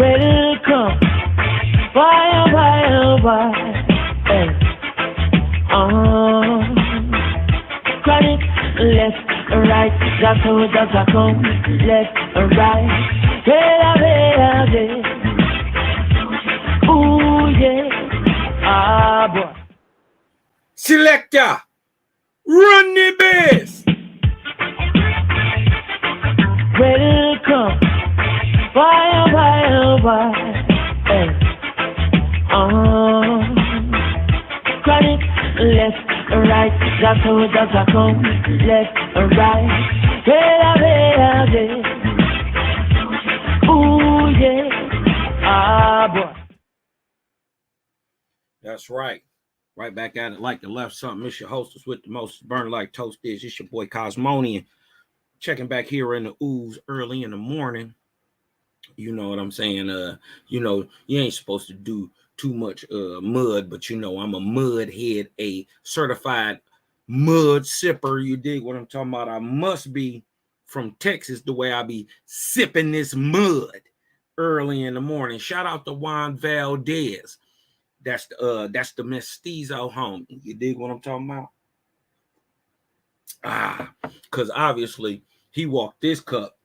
Welcome. Why, hey. Chronic, left, right, that's how I come. Left, right, hey. Ooh, yeah. Boy. Selector, run the bass. Welcome. Why, hey. Chronic, left, right, that's how I come. Left, right, hey. Ooh, yeah. Boy. That's right. Right back at it like the left something. It's your hostess with the most burn like toast is. It's your boy Cosmonian. Checking back here in the ooze early in the morning. You know what I'm saying? You ain't supposed to do too much mud, but I'm a mud head, a certified mud sipper. You dig what I'm talking about? I must be from Texas the way I be sipping this mud early in the morning. Shout out to Juan Valdez. That's the mestizo homie. You dig what I'm talking about? Because obviously he walked this cup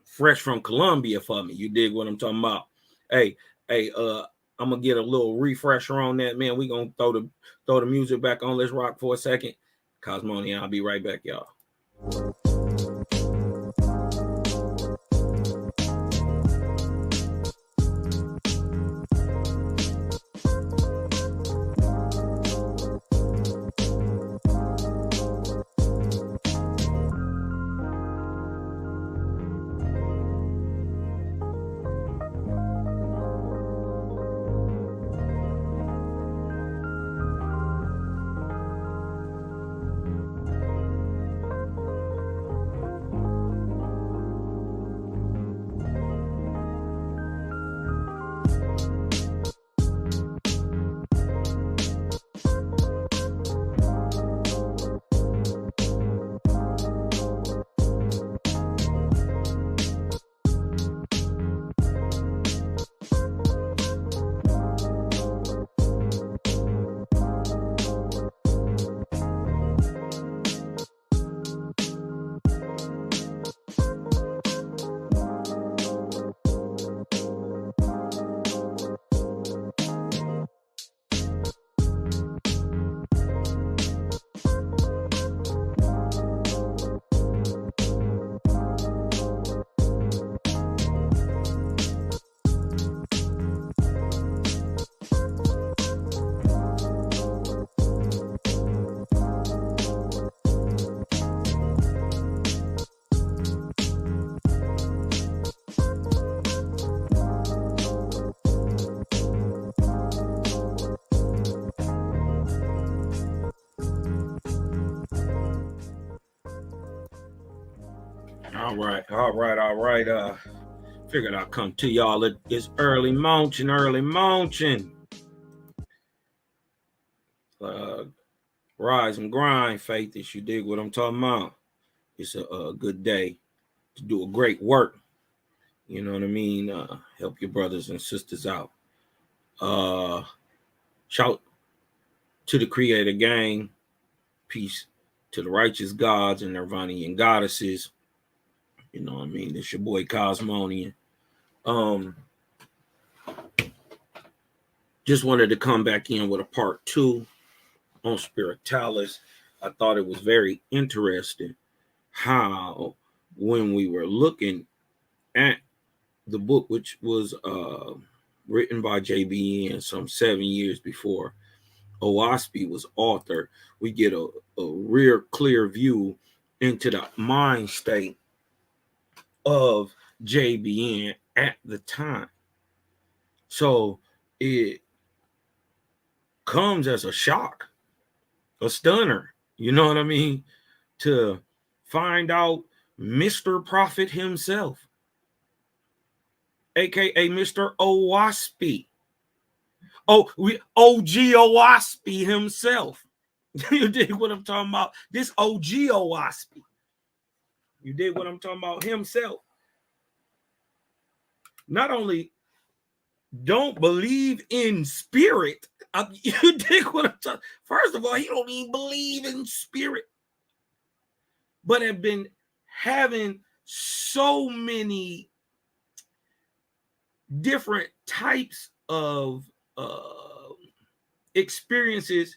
fresh from Colombia for me. You dig what I'm talking about? Hey, I'm gonna get a little refresher on that, man. We gonna throw the music back on. Let's rock for a second. Cosmonian, I'll be right back, y'all. All right. Figured I'd come to y'all. It's early munching. Rise and grind, faith, if you dig what I'm talking about. It's a good day to do a great work. You know what I mean? Help your brothers and sisters out. Shout to the Creator Gang. Peace to the righteous gods and Nirvanian goddesses. You know what I mean? It's your boy Cosmonian. Just wanted to come back in with a part 2 on spiritalis. I thought it was very interesting how when we were looking at the book, which was written by JBN some 7 years before Owaspy was author, we get a real clear view into the mind state of JBN at the time. So it comes as a shock, a stunner, you know what I mean, to find out Mr. Prophet himself, aka Mr. Owaspy, OG Owaspy himself. You dig what I'm talking about? This OG Owaspy. You dig what I'm talking about? Himself. Not only don't believe in spirit. You dig what I'm talking? First of all, he don't even believe in spirit, but have been having so many different types of experiences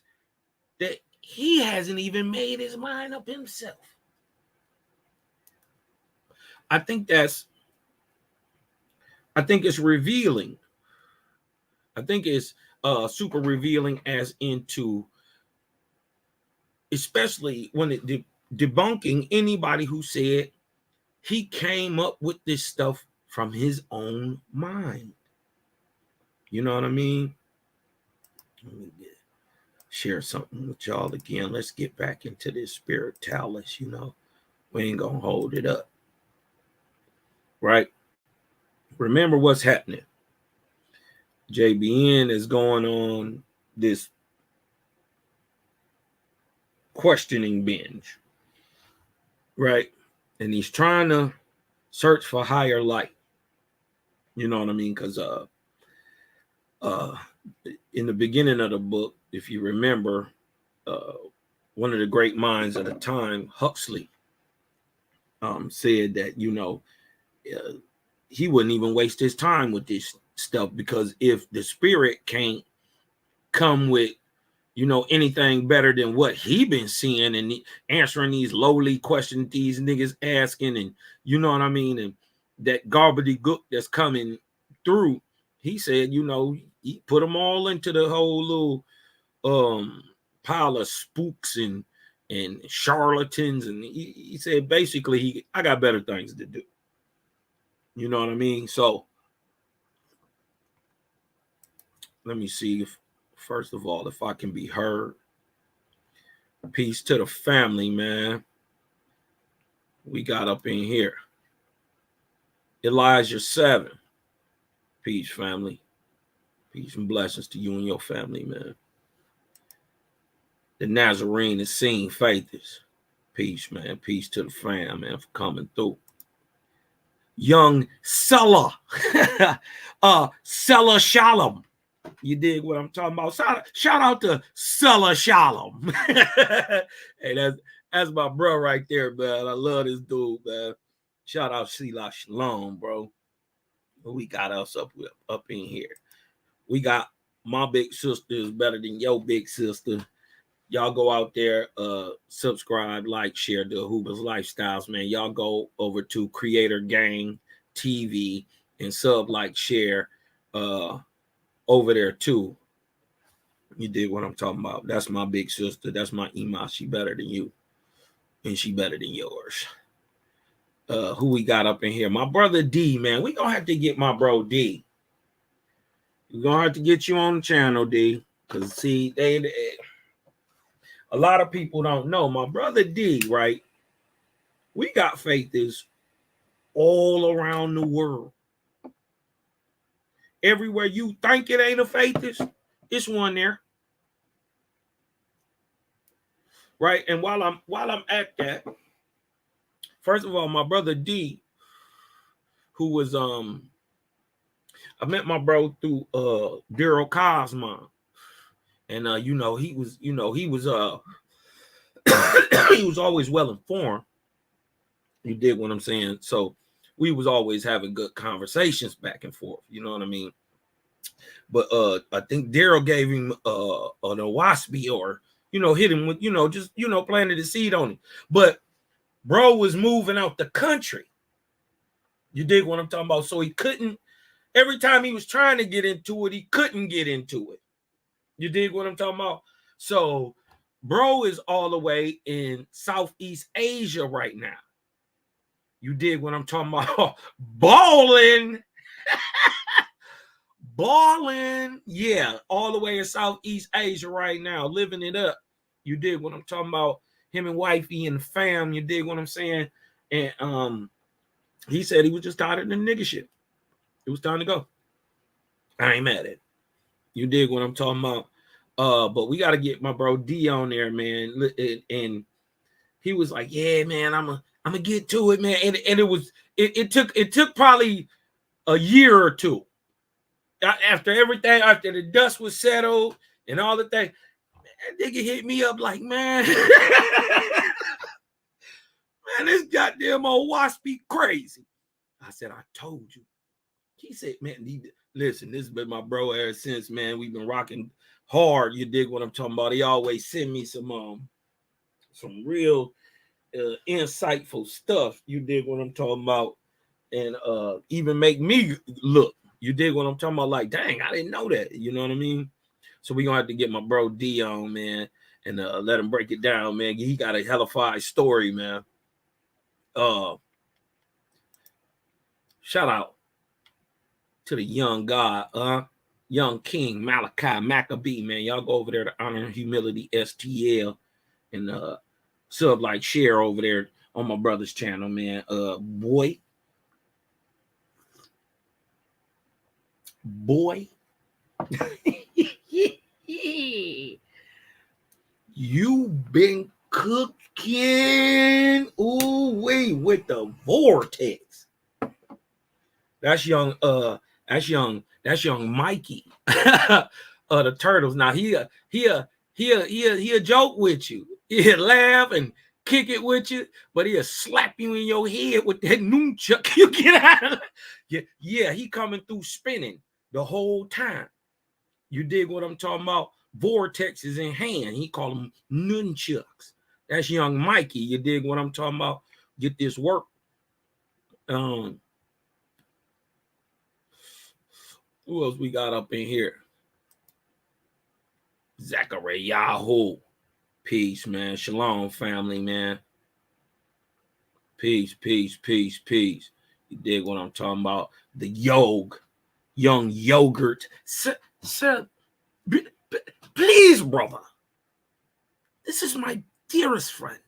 that he hasn't even made his mind up himself. I think it's revealing. I think it's super revealing, as into, especially when it debunking anybody who said he came up with this stuff from his own mind. You know what I mean? Let me share something with y'all again. Let's get back into this spiritalis. You know, we ain't gonna hold it up, right? Remember what's happening. JBN is going on this questioning binge, right? And he's trying to search for higher light. You know what I mean? Because in the beginning of the book, if you remember, one of the great minds of the time, Huxley, said that, you know, he wouldn't even waste his time with this stuff, because if the spirit can't come with, you know, anything better than what he been seeing and answering these lowly questions these niggas asking, and you know what I mean, and that gobbledygook that's coming through, he said, you know, he put them all into the whole little pile of spooks and charlatans, and he said basically I got better things to do. You know what I mean? So let me see if, first of all, if I can be heard. Peace to the family, man. We got up in here. Elijah 7. Peace, family. Peace and blessings to you and your family, man. The Nazarene is seen faithers. Peace, man. Peace to the fam, man, for coming through. Young Seller. Seller Shalom. You dig what I'm talking about? Shout out to Seller Shalom. Hey, that's my bro right there, man. I love this dude, man. Shout out Selah Shalom, bro. We got us up in here. We got my big sister is better than your big sister. Y'all go out there, subscribe, like, share the Hoover's Lifestyles, man. Y'all go over to Creator Gang TV and sub, like, share over there too. You dig what I'm talking about? That's my big sister. That's my Ima. She better than you, and she better than yours. Who we got up in here? My brother D, man. We gonna have to get my bro D. We're gonna have to get you on the channel, D. Because see, they a lot of people don't know. My brother D, right? We got faithers all around the world. Everywhere you think it ain't a faithist, it's one there. Right? And while I'm at that, first of all, my brother D, who was I met my bro through Daryl Cosmo. And he was he was always well informed. You dig what I'm saying? So we was always having good conversations back and forth. You know what I mean? But I think Daryl gave him an waspy, or hit him with just planted a seed on him. But bro was moving out the country. You dig what I'm talking about? So he couldn't. Every time he was trying to get into it, he couldn't get into it. You dig what I'm talking about? So bro is all the way in Southeast Asia right now. You dig what I'm talking about? Balling. Balling. Yeah, all the way in Southeast Asia right now, living it up. You dig what I'm talking about? Him and wifey and the fam, you dig what I'm saying? And he said he was just tired of the nigga shit. It was time to go. I ain't mad at it. You dig what I'm talking about? But we got to get my bro D on there, man. And he was like, "Yeah, man, I'm gonna get to it, man." And it took probably a year or two. After everything, after the dust was settled and all the things, that nigga hit me up like, man, man, this goddamn old wasp be crazy. I said, I told you. He said, man, listen, this has been my bro ever since, man. We've been rocking hard. You dig what I'm talking about? He always send me some real insightful stuff. You dig what I'm talking about? And even make me look. You dig what I'm talking about? Like, dang, I didn't know that. You know what I mean? So we're going to have to get my bro D on, man, and let him break it down, man. He got a hellified story, man. Shout out to the young God, young King Malachi Maccabee, man. Y'all go over there to Honor and Humility STL and sub, like, share over there on my brother's channel, man. Boy, you've been cooking, ooh wait, with the vortex. That's young Mikey of the Turtles. Now he'll joke with you, he'll laugh and kick it with you, but he'll slap you in your head with that nunchuck. You get out of it. Yeah, he coming through spinning the whole time. You dig what I'm talking about? Vortex is in hand. He call them nunchucks. That's young Mikey. You dig what I'm talking about? Get this work. Who else we got up in here? Zachary Yahoo. Peace, man. Shalom, family, man. Peace, peace, peace, peace. You dig what I'm talking about? The young yogurt. Sir, please, brother. This is my dearest friend,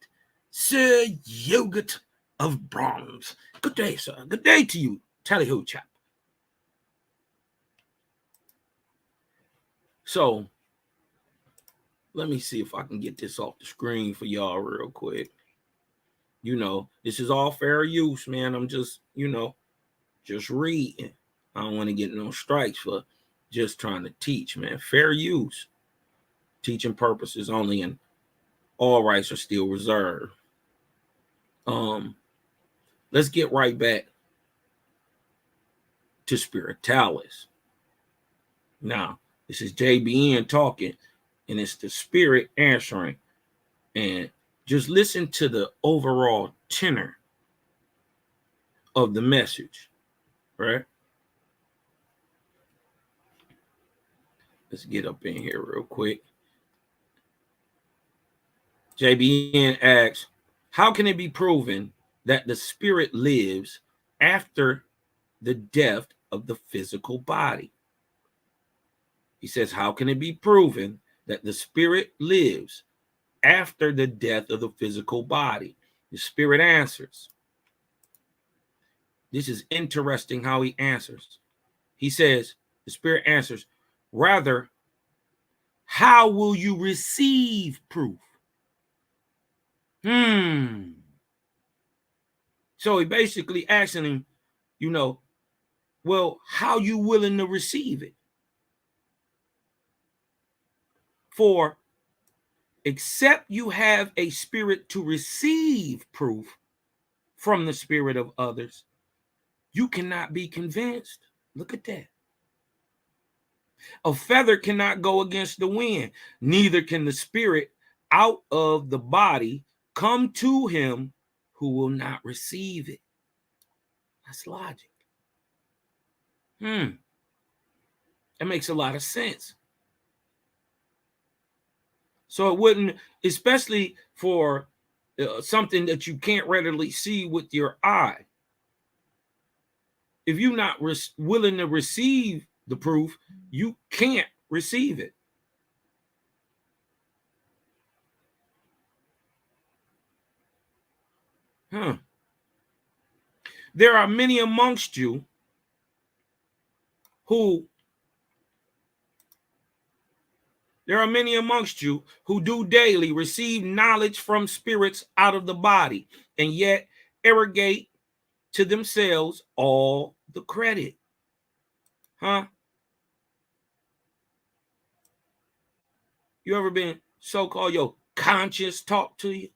Sir Yogurt of Bronze. Good day, sir. Good day to you, Tally-ho chap. So, let me see if I can get this off the screen for y'all real quick. You know, this is all fair use, man. I'm just, just reading. I don't want to get no strikes for just trying to teach, man. Fair use. Teaching purposes only, and all rights are still reserved. Let's get right back to spiritalis. Now, this is JBN talking, and it's the spirit answering. And just listen to the overall tenor of the message, right? Let's get up in here real quick. JBN asks, how can it be proven that the spirit lives after the death of the physical body? He says, how can it be proven that the spirit lives after the death of the physical body? The spirit answers. This is interesting how he answers. He says, the spirit answers, rather, how will you receive proof? So he basically asking him, well, how you willing to receive it? For except you have a spirit to receive proof from the spirit of others, you cannot be convinced. Look at that. A feather cannot go against the wind, neither can the spirit out of the body come to him who will not receive it. That's logic. That makes a lot of sense. So it wouldn't, especially for something that you can't readily see with your eye. If you're not willing to receive the proof, you can't receive it. There are many amongst you who do daily receive knowledge from spirits out of the body, and yet arrogate to themselves all the credit. You ever been so-called your conscience talk to you?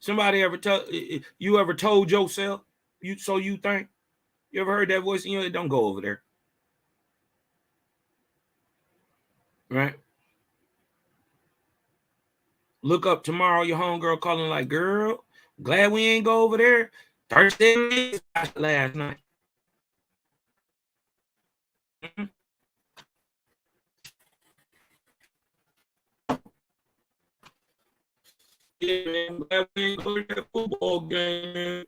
Somebody ever tell you ever told yourself you so you think? You ever heard that voice in your head? Don't go over there. Right? Look up tomorrow, your homegirl calling like, girl, glad we ain't go over there. Thursday last night. Mm-hmm. Yeah, man, glad we ain't go to that football game, man.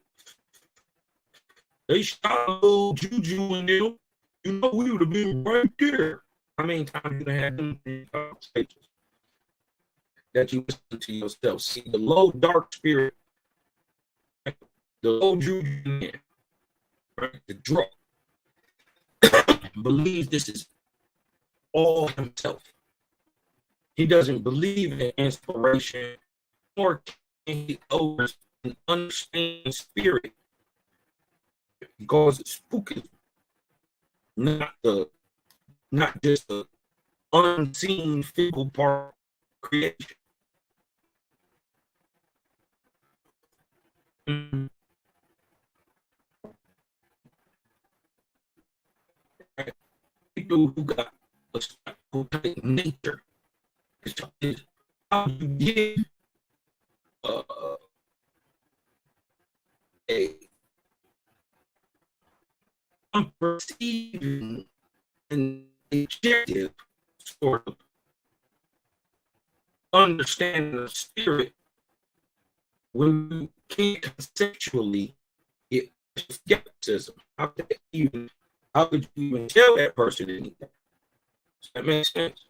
They shot a little juju in them. You know, we would have been right there. How many times you had them conversations that you listen to yourself? See, the low dark spirit, the low juju man, right? The drug believes this is all himself. He doesn't believe in inspiration, or can he understand spirit because it's spooky, not just the unseen physical part of creation. Mm-hmm. Right? People who got a psychotic nature is how you give uh, a unperceiving and objective sort of understanding of spirit when you can't conceptually get skepticism. How could you even tell that person anything? Does that make sense?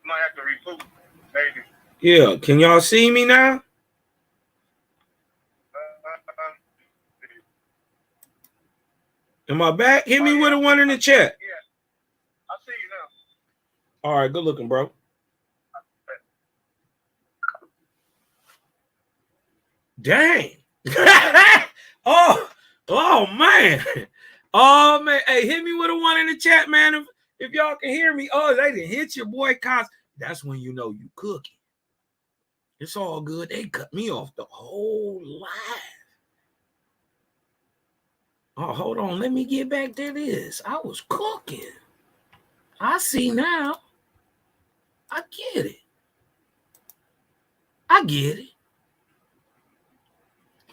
might have to reboot, maybe. Yeah, can y'all see me now? Am I back? Hit me with a one in the chat. Yeah, I see you now. All right, good looking, bro. Dang. oh man. Oh man. Hey, hit me with a one in the chat, man. If y'all can hear me. Oh, they didn't hit your boy Cos. That's when you know you cooking. It's all good. They cut me off the whole live. Oh, hold on. Let me get back to this. I was cooking. I see now. I get it. I get it.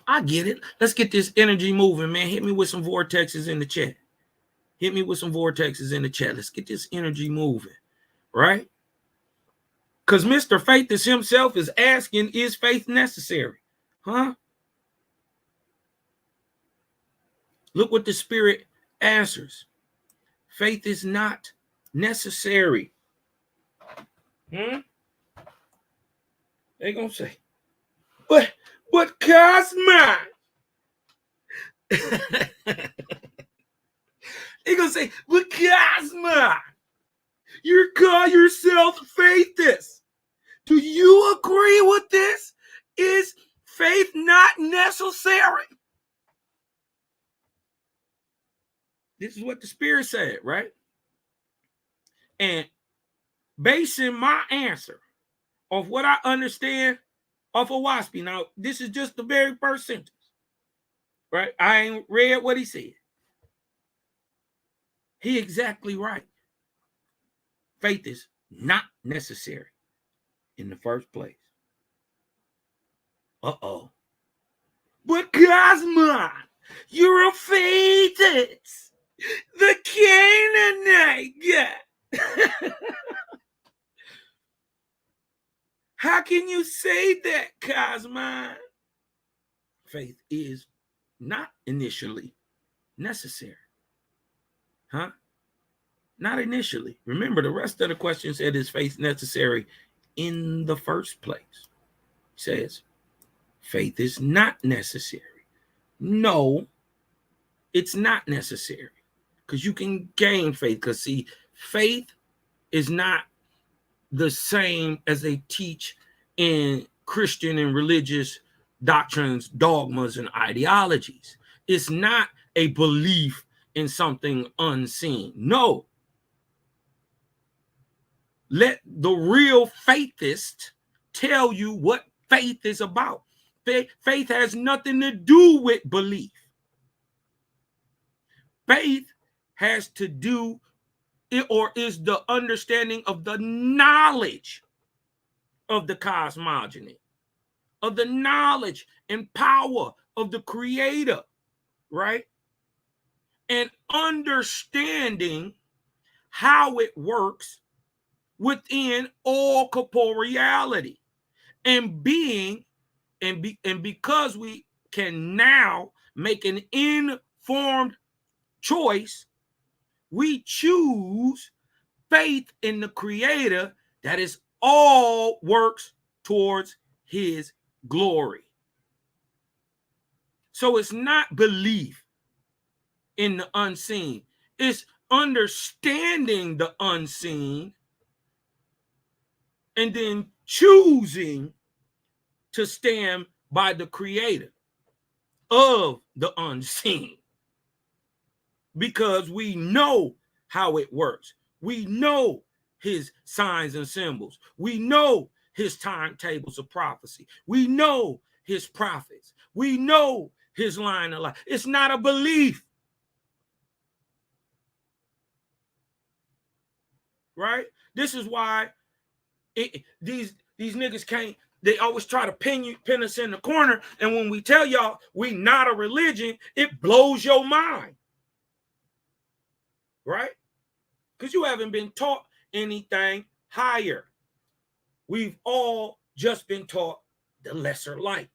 I get it. Let's get this energy moving, man. Hit me with some vortexes in the chat. Hit me with some vortexes in the chat. Let's get this energy moving, right? Because Mr. Faithist himself is asking, is faith necessary? Huh? Look what the Spirit answers. Faith is not necessary. They're going to say, but Cosma. They're going to say, but Cosma, you call yourself faithist. Do you agree with this? Is faith not necessary? This is what the Spirit said, right? And basing my answer off what I understand off of Waspy. Now, this is just the very first sentence, right? I ain't read what he said. He exactly right. Faith is not necessary in the first place. Uh-oh. But Cosma, you're a faithist. The Canaanite guy. How can you say that, Cosma? Faith is not initially necessary. Huh? Not initially. Remember, the rest of the question said, is faith necessary in the first place? It says, faith is not necessary. No, it's not necessary. Because you can gain faith. Because, see, faith is not the same as they teach in Christian and religious doctrines, dogmas, and ideologies. It's not a belief in something unseen. No. Let the real faithist tell you what faith is about. Faith has nothing to do with belief. Faith has to do or is the understanding of the knowledge of the cosmogony, of the knowledge and power of the Creator, right? And understanding how it works within all corporeality, and because we can now make an informed choice, we choose faith in the Creator that is all works towards his glory. So it's not belief in the unseen. It's understanding the unseen and then choosing to stand by the Creator of the unseen. Because we know how it works. We know his signs and symbols. We know his timetables of prophecy. We know his prophets. We know his line of life. It's not a belief. Right? This is why these niggas can't, they always try to pin us in the corner. And when we tell y'all we not a religion, it blows your mind. Right? Because you haven't been taught anything higher. We've all just been taught the lesser light.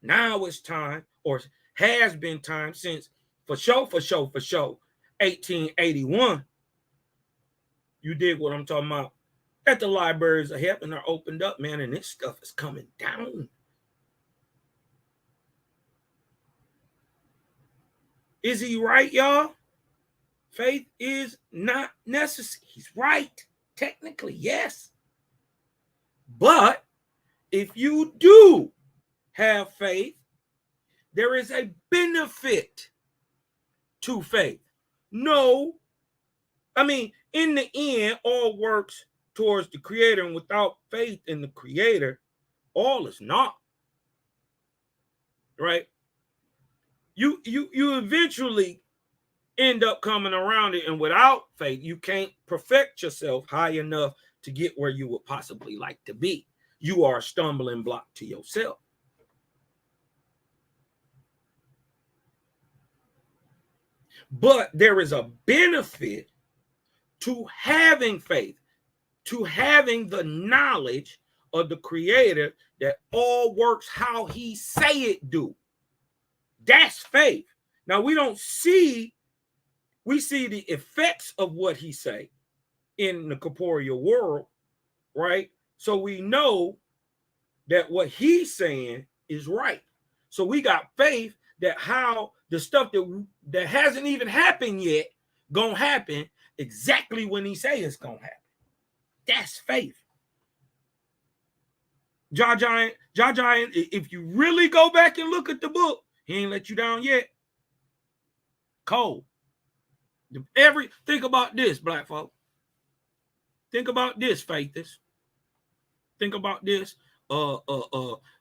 Now it's time, or has been time since, for sure, 1881. You dig what I'm talking about? that the libraries of heaven are opened up, man, and this stuff is coming down. Is he right, y'all? Faith is not necessary. He's right. Technically, yes. But if you do have faith, there is a benefit to faith. No, I mean, in the end, all works towards the Creator, and without faith in the Creator, all is not. Right? You eventually end up coming around it, and without faith, you can't perfect yourself high enough to get where you would possibly like to be. You are a stumbling block to yourself. But there is a benefit to having faith, to having the knowledge of the Creator that all works how he say it do. That's faith. Now we see the effects of what he say in the corporeal world, right? So we know that what he's saying is right. So we got faith that how the stuff that hasn't even happened yet gonna happen exactly when he say it's gonna happen. That's faith. Giant, if you really go back and look at the book, he ain't let you down yet. Cold. Think about this, black folk. Think about this, faithist. Think about this,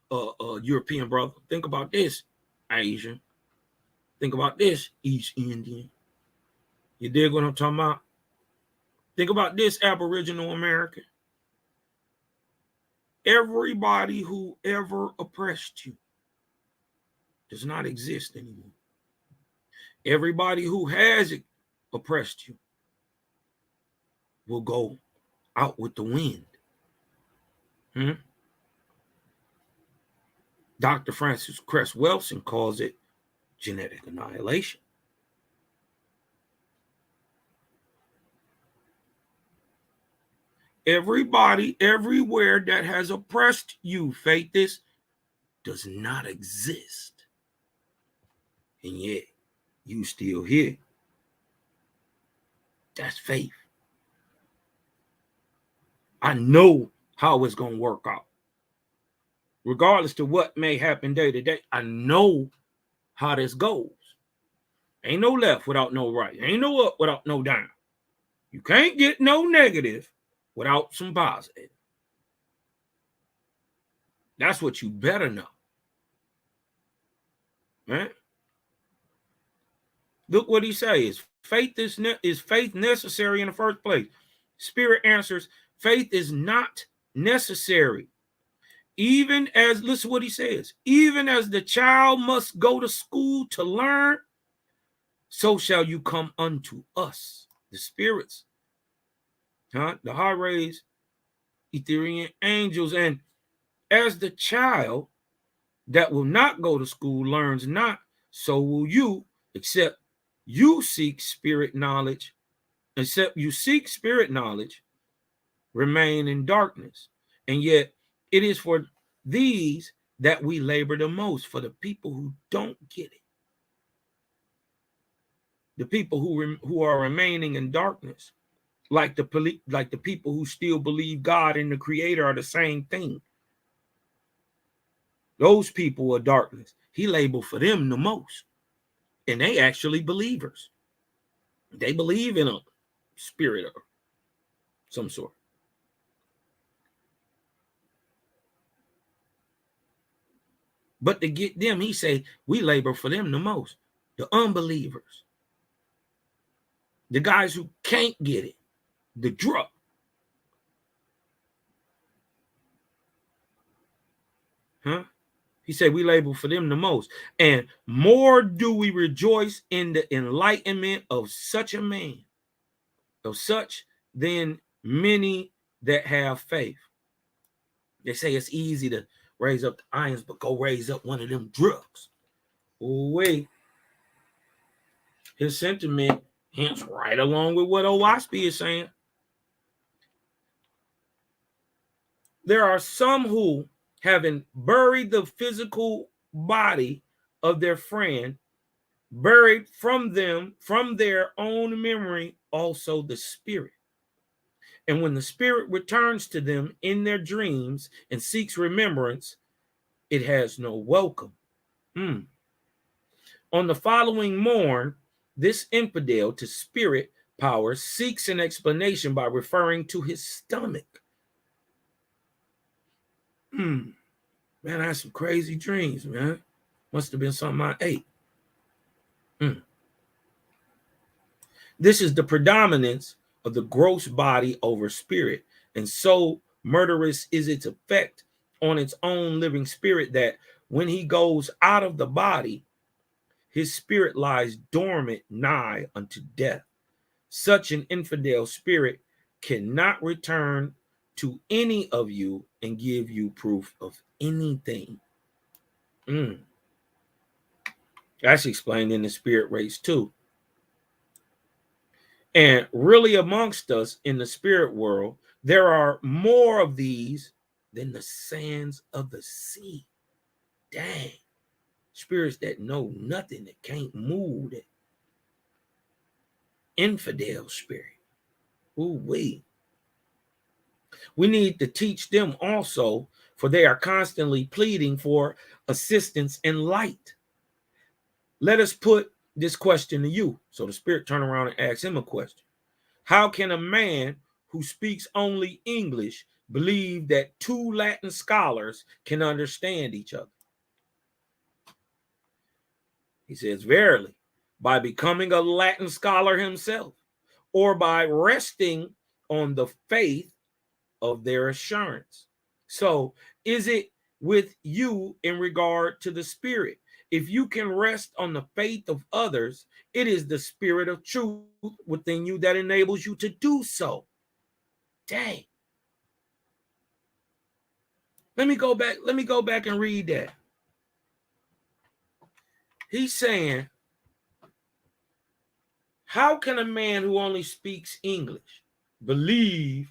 European brother. Think about this, Asian. Think about this, East Indian. You dig what I'm talking about? Think about this, Aboriginal American. Everybody who ever oppressed you does not exist anymore. Everybody who has oppressed you will go out with the wind. Dr. Francis Cress Welsing calls it genetic annihilation. Everybody, everywhere that has oppressed you, faithist, does not exist. And yet, you still here. That's faith. I know how it's going to work out. Regardless to what may happen day to day, I know how this goes. Ain't no left without no right. Ain't no up without no down. You can't get no negative without some positive. That's what you better know. Right? Look what he says. Is faith necessary in the first place? Spirit answers, faith is not necessary. Even as, listen what he says, even as the child must go to school to learn, so shall you come unto us, the spirits, the high raised Ethereal angels. And as the child that will not go to school learns not, so will you, except you seek spirit knowledge, remain in darkness. And yet it is for these that we labor the most, for the people who don't get it. The people who are remaining in darkness, like the people who still believe God and the Creator are the same thing. Those people are darkness. He labeled for them the most. And they actually believers. They believe in a spirit of some sort. But to get them, he say, we labor for them the most. The unbelievers. The guys who can't get it. The drug. He said we labor for them the most. And more do we rejoice in the enlightenment of such a man, of such than many that have faith. They say it's easy to raise up the irons, but go raise up one of them drugs. Oh, wait. His sentiment hints right along with what Owaspy is saying. there are some who, having buried the physical body of their friend, buried from their own memory also the spirit. And when the spirit returns to them in their dreams and seeks remembrance, it has no welcome. On the following morn, this infidel to spirit power seeks an explanation by referring to his stomach. Man, I had some crazy dreams, man. Must have been something I ate. This is the predominance of the gross body over spirit, and so murderous is its effect on its own living spirit that when he goes out of the body, his spirit lies dormant nigh unto death. Such an infidel spirit cannot return to any of you and give you proof of anything. That's explained in the spirit race too. And really amongst us in the spirit world, there are more of these than the sands of the sea. Dang. Spirits that know nothing, that can't move, that infidel spirit. Ooh-wee. We need to teach them also, for they are constantly pleading for assistance and light. Let us put this question to you. So the spirit turn around and ask him a question. How can a man who speaks only English believe that two Latin scholars can understand each other? He says, verily, by becoming a Latin scholar himself, or by resting on the faith of their assurance. So is it with you in regard to the spirit? If you can rest on the faith of others, it is the spirit of truth within you that enables you to do so. Dang. Let me go back and read that. He's saying, how can a man who only speaks English believe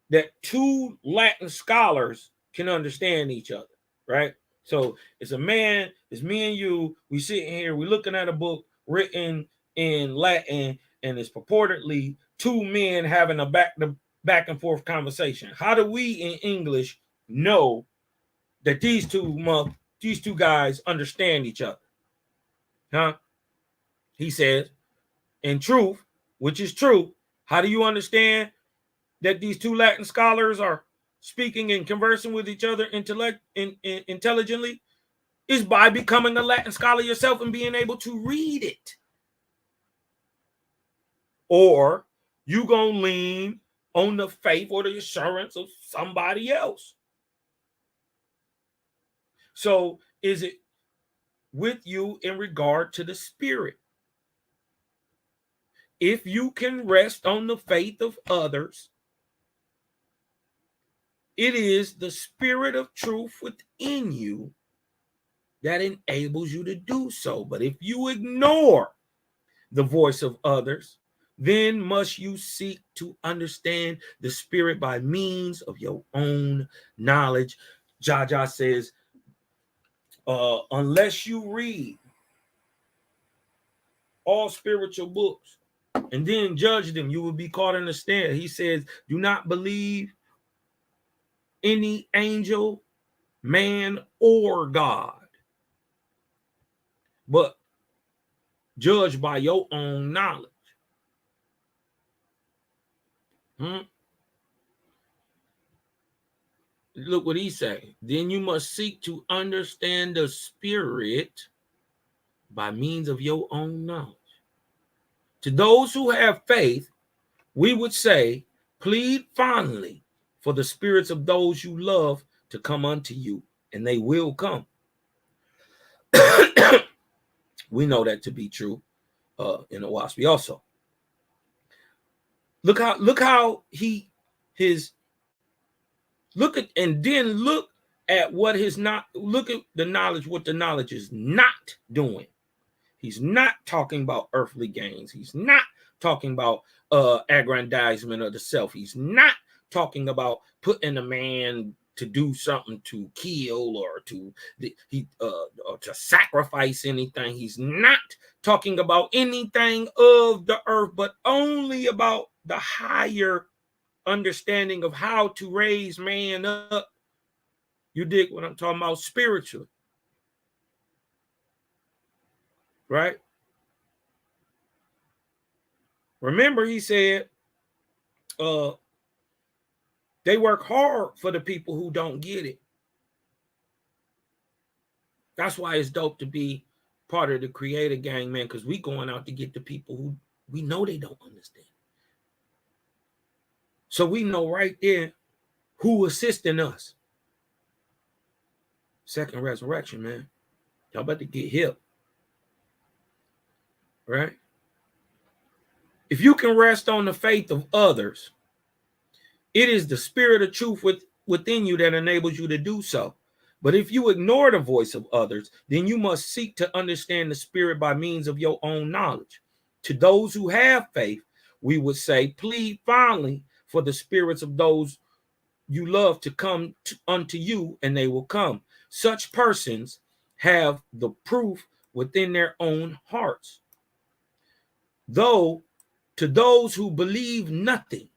that two Latin scholars can understand each other, right? So it's a man, it's me and you, we sitting here, we're looking at a book written in Latin, and it's purportedly two men having a back and forth conversation. How do we in English know that these two guys understand each other? Huh? He says, in truth, which is true, how do you understand that these two Latin scholars are speaking and conversing with each other intelligently? Is by becoming a Latin scholar yourself and being able to read it. Or you gonna lean on the faith or the assurance of somebody else. So is it with you in regard to the spirit? If you can rest on the faith of others, it is the spirit of truth within you that enables you to do so. But if you ignore the voice of others, then must you seek to understand the spirit by means of your own knowledge. Jaja says, unless you read all spiritual books and then judge them, you will be caught in a snare. He says, do not believe any angel, man, or God, but judge by your own knowledge. Look what he say. Then you must seek to understand the spirit by means of your own knowledge. To those who have faith, we would say, plead fondly for the spirits of those you love to come unto you, and they will come. We know that to be true in the WASP also. Look at what the knowledge, what the knowledge is not doing. He's not talking about earthly gains. He's not talking about aggrandizement of the self. He's not talking about putting a man to do something to kill or to or to sacrifice anything. He's not talking about anything of the earth, but only about the higher understanding of how to raise man up. You dig what I'm talking about spiritually, right? Remember, he said, they work hard for the people who don't get it. That's why it's dope to be part of the creator gang, man, because we going out to get the people who we know they don't understand. So we know right there who assisting us. Second resurrection, man. Y'all about to get hip. Right? If you can rest on the faith of others, it is the spirit of truth within you that enables you to do so. But if you ignore the voice of others, then you must seek to understand the spirit by means of your own knowledge. To those who have faith, we would say, plead fondly for the spirits of those you love to come unto you, and they will come. Such persons have the proof within their own hearts. Though to those who believe nothing,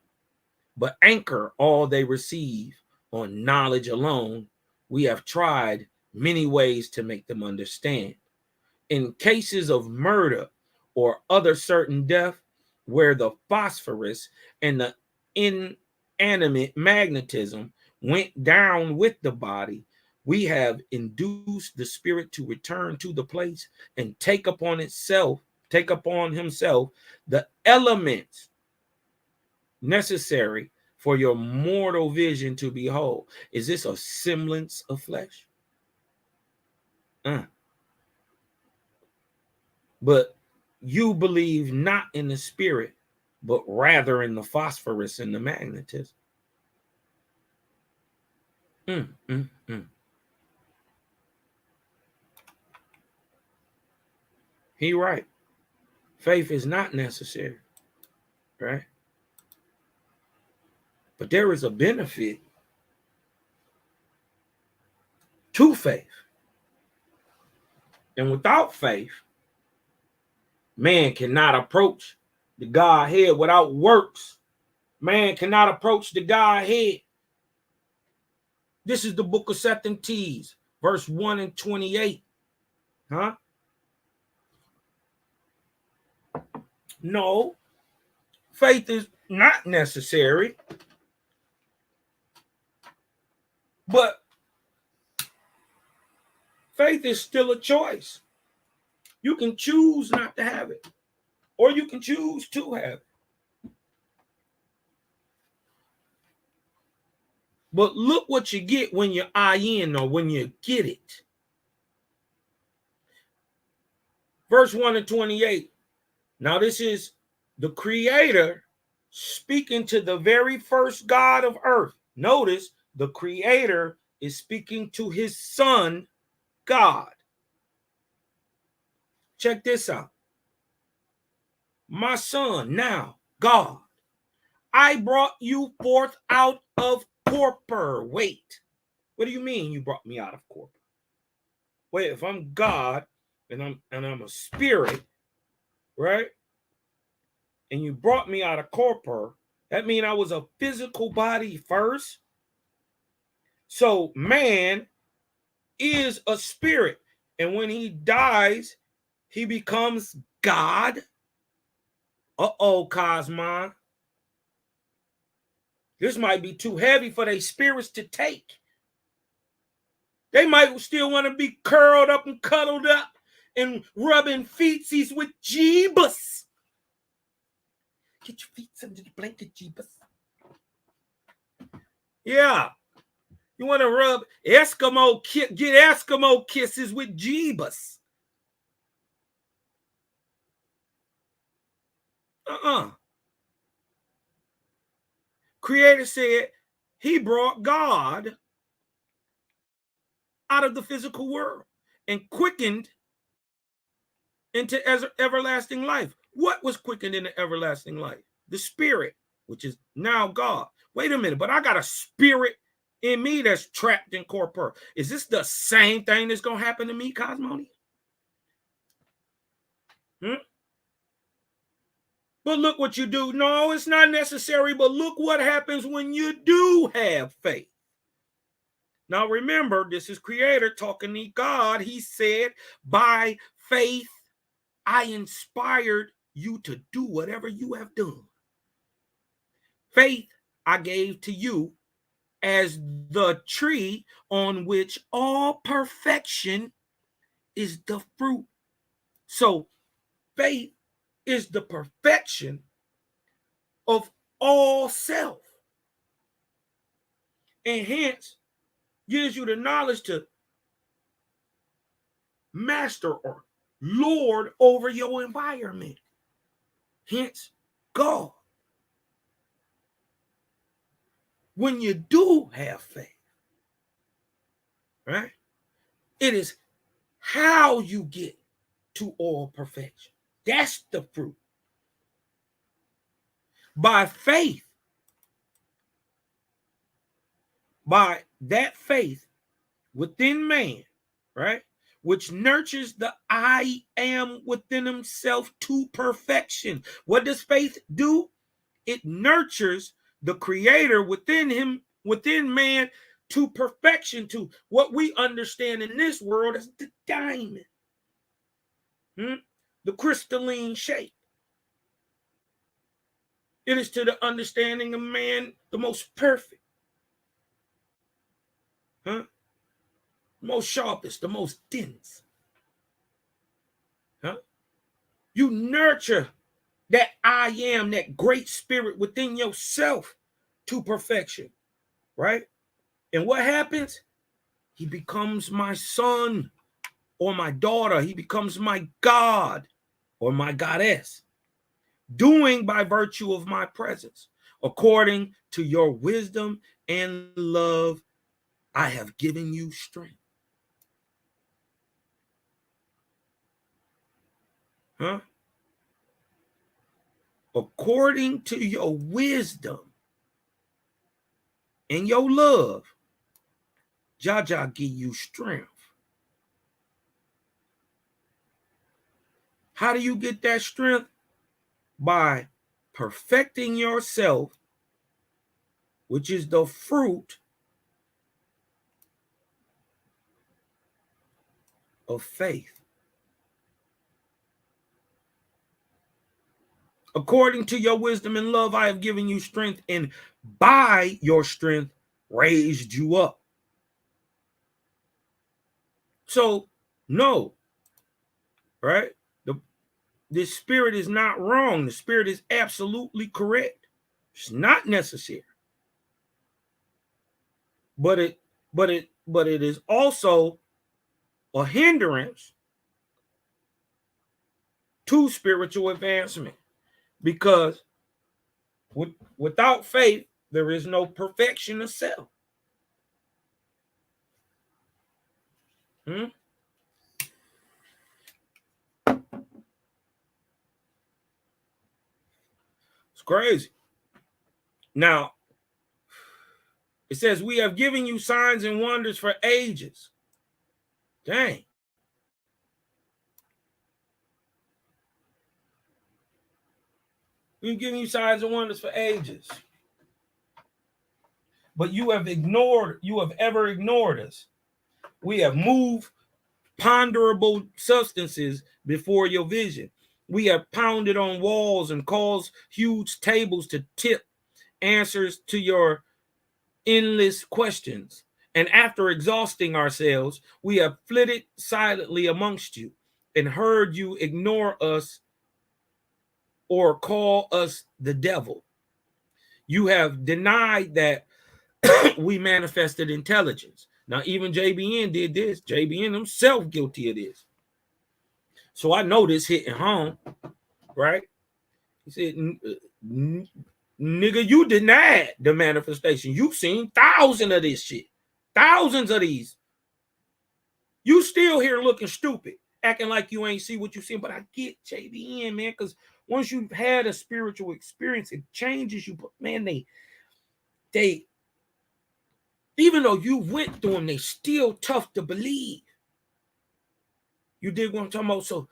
but anchor all they receive on knowledge alone, we have tried many ways to make them understand. In cases of murder or other certain death, where the phosphorus and the inanimate magnetism went down with the body, we have induced the spirit to return to the place and take upon himself the elements necessary for your mortal vision to behold. Is this a semblance of flesh? But you believe not in the spirit, but rather in the phosphorus and the magnetism. He right. Faith is not necessary, right? But there is a benefit to faith. And without faith, man cannot approach the Godhead. Without works, man cannot approach the Godhead. This is the book of 2 Timothy, verse 1 and 28. No, faith is not necessary. But faith is still a choice. You can choose not to have it, or you can choose to have it. But look what you get when you're in, or when you get it. Verse 1 and 28. Now this is the creator speaking to the very first God of earth. Notice the creator is speaking to his son, God. Check this out. My son, now, God, I brought you forth out of torpor. Wait, what do you mean you brought me out of torpor? Wait, if I'm God and I'm a spirit, right? And you brought me out of torpor, that means I was a physical body first. So man is a spirit, and when he dies, he becomes God. Cosmon. This might be too heavy for their spirits to take. They might still want to be curled up and cuddled up and rubbing feetsies with Jeebus. Get your feet under the blanket, Jeebus. Yeah. You want to rub get Eskimo kisses with Jeebus. Creator said he brought God out of the physical world and quickened into everlasting life. What was quickened into everlasting life? The spirit, which is now God. Wait a minute, but I got a spirit in me that's trapped in corpore. Is this the same thing that's going to happen to me, Cosmonia? But look what you do. No, it's not necessary, but look what happens when you do have faith. Now remember, this is Creator talking to God. He said, by faith, I inspired you to do whatever you have done. Faith I gave to you as the tree on which all perfection is the fruit. So faith is the perfection of all self. And hence gives you the knowledge to master or lord over your environment. Hence God. When you do have faith, right? It is how you get to all perfection. That's the fruit. By faith, by that faith within man, right? Which nurtures the I am within himself to perfection. What does faith do? It nurtures the Creator within him, within man, to perfection, to what we understand in this world as the diamond, the crystalline shape. It is to the understanding of man the most perfect, the most sharpest, the most dense. You nurture that I am, that great spirit within yourself to perfection, right? And what happens? He becomes my son or my daughter. He becomes my God or my goddess, doing by virtue of my presence, according to your wisdom and love, I have given you strength. According to your wisdom and your love, Jaja give you strength. How do you get that strength? By perfecting yourself, which is the fruit of faith. According to your wisdom and love, I have given you strength, and by your strength raised you up. So, no, right? This spirit is not wrong. The spirit is absolutely correct. It's not necessary. But it is also a hindrance to spiritual advancement, because without faith, there is no perfection of self. It's crazy. Now, it says, we have given you signs and wonders for ages. Dang. We've given you signs and wonders for ages. But you have ever ignored us. We have moved ponderable substances before your vision. We have pounded on walls and caused huge tables to tip answers to your endless questions. And after exhausting ourselves, we have flitted silently amongst you and heard you ignore us or call us the devil. You have denied that we manifested intelligence. Now, even JBN did this. JBN himself guilty of this. So I know this hitting home, right? He said, nigga, you denied the manifestation. You've seen thousands of this shit. Thousands of these. You still here looking stupid, acting like you ain't see what you seen. But I get JBN, man, because once you've had a spiritual experience, it changes you. But man, they, even though you went through them, they still tough to believe. You dig what I'm talking about? So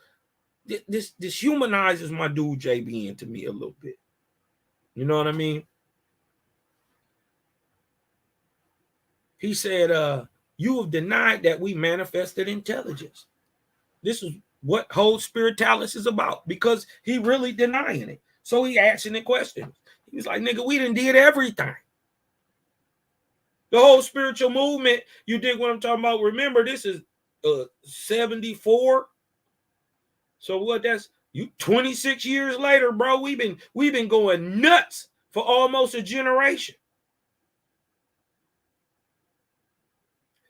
this humanizes my dude JB into me a little bit. You know what I mean? He said, you have denied that we manifested intelligence. This is what whole spiritalis is about, because he really denying it. So he asking the questions. He's like, nigga, we done did everything. The whole spiritual movement, you dig what I'm talking about? Remember, this is 74. So what, that's you 26 years later, bro. We've been going nuts for almost a generation.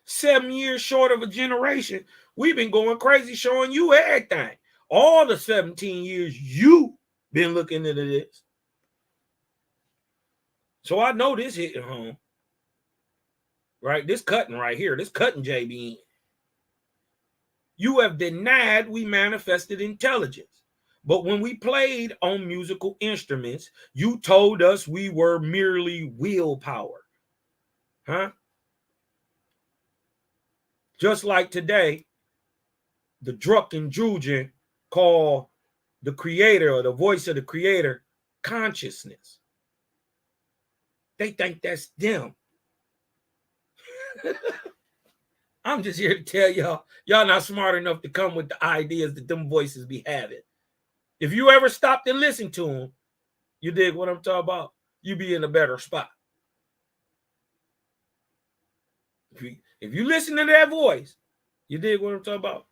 7 years short of a generation, we've been going crazy showing you everything. All the 17 years you been looking into this. So I know this hitting home. Right? This cutting right here. This cutting JB. You have denied we manifested intelligence. But when we played on musical instruments, you told us we were merely willpower. Huh? Just like today, the drunken Jujan call the creator or the voice of the creator consciousness. They think that's them. I'm just here to tell y'all not smart enough to come with the ideas that them voices be having. If you ever stop to listen to them, you dig what I'm talking about? You be in a better spot. If you listen to that voice, you dig what I'm talking about?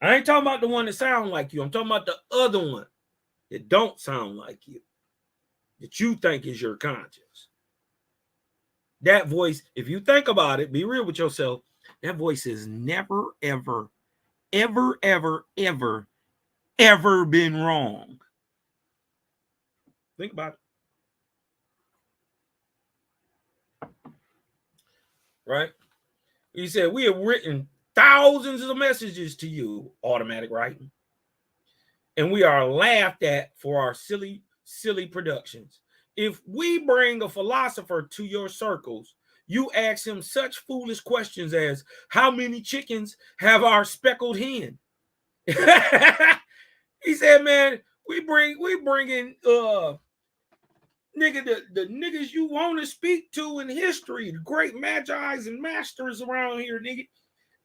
I ain't talking about the one that sound like you. I'm talking about the other one that don't sound like you, that you think is your conscience. That voice, if you think about it, be real with yourself, that voice has never, ever, ever, ever, ever, ever been wrong. Think about it. Right? He said, we have written thousands of messages to you, automatic writing, and we are laughed at for our silly, silly productions. If we bring a philosopher to your circles, you ask him such foolish questions as, how many chickens have our speckled hen? He said, man, we bring in nigga, the niggas you want to speak to in history, the great magi's and masters around here, nigga.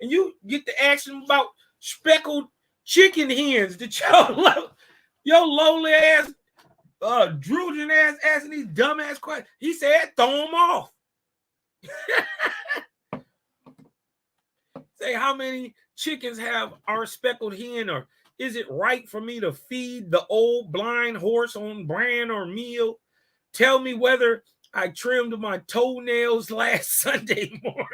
And you get to ask them about speckled chicken hens that your lowly ass, Drugian ass asking these dumb ass questions. He said, throw them off. Say, how many chickens have our speckled hen? Or is it right for me to feed the old blind horse on bran or meal? Tell me whether I trimmed my toenails last Sunday morning.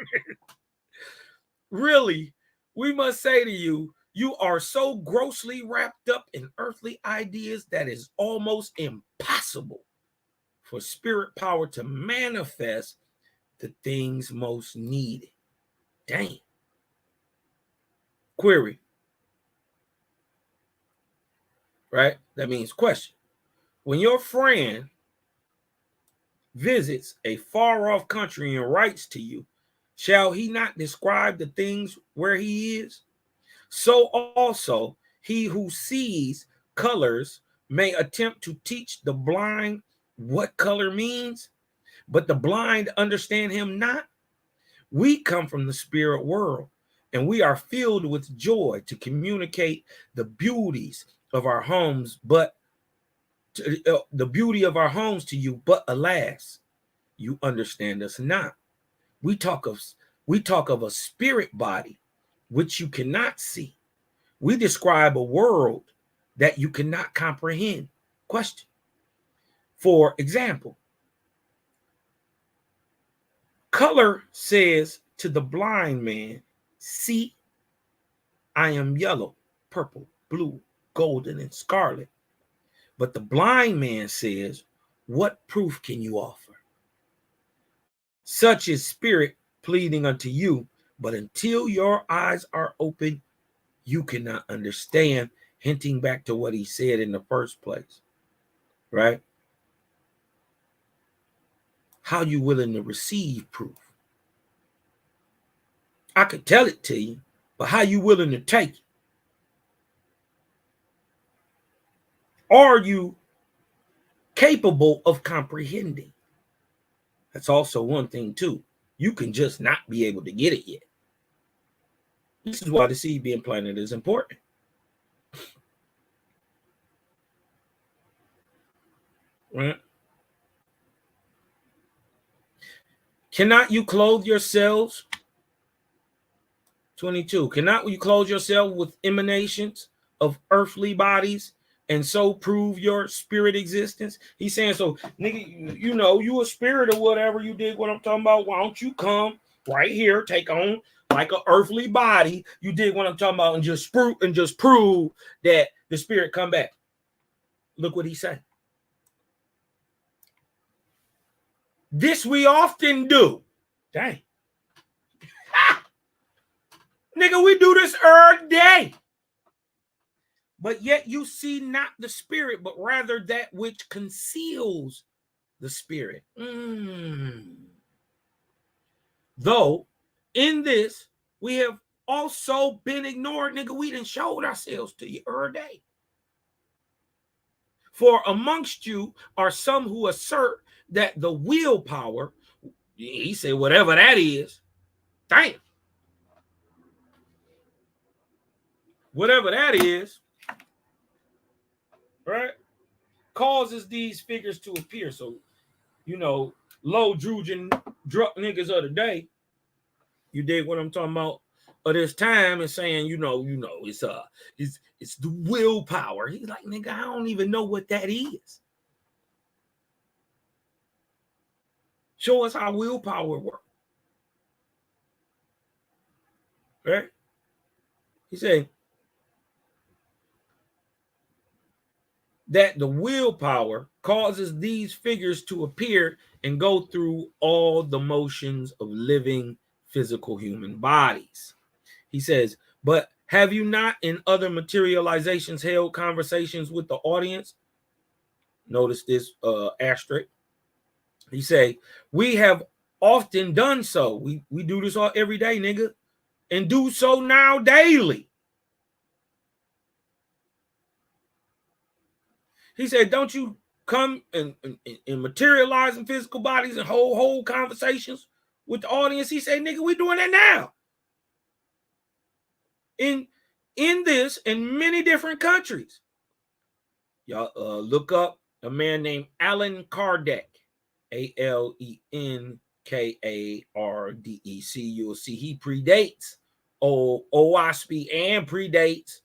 Really, we must say to you, you are so grossly wrapped up in earthly ideas that is almost impossible for spirit power to manifest the things most needed. Dang. Query. Right? That means question. When your friend visits a far-off country and writes to you, shall he not describe the things where he is? So also he who sees colors may attempt to teach the blind what color means, but the blind understand him not. We come from the spirit world, and we are filled with joy to communicate the beauties of our homes, but the beauty of our homes to you, but alas, you understand us not. We talk of a spirit body which you cannot see. We describe a world that you cannot comprehend. Question. For example, color says to the blind man, see, I am yellow, purple, blue, golden, and scarlet. But the blind man says, what proof can you offer? Such is spirit pleading unto you, but until your eyes are open, you cannot understand, hinting back to what he said in the first place, right? how you willing to receive proof. I could tell it to you, but how you willing to take it? Are you capable of comprehending? That's also one thing too. You can just not be able to get it yet. This is why the seed being planted is important. Right? Cannot you clothe yourselves? 22. Cannot you clothe yourself with emanations of earthly bodies and so prove your spirit existence? He's saying, so nigga, you know, you a spirit or whatever, you did what I'm talking about. Why don't you come right here, take on like an earthly body? You did what I'm talking about, and just prove that the spirit come back. Look what he said. This we often do. Dang. Nigga, we do this every day. But yet you see not the spirit, but rather that which conceals the spirit. Though in this we have also been ignored, nigga. We done showed ourselves to you every day. For amongst you are some who assert that the willpower, he said, whatever that is, damn. Whatever that is, right, causes these figures to appear. So, you know, low drugin drunk niggas of the day, you dig what I'm talking about? Of this time and saying, you know, it's the willpower. He's like, nigga, I don't even know what that is. Show us how willpower works. Right? He said that the willpower causes these figures to appear and go through all the motions of living physical human bodies. He says, but have you not in other materializations held conversations with the audience? Notice this asterisk. He say, we have often done so. We do this all every day, nigga, and do so now daily. He said, don't you come and materialize in physical bodies and hold conversations with the audience? He said, nigga, we doing that now. In this, in many different countries. Y'all look up a man named Allan Kardec, Alenkardec. You'll see he predates OWASP and predates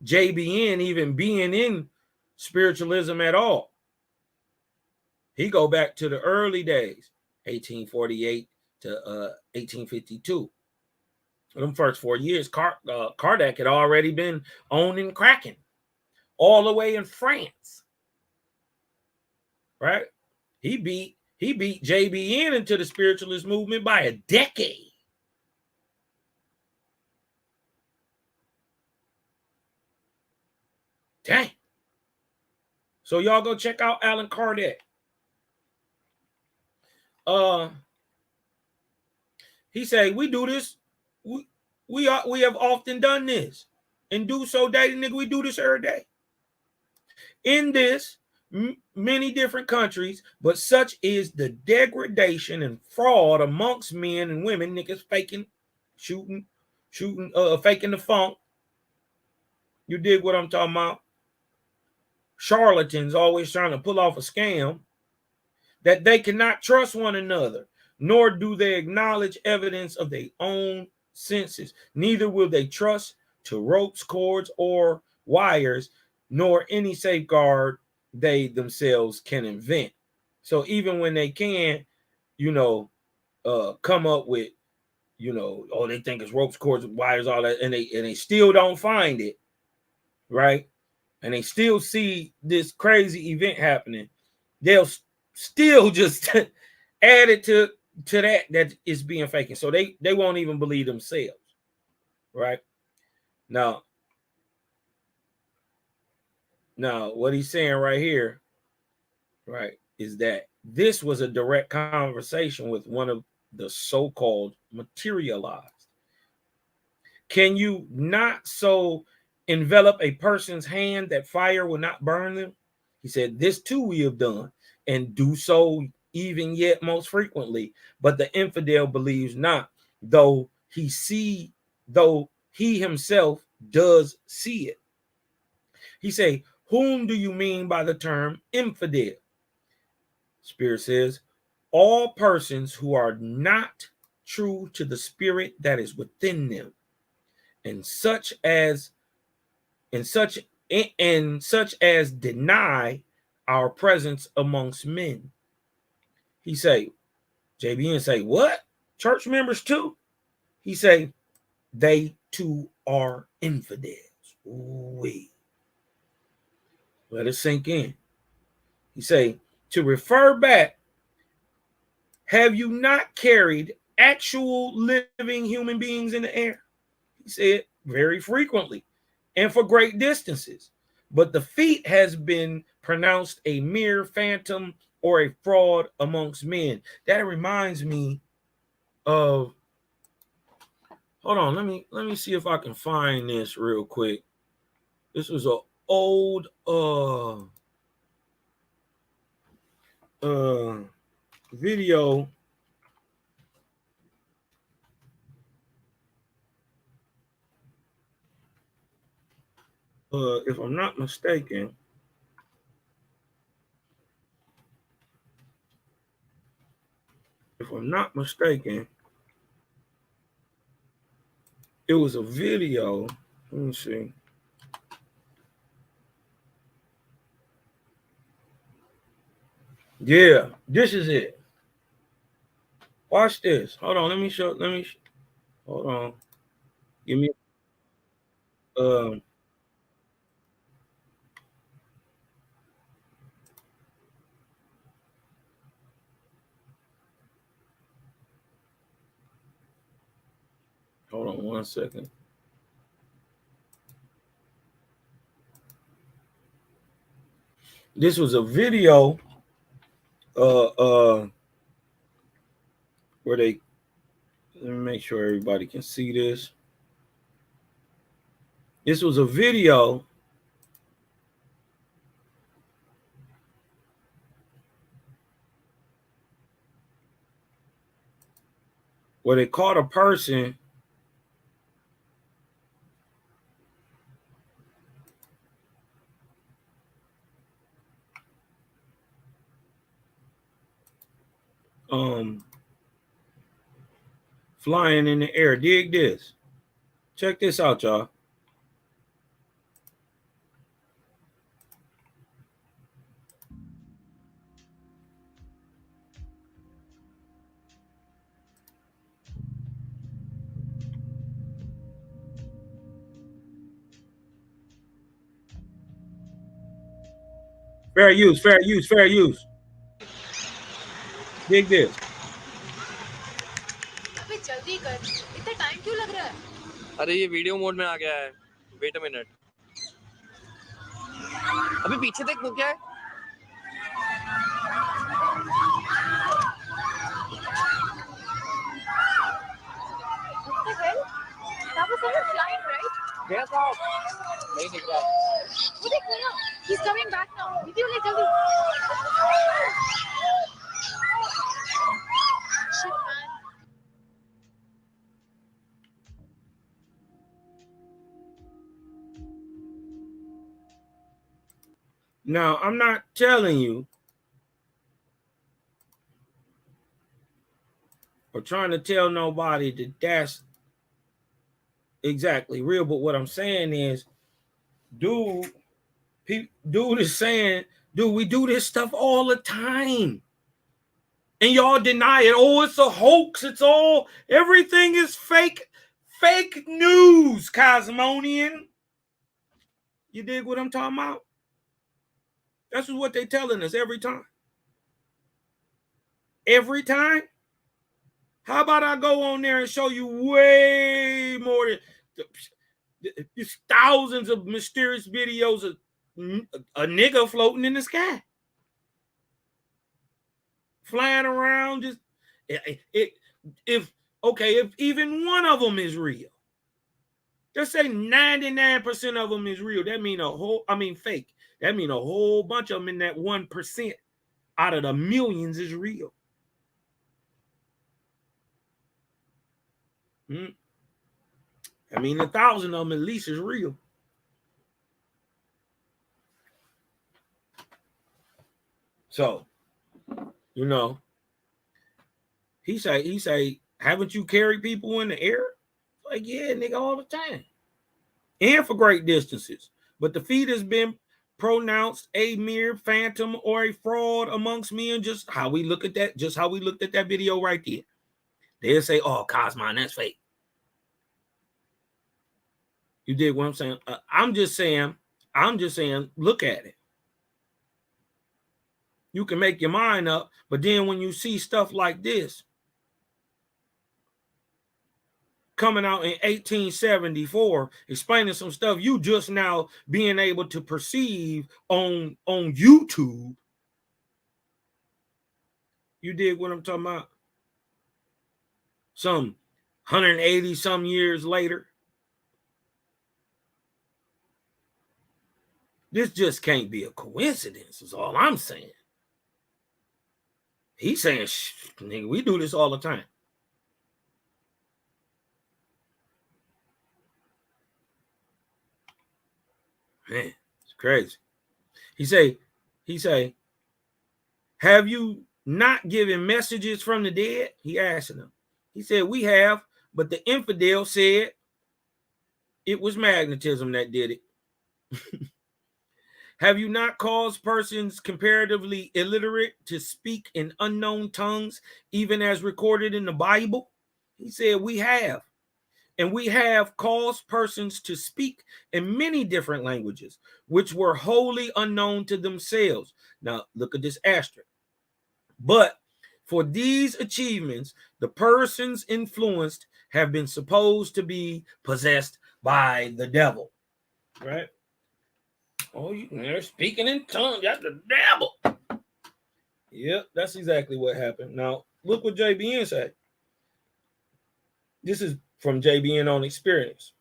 JBN even being in spiritualism at all. He go back to the early days, 1848 to 1852. For them first 4 years, Kardec had already been owning cracking all the way in France. Right? He beat JBN into the spiritualist movement by a decade. Dang. So y'all go check out Allan Kardec. He said, we do this. We have often done this and do so daily, nigga. We do this every day. In this, many different countries, but such is the degradation and fraud amongst men and women, niggas faking, shooting, faking the funk. You dig what I'm talking about? Charlatans always trying to pull off a scam, that they cannot trust one another, nor do they acknowledge evidence of their own senses. Neither will they trust to ropes, cords, or wires, nor any safeguard they themselves can invent. So even when they can, come up with, they think it's ropes, cords, wires, all that, and they still don't find it, right? And they still see this crazy event happening. They'll still just add it to that is being faking. So they won't even believe themselves, right? Now what he's saying right here, right, is that This was a direct conversation with one of the so-called materialized. Can you not so envelop a person's hand that fire will not burn them? He said, this too we have done, and do so even yet most frequently. But the infidel believes not, though he himself does see it. He say, whom do you mean by the term infidel? Spirit says, all persons who are not true to the spirit that is within them, and such as deny our presence amongst men. He say, JBN say, what? Church members too? He say, they too are infidels. Ooh-wee. Let it sink in. He say, to refer back, have you not carried actual living human beings in the air? He said, very frequently and for great distances. But the feat has been pronounced a mere phantom or a fraud amongst men. That reminds me of, hold on, let me see if I can find this real quick. This was an old video. If I'm not mistaken, it was a video. Let me see. Yeah, this is it. Watch this. Hold on. Hold on. Give me. Hold on 1 second. This was a video. Where they, let me make sure everybody can see this. This was a video where they caught a person flying in the air. Dig this. Check this out, y'all. Fair use, fair use, fair use. Dig this. अबे जल्दी कर, इतना time क्यों लग रहा है? अरे ये वीडियो मोड में आ गया है। Wait a minute. अभी पीछे देख वो क्या है? What the hell? That was someone flying, right? Yes, नहीं दिख रहा। वो देख ना, he's coming back now. Video ले जल्दी। Shit, man. Now, I'm not telling you or trying to tell nobody that that's exactly real, but what I'm saying is, dude is saying, dude, we do this stuff all the time. And y'all deny it. Oh, it's a hoax. It's all, everything is fake news, Cosmonian. You dig what I'm talking about? That's what they're telling us every time. Every time? How about I go on there and show you way more than thousands of mysterious videos of a nigga floating in the sky? flying around. Just if even one of them is real, just say 99% of them is real. That mean fake. That mean a whole bunch of them in that 1% out of the millions is real. I mean, 1,000 of them at least is real. So, he say, haven't you carried people in the air? Like, yeah, nigga, all the time. And for great distances. But the feat has been pronounced a mere phantom or a fraud amongst men, just how we look at that, just how we looked at that video right there. They'll say, oh, Cosmon, that's fake. You dig what I'm saying? I'm just saying, look at it. You can make your mind up, but then when you see stuff like this coming out in 1874, explaining some stuff you just now being able to perceive on YouTube, you dig what I'm talking about? Some 180 some years later. This just can't be a coincidence, is all I'm saying. He's saying, nigga, we do this all the time. Man, it's crazy. He say, have you not given messages from the dead? He asked them. He said, we have, but the infidel said it was magnetism that did it. Have you not caused persons comparatively illiterate to speak in unknown tongues, even as recorded in the Bible? He said, we have. And we have caused persons to speak in many different languages, which were wholly unknown to themselves. Now, look at this asterisk. But for these achievements, the persons influenced have been supposed to be possessed by the devil. Right? Oh, they're speaking in tongues. That's the devil. Yep, that's exactly what happened. Now, look what JBN said. This is from JBN on Experience,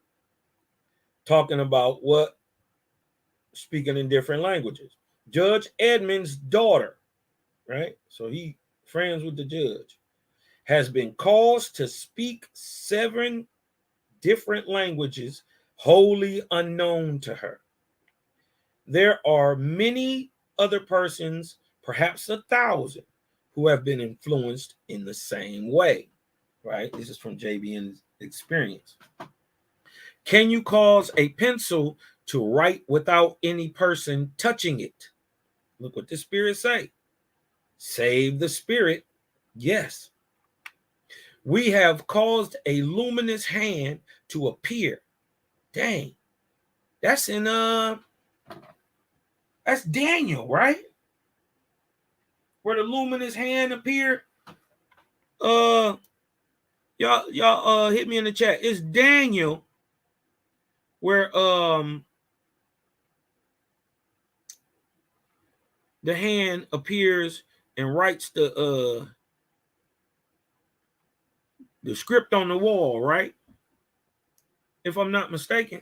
talking about what speaking in different languages. Judge Edmund's daughter, right? So he friends with the judge, has been caused to speak 7 different languages wholly unknown to her. There are many other persons, perhaps 1,000, who have been influenced in the same way, right? This is from JBN's Experience. Can you cause a pencil to write without any person touching it? Look what the Spirit say. Save the Spirit. Yes. We have caused a luminous hand to appear. Dang. That's in that's Daniel, right? Where the luminous hand appeared. Y'all hit me in the chat. It's Daniel where the hand appears and writes the script on the wall, right? If I'm not mistaken.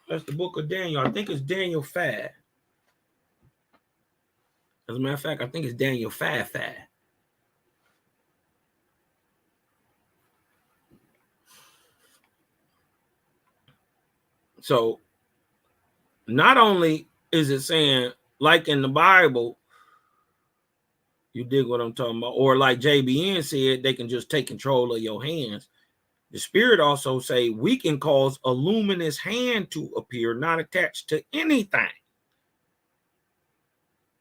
That's the book of Daniel. I think it's Daniel 5. As a matter of fact, I think it's Daniel 5:5. So not only is it saying, like in the Bible, you dig what I'm talking about, or like JBN said, they can just take control of your hands. The Spirit also say we can cause a luminous hand to appear, not attached to anything,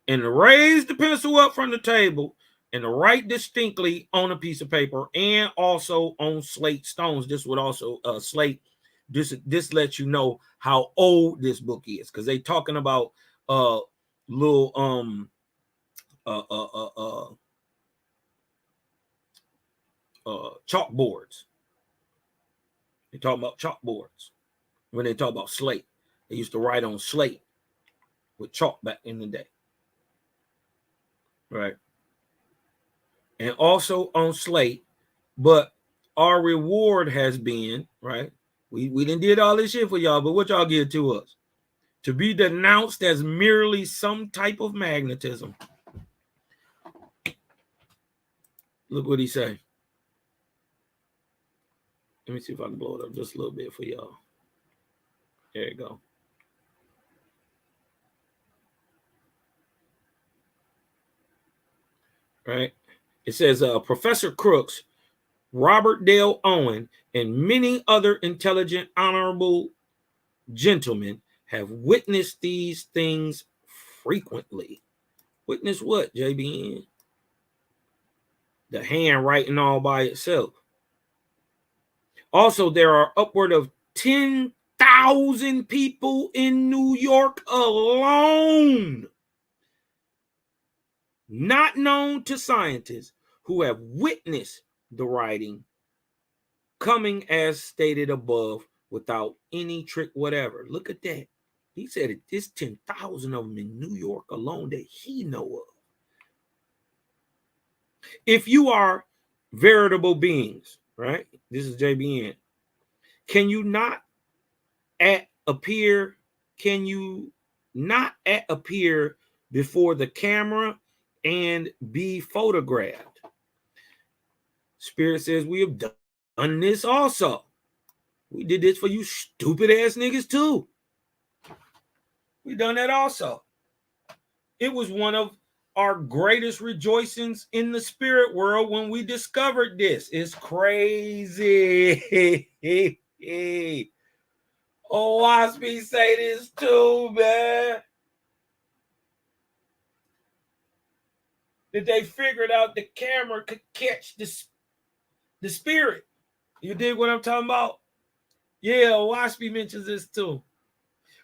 and raise the pencil up from the table and write distinctly on a piece of paper and also on slate stones. This would also slate. This lets you know how old this book is, because they talking about little chalkboards. They talk about chalkboards when they talk about slate. They used to write on slate with chalk back in the day. right? And also on slate, but our reward has been, right? We didn't did all this shit for y'all, but what y'all give to us? To be denounced as merely some type of magnetism. Look what he say. Let me see if I can blow it up just a little bit for y'all. There you go. Right? It says Professor Crooks, Robert Dale Owen, and many other intelligent, honorable gentlemen have witnessed these things frequently. Witness what, JBN? The hand writing all by itself. Also, there are upward of 10,000 people in New York alone, not known to scientists, who have witnessed the writing coming as stated above without any trick whatever. Look at that. He said it, there's 10,000 of them in New York alone that he know of. If you are veritable beings, right? This is JBN. Can you not appear before the camera and be photographed? Spirit says we have done this also. We did this for you stupid ass niggas too. We done that also. It was one of our greatest rejoicings in the spirit world when we discovered this. It's crazy. Oh, watch me say this too, man. That they figured out the camera could catch the spirit. You dig what I'm talking about? Yeah, Washby mentions this too.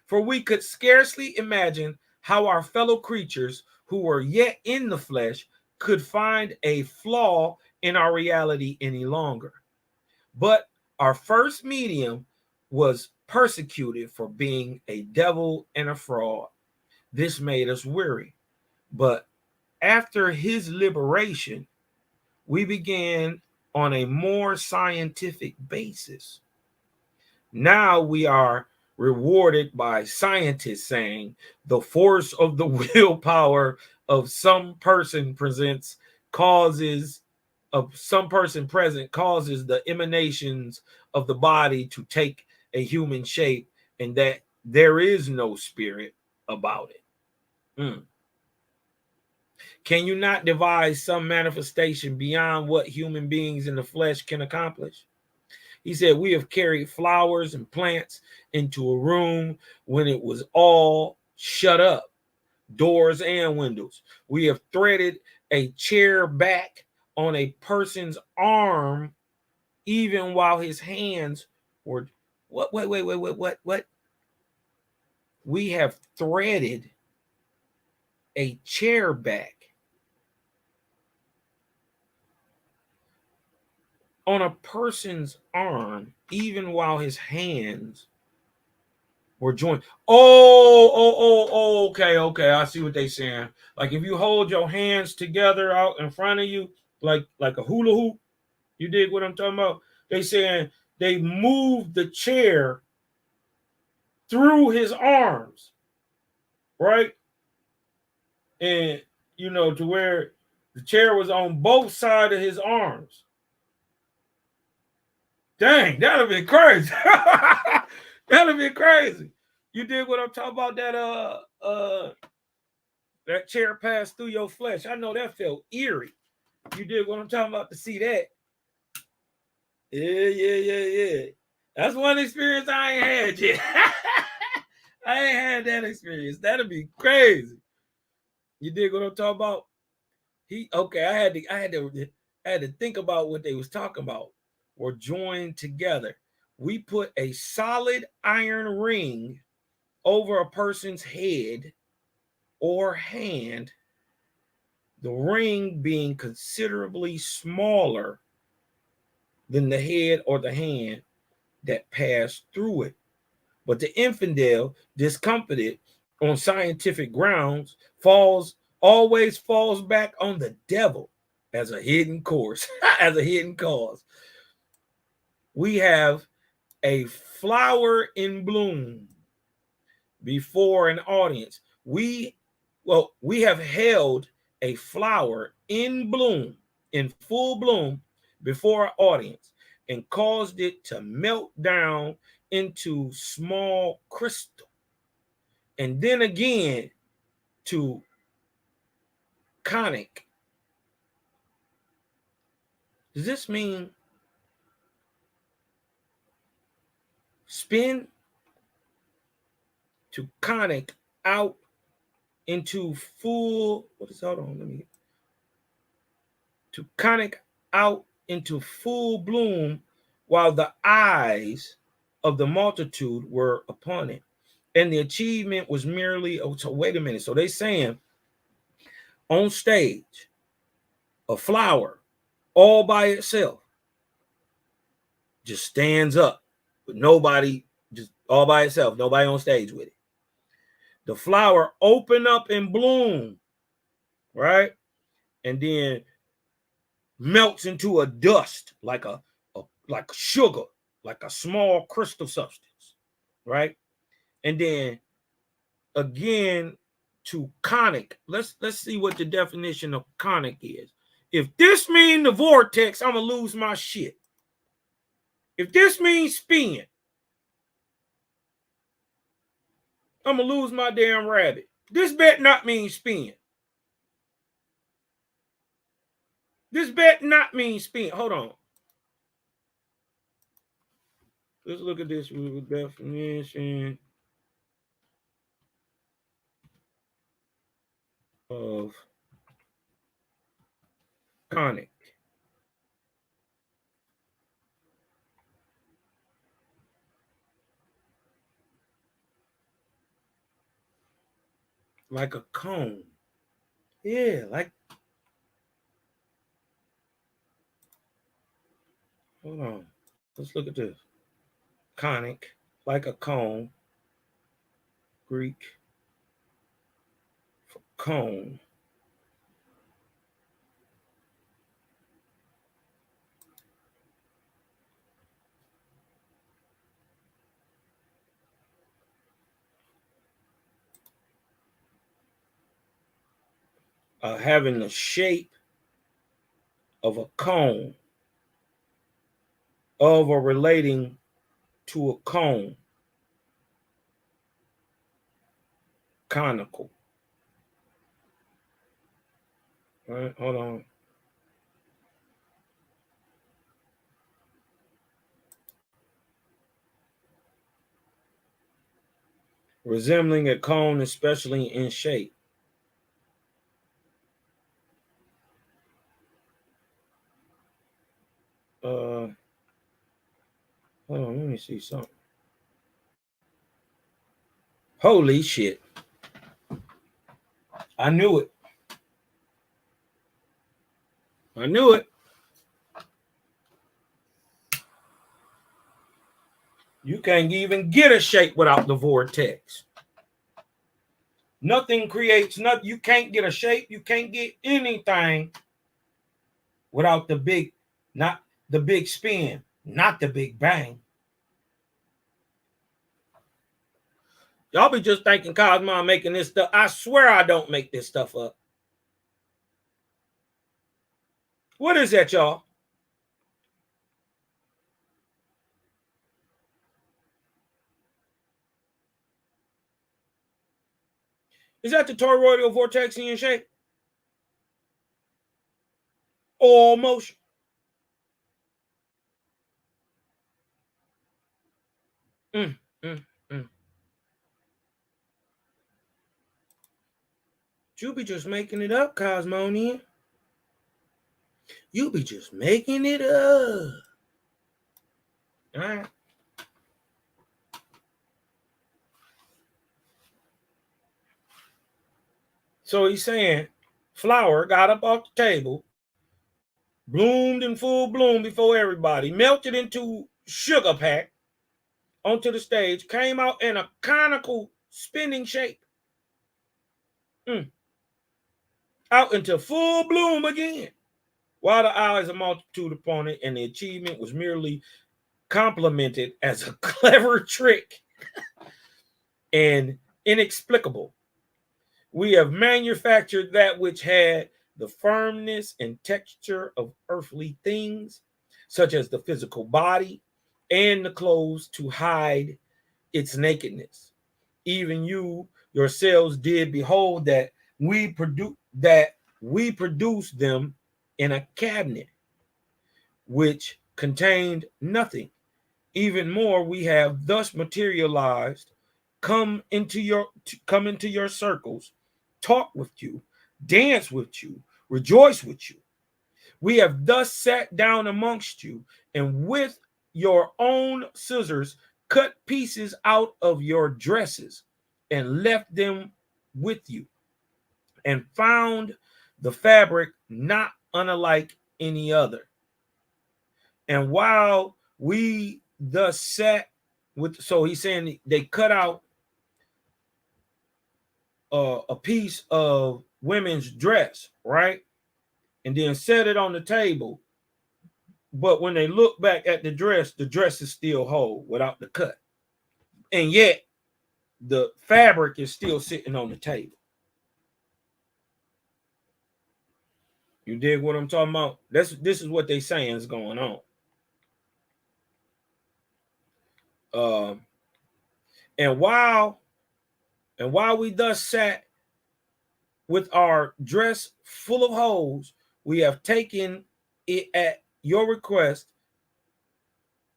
For we could scarcely imagine how our fellow creatures who were yet in the flesh could find a flaw in our reality any longer. But our first medium was persecuted for being a devil and a fraud. This made us weary. But after his liberation, we began on a more scientific basis. Now we are rewarded by scientists saying the force of the willpower of some person present causes the emanations of the body to take a human shape, and that there is no spirit about it. Can you not devise some manifestation beyond what human beings in the flesh can accomplish? He said, we have carried flowers and plants into a room when it was all shut up, doors and windows. We have threaded a chair back on a person's arm, even while his hands were, what? We have threaded a chair back on a person's arm, even while his hands were joined. Okay. I see what they're saying. Like if you hold your hands together out in front of you, like a hula hoop, you dig what I'm talking about? They saying they moved the chair through his arms, right? And to where the chair was on both sides of his arms. Dang, that'd be crazy. That'd be crazy. You dig what I'm talking about? That chair passed through your flesh. I know that felt eerie. You dig what I'm talking about to see that? Yeah. That's one experience I ain't had yet. I ain't had that experience. That'd be crazy. You dig what I'm talking about? I had to think about what they was talking about. Were joined together. We put a solid iron ring over a person's head or hand, the ring being considerably smaller than the head or the hand that passed through it. But the infidel, discomfited on scientific grounds, falls always falls back on the devil as a hidden cause. As a hidden cause. We have a flower in bloom before an audience. We have held a flower in bloom, in full bloom, before an audience and caused it to melt down into small crystal. And then again to conic. Does this mean spin? To conic out into full, hold on, let me, to conic out into full bloom while the eyes of the multitude were upon it. And the achievement was merely, so wait a minute. So they saying on stage, a flower all by itself just stands up with nobody, just all by itself, nobody on stage with it. The flower open up and bloom, right? And then melts into a dust like a sugar, like a small crystal substance, right? And then again to conic. Let's see what the definition of conic is. If this means the vortex, I'm gonna lose my shit. If this means spin, I'm gonna lose my damn rabbit. This bet not mean spin. This bet not mean spin. Hold on. Let's look at this with definition of conic. Like a cone. Yeah, like. Hold on. Let's look at this. Conic, like a cone. Greek for cone. Having the shape of a cone of or relating to a cone. Conical. All right, hold on. Resembling a cone, especially in shape. Hold on, let me see something. Holy shit. I knew it. I knew it. You can't even get a shape without the vortex. Nothing creates nothing. You can't get a shape. You can't get anything without the big, not the big spin, not the big bang. Y'all be just thinking Cosmo making this stuff. I swear I don't make this stuff up. What is that, y'all? Is that the toroidal vortex in shape? All motion. You be just making it up, Cosmonian. You be just making it up. All right. So he's saying flower got up off the table, bloomed in full bloom before everybody, melted into sugar pack onto the stage, came out in a conical spinning shape. out into full bloom again, while the eyes of multitude upon it, and the achievement was merely complimented as a clever trick and inexplicable. We have manufactured that which had the firmness and texture of earthly things, such as the physical body and the clothes, to hide its nakedness. Even you yourselves did behold that we produced them in a cabinet which contained nothing. Even more, we have thus materialized, come into your circles, talk with you, dance with you, rejoice with you. We have thus sat down amongst you, and with your own scissors cut pieces out of your dresses and left them with you, and found the fabric not unlike any other. And while we thus sat with, so he's saying they cut out a piece of women's dress, right? And then set it on the table. But when they look back at the dress is still whole without the cut. And yet the fabric is still sitting on the table. You dig what I'm talking about? This is what they saying is going on. And while we thus sat with our dress full of holes, we have taken it at your request.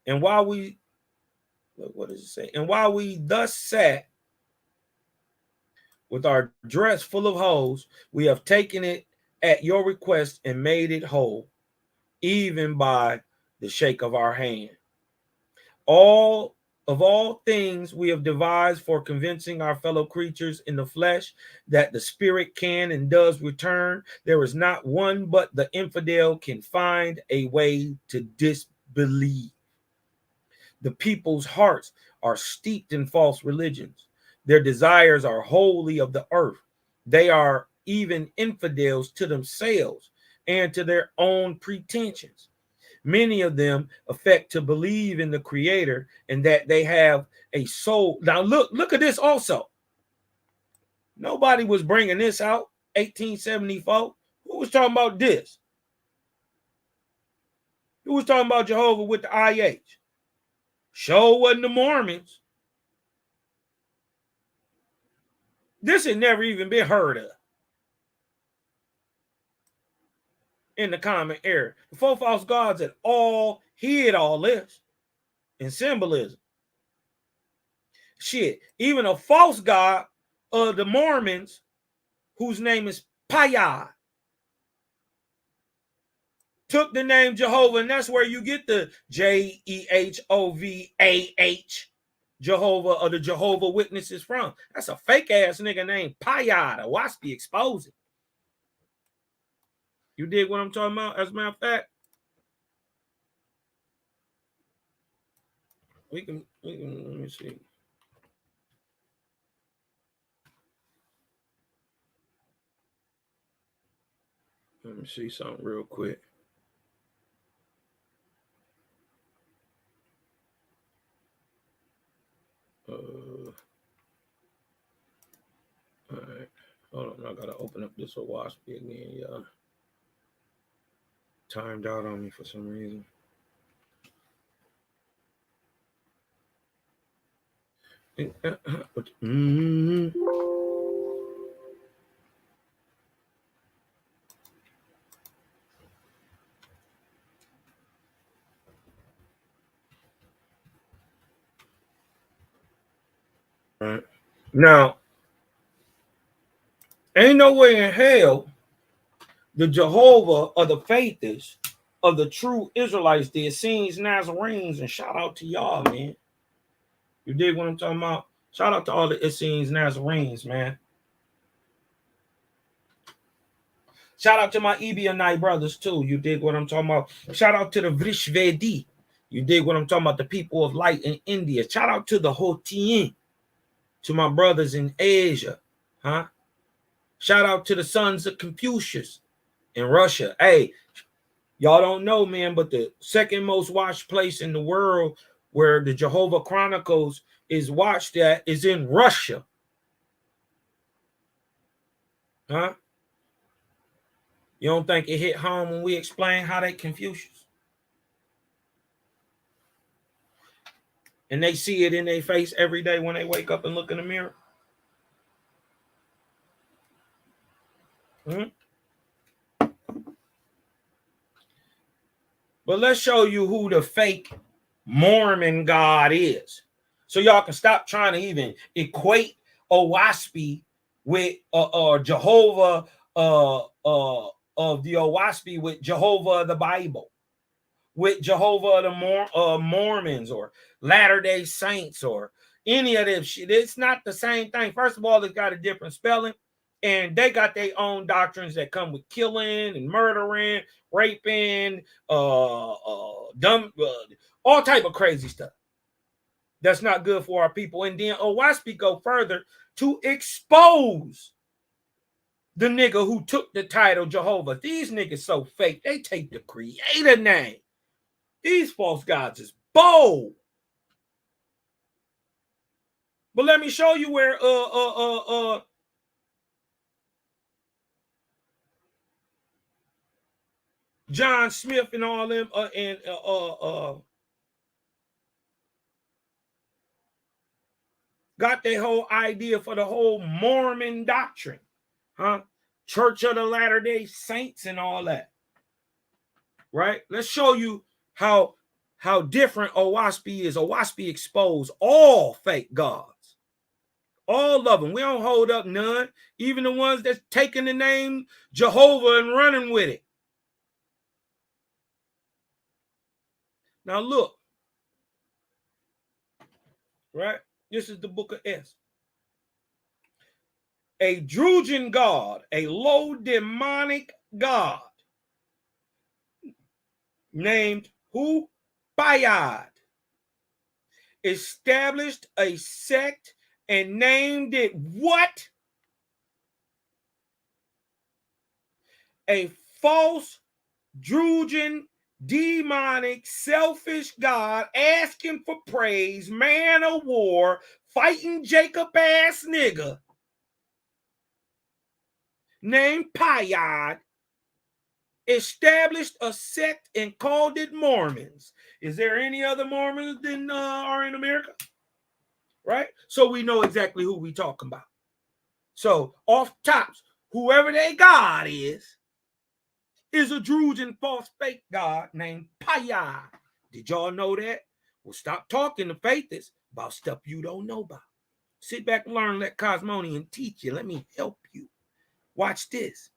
And while we, what does it say? And while we thus sat with our dress full of holes, we have taken it at your request and made it whole, even by the shake of our hand. All things we have devised for convincing our fellow creatures in the flesh that the spirit can and does return, there is not one but the infidel can find a way to disbelieve. The people's hearts are steeped in false religions. Their desires are wholly of the earth. They are even infidels to themselves and to their own pretensions. Many of them affect to believe in the Creator and that they have a soul. Now look at this also. Nobody was bringing this out 1874. Who was talking about this? Who was talking about Jehovah with the IH? Sure wasn't the Mormons. This had never even been heard of in the common era. The four false gods had all hid all this in symbolism. Shit, even a false god of the Mormons, whose name is Payah, took the name Jehovah, and that's where you get the Jehovah, Jehovah, or the Jehovah Witnesses from. That's a fake ass nigga named Payah, the Waspy exposing. You dig what I'm talking about? As a matter of fact, we can let me see. Let me see something real quick. All right, hold on. I gotta open up this Waspy again, y'all. Timed out on me for some reason. Right. Now, ain't no way in hell the Jehovah or the faithists of the true Israelites, the Essenes, Nazarenes, and shout out to y'all, man. You dig what I'm talking about? Shout out to all the Essenes, Nazarenes, man. Shout out to my Ebionite brothers, too. You dig what I'm talking about? Shout out to the Vrishvedi. You dig what I'm talking about? The people of light in India. Shout out to the Hotian. To my brothers in Asia. Huh? Shout out to the sons of Confucius in Russia. Hey, y'all don't know, man, but the second most watched place in the world where the Jehovah Chronicles is watched at is in Russia. Huh? You don't think it hit home when we explain how they Confucius? And they see it in their face every day when they wake up and look in the mirror. But let's show you who the fake Mormon God is. So y'all can stop trying to even equate Owaspy with Jehovah of the Owaspy with Jehovah of the Bible, with Jehovah of the Mormons or Latter-day Saints or any of them shit. It's not the same thing. First of all, it's got a different spelling, and they got their own doctrines that come with killing and murdering, raping, all type of crazy stuff. That's not good for our people. And then Owaspy go further to expose the nigga who took the title Jehovah. These niggas so fake, they take the creator name. These false gods is bold. But let me show you where John Smith and all them got their whole idea for the whole Mormon doctrine, huh? Church of the Latter-day Saints and all that, right? Let's show you how different Owaspy is. Owaspy exposed all fake gods, all of them. We don't hold up none, even the ones that's taking the name Jehovah and running with it. Now look, right? This is the book of Es. A Drugian god, a low demonic god named who? Bayad, established a sect and named it what? A false Drugian, demonic, selfish God asking for praise, man of war, fighting Jacob ass nigga named Bayad, established a sect and called it Mormons. Is there any other Mormons than are in America? Right? So we know exactly who we talking about. So off tops, whoever their God is a Drugian false fake god named Bayad. Did y'all know that? Well, stop talking to faithists about stuff you don't know about. Sit back and learn, let Cosmonian teach you. Let me help you. Watch this.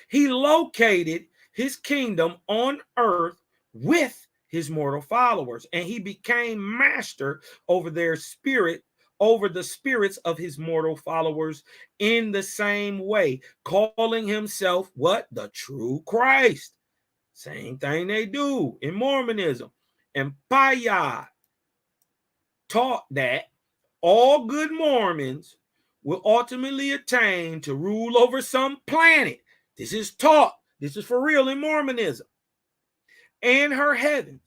He located his kingdom on earth with his mortal followers, and he became master over their spirit, over the spirits of his mortal followers in the same way, calling himself what? The true Christ. Same thing they do in Mormonism. And Bayad taught that all good Mormons will ultimately attain to rule over some planet. This is taught. This is for real in Mormonism. And her heavens.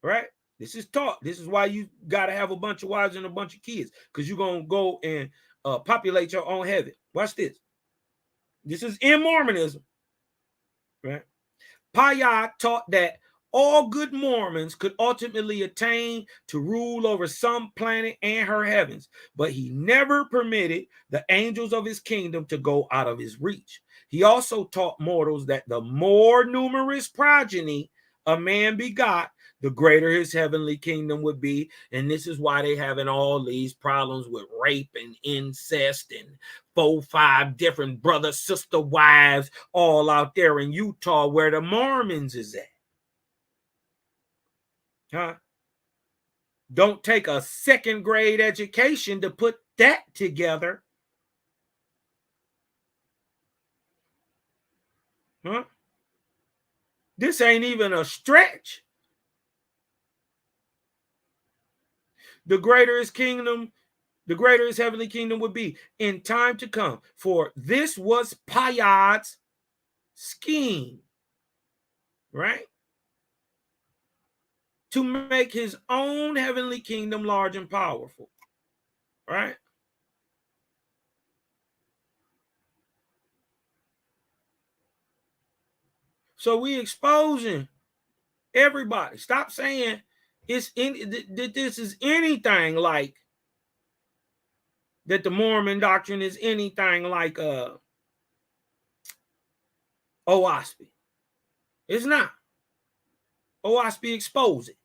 Right? This is taught. This is why you got to have a bunch of wives and a bunch of kids, because you're going to go and populate your own heaven. Watch this. This is in Mormonism. Right? Bayad taught that all good Mormons could ultimately attain to rule over some planet and her heavens, but he never permitted the angels of his kingdom to go out of his reach. He also taught mortals that the more numerous progeny a man begot, the greater his heavenly kingdom would be. And this is why they having all these problems with rape and incest and 4-5 different brother, sister wives all out there in Utah where the Mormons is at. Huh? Don't take a second grade education to put that together. Huh? This ain't even a stretch. The greater his kingdom, the greater his heavenly kingdom would be in time to come. For this was Payad's scheme, right? To make his own heavenly kingdom large and powerful, right? So we exposing everybody. Stop saying it's that this is anything like that. The Mormon doctrine is anything like OSP. It's not. OSP expose it.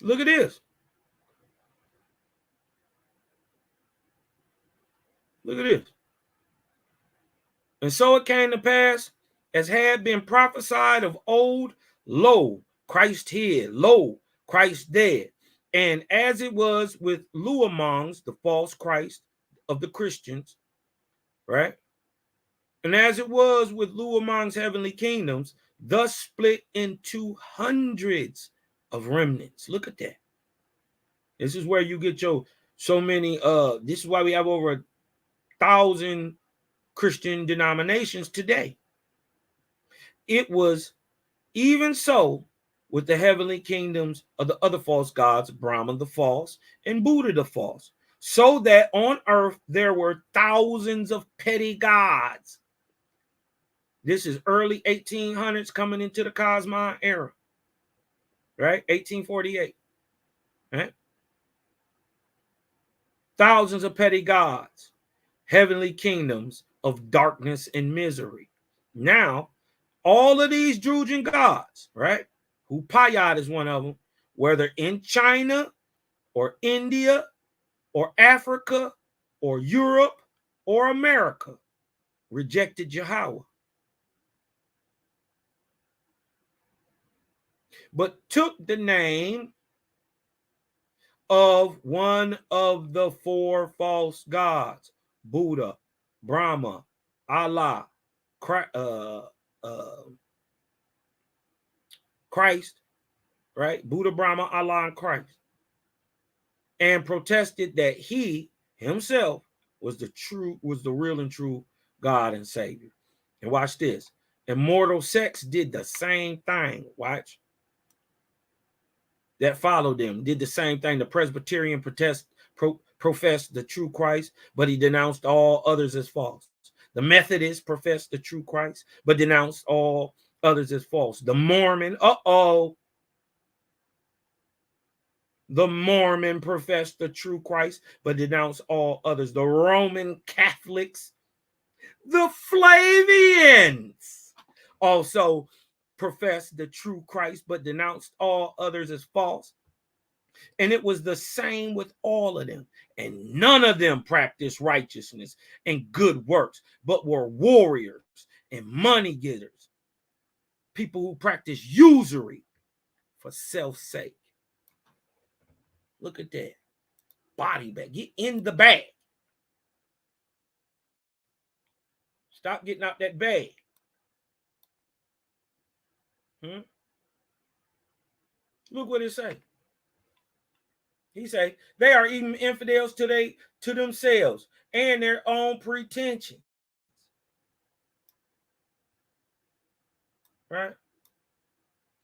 Look at this. Look at this. And so it came to pass, as had been prophesied of old, lo, Christ here, lo, Christ dead. And as it was with Luamongs, the false Christ of the Christians, right? And as it was with Luamongs' heavenly kingdoms, thus split into hundreds of remnants. Look at that. This is where you get your so many, this is why we have over 1,000 Christian denominations today. It was even so with the heavenly kingdoms of the other false gods, Brahma the false and Buddha the false, so that on earth there were thousands of petty gods. This is early 1800s coming into the Cosmine era, right? 1848, right? Thousands of petty gods, heavenly kingdoms of darkness and misery. Now, all of these Druidian gods, right? Who Payad is one of them, whether in China or India or Africa or Europe or America, rejected Jehovah, but took the name of one of the four false gods, Buddha, Brahma, Allah, Christ, right? Buddha, Brahma, Allah, and Christ. And protested that he himself was the real and true God and Savior. And watch this. Immortal sects did the same thing. Watch. That followed them did the same thing. The Presbyterian professed the true Christ, but he denounced all others as false. The Methodists professed the true Christ, but denounced all others as false. The Mormon, the Mormon professed the true Christ, but denounced all others. The Roman Catholics, the Flavians, also professed the true Christ, but denounced all others as false. And it was the same with all of them. And none of them practiced righteousness and good works, but were warriors and money getters, people who practice usury for self's sake. Look at that. Body bag. Get in the bag. Stop getting out that bag. Look what it say. He say they are even infidels to themselves and their own pretensions. Right?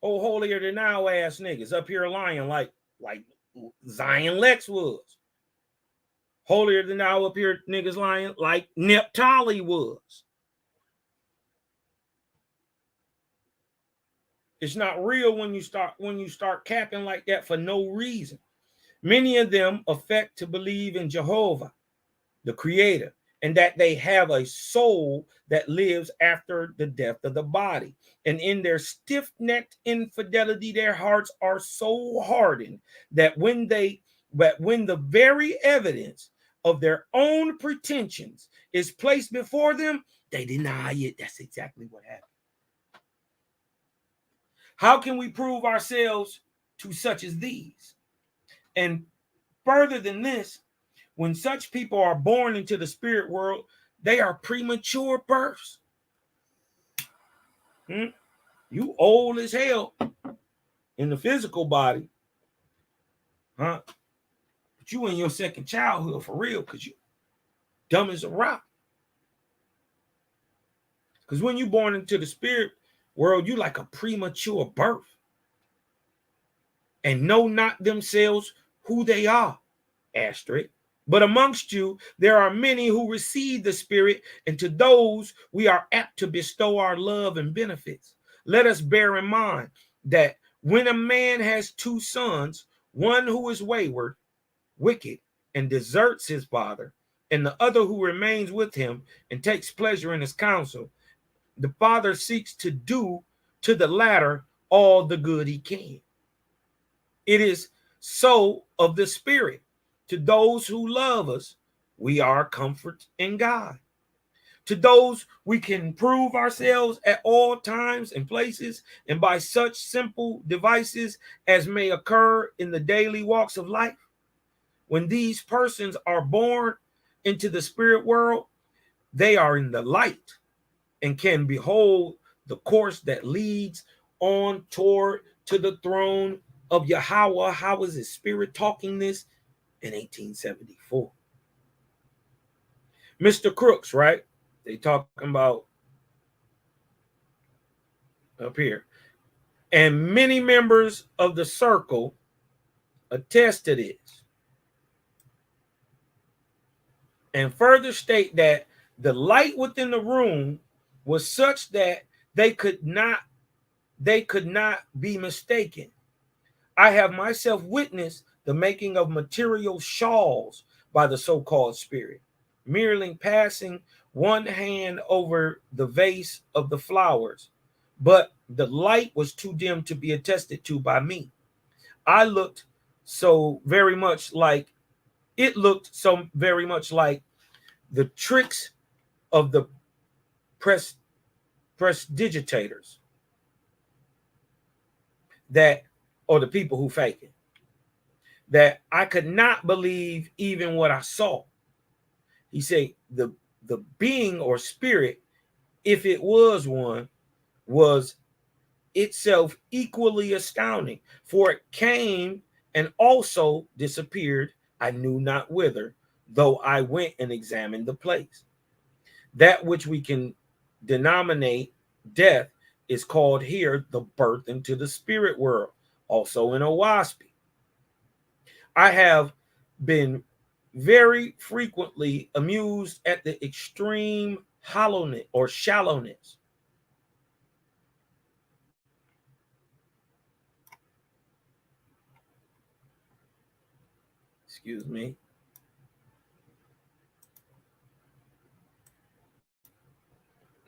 Oh, holier than thou ass niggas up here lying like Zion Lex was. Holier than thou up here niggas lying like Neptali was. It's not real when you start capping like that for no reason. Many of them affect to believe in Jehovah, the Creator, and that they have a soul that lives after the death of the body. And in their stiff-necked infidelity, their hearts are so hardened that when the very evidence of their own pretensions is placed before them, they deny it. That's exactly what happened. How can we prove ourselves to such as these? And further than this, when such people are born into the spirit world, they are premature births. You old as hell in the physical body, huh? But you in your second childhood for real, because you dumb as a rock. Because when you born into the spirit world, you like a premature birth and know not themselves who they are, asterisk. But amongst you, there are many who receive the Spirit, and to those we are apt to bestow our love and benefits. Let us bear in mind that when a man has two sons, one who is wayward, wicked, and deserts his father, and the other who remains with him and takes pleasure in his counsel, the father seeks to do to the latter all the good he can. It is so of the Spirit. To those who love us, we are comfort in God. To those we can prove ourselves at all times and places, and by such simple devices as may occur in the daily walks of life. When these persons are born into the spirit world, they are in the light and can behold the course that leads on toward to the throne of Yahweh. How is his spirit talking this? In 1874. Mr. Crooks, right? They talking about up here. And many members of the circle attest to this. And further state that the light within the room was such that they could not be mistaken. I have myself witnessed the making of material shawls by the so-called spirit, merely passing one hand over the vase of the flowers, but the light was too dim to be attested to by me. It looked so very much like the tricks of the prestidigitators, that, or the people who fake it, that I could not believe even what I saw. He said the being or spirit, if it was one, was itself equally astounding, for it came and also disappeared, I knew not whither, though I went and examined the place. That which we can denominate death is called here the birth into the spirit world, also in Owaspy. I have been very frequently amused at the extreme hollowness or shallowness excuse me.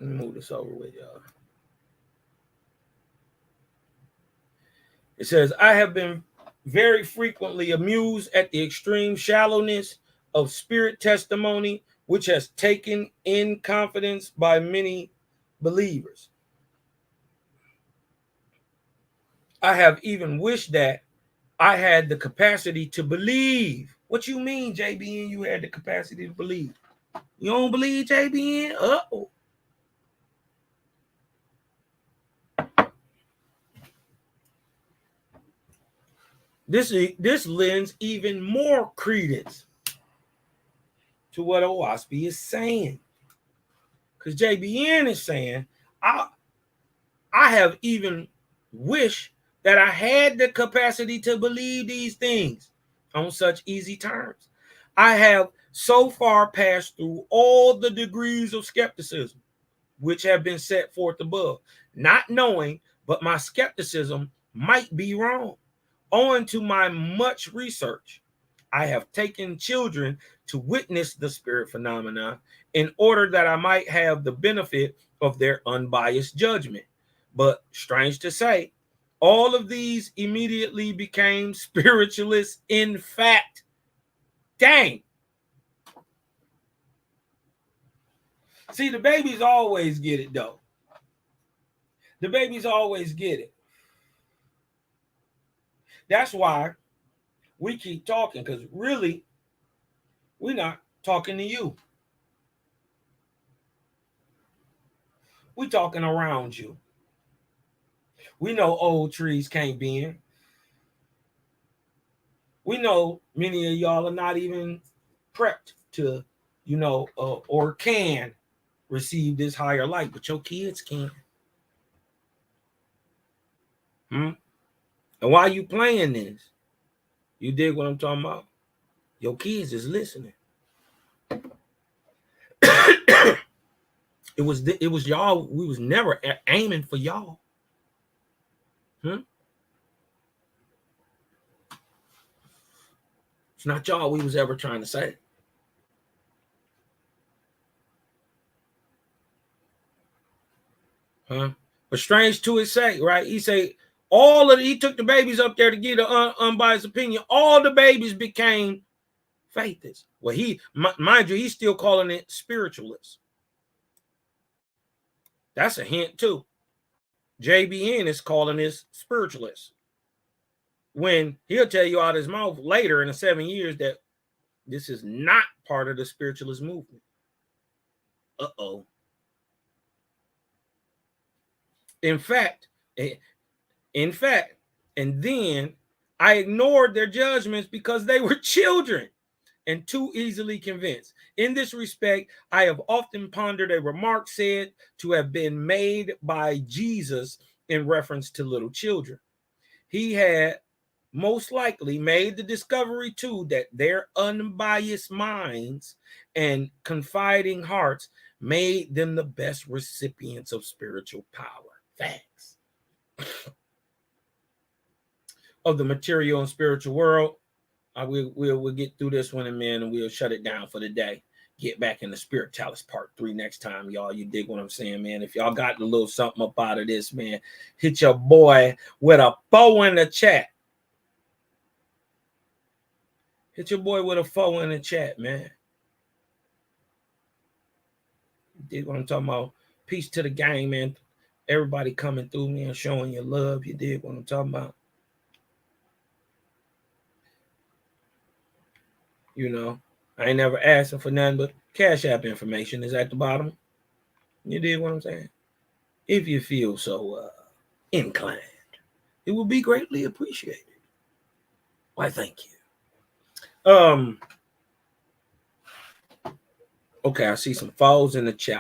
Let me move this over with y'all. It says, I have been very frequently amused at the extreme shallowness of spirit testimony, which has taken in confidence by many believers. I have even wished that I had the capacity to believe. What you mean, JBN, you had the capacity to believe? You don't believe, JBN? Uh-oh. This lends even more credence to what Owaspy is saying. Because JBN is saying, I have even wished that I had the capacity to believe these things on such easy terms. I have so far passed through all the degrees of skepticism which have been set forth above, not knowing, but my skepticism might be wrong. Owing to my much research, I have taken children to witness the spirit phenomena in order that I might have the benefit of their unbiased judgment. But strange to say, all of these immediately became spiritualists in fact. Dang. See, the babies always get it, though. The babies always get it. That's why we keep talking, because really, we're not talking to you. We're talking around you. We know old trees can't bend. We know many of y'all are not even prepped to, or can receive this higher light, but your kids can. And why you playing this? You dig what I'm talking about? Your kids is listening. It was y'all. We was never aiming for y'all. It's not y'all we was ever trying to say. But strange to his sake, right? He took the babies up there to get an unbiased opinion. All the babies became faithists. Well, mind you, he's still calling it spiritualists. That's a hint too. JBN is calling this spiritualist. When he'll tell you out his mouth later in the 7 years that this is not part of the spiritualist movement. Uh-oh. In fact, and then I ignored their judgments because they were children and too easily convinced. In this respect, I have often pondered a remark said to have been made by Jesus in reference to little children. He had most likely made the discovery too that their unbiased minds and confiding hearts made them the best recipients of spiritual power. Facts. Of the material and spiritual world. We'll get through this one, and man, and we'll shut it down for the day. Get back in the spiritalis part 3 next time, y'all. You dig what I'm saying, man? If y'all got a little something up out of this, man, hit your boy with a 4 in the chat. Hit your boy with a 4 in the chat, man. You dig what I'm talking about? Peace to the gang, man. Everybody coming through, man, showing your love. You dig what I'm talking about? I ain't never asking for nothing but Cash App information is at the bottom. You dig what I'm saying? If you feel so inclined, it will be greatly appreciated. Why, thank you. Okay, I see some foes in the chat.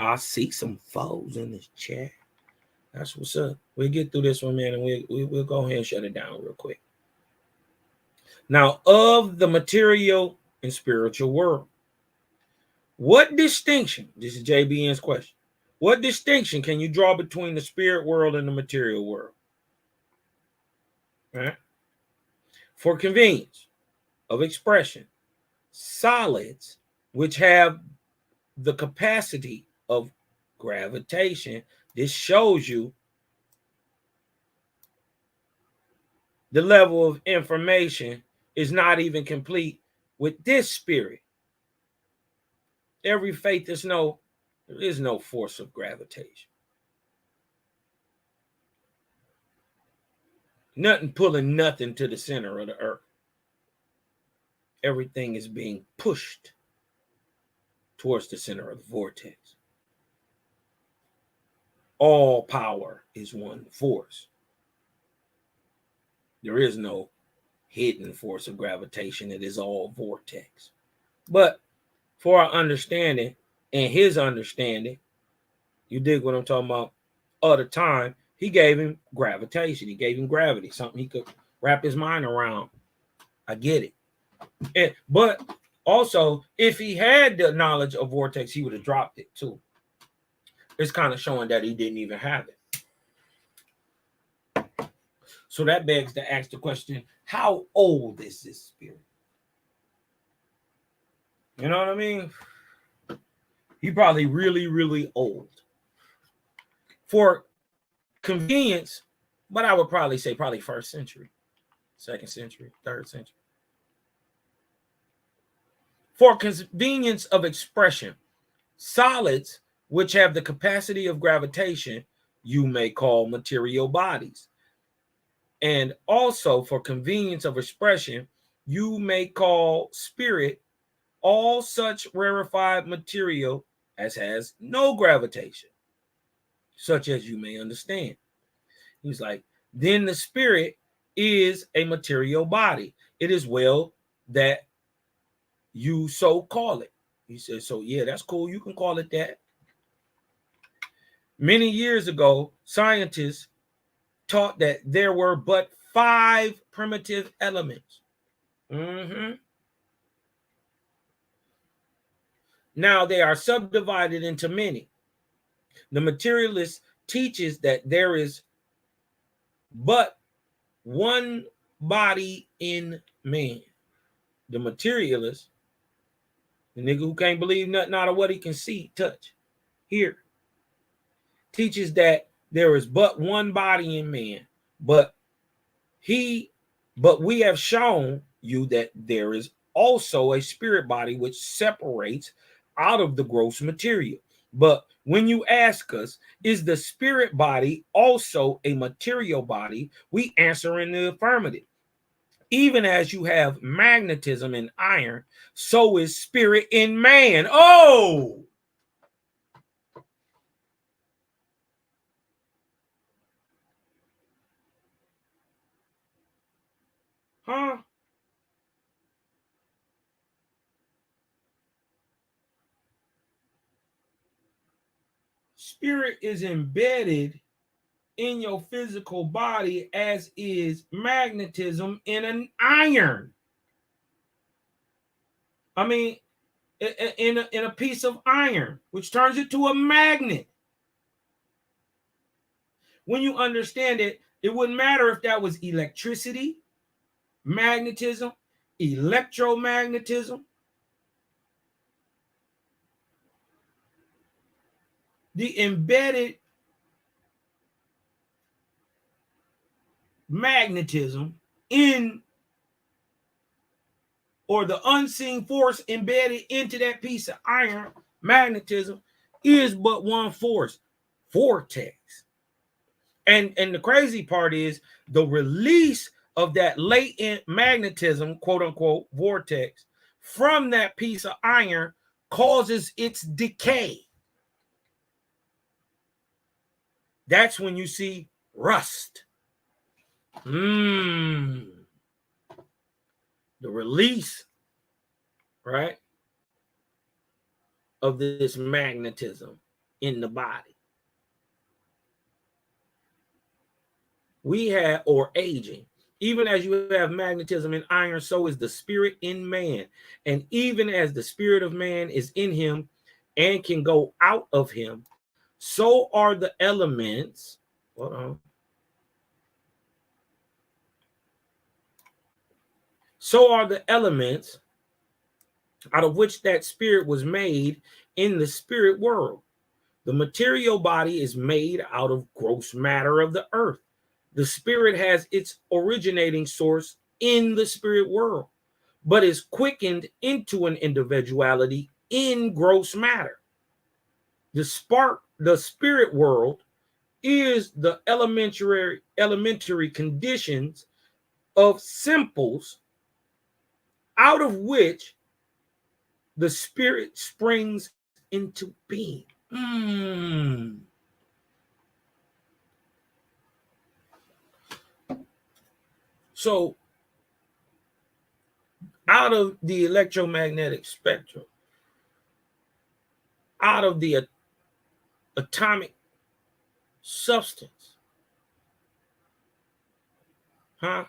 That's what's up. We'll get through this one, man, and we'll go ahead and shut it down real quick. Now, of the material and spiritual world, what distinction, this is JBN's question, what distinction can you draw between the spirit world and the material world? All right. For convenience of expression, solids which have the capacity of gravitation, this shows you the level of information is not even complete with this spirit. Every faith there is no force of gravitation. Nothing pulling nothing to the center of the earth. Everything is being pushed towards the center of the vortex. All power is one force. There is no hidden force of gravitation. It is all vortex. But for our understanding and his understanding, you dig what I'm talking about, all the time, he gave him gravitation. He gave him gravity, something he could wrap his mind around. I get it. But also, if he had the knowledge of vortex, he would have dropped it too. It's kind of showing that he didn't even have it. So that begs to ask the question, how old is this spirit? You know what I mean? He probably really, really old. For convenience, but I would probably say probably 1st century, 2nd century, 3rd century. For convenience of expression, solids which have the capacity of gravitation, you may call material bodies. And also for convenience of expression, you may call spirit all such rarefied material as has no gravitation, such as you may understand. He's like, then the spirit is a material body. It is well that you so call it. He said, so yeah, that's cool. You can call it that. Many years ago, scientists taught that there were but 5 primitive elements. Now they are subdivided into many. The materialist teaches that there is but one body in man. The materialist, the nigga who can't believe nothing out of what he can see, touch, hear, teaches that there is but one body in man, but we have shown you that there is also a spirit body which separates out of the gross material. But when you ask us, is the spirit body also a material body? We answer in the affirmative. Even as you have magnetism in iron, so is spirit in man. Oh! Huh? Spirit is embedded in your physical body, as is magnetism in an iron. I mean, in a piece of iron, which turns it to a magnet. When you understand it, it wouldn't matter if that was electricity, magnetism, electromagnetism. The embedded magnetism in, or the unseen force embedded into that piece of iron, magnetism, is but one force, vortex. And the crazy part is the release of that latent magnetism, quote unquote, vortex, from that piece of iron causes its decay. That's when you see rust. The release, right, of this magnetism in the body. We have, or aging. Even as you have magnetism in iron, so is the spirit in man. And even as the spirit of man is in him and can go out of him, so are the elements. Hold on. So are the elements out of which that spirit was made in the spirit world. The material body is made out of gross matter of the earth. The spirit has its originating source in the spirit world, but is quickened into an individuality in gross matter. The spirit world is the elementary conditions of simples out of which the spirit springs into being. So, out of the electromagnetic spectrum, out of the atomic substance, out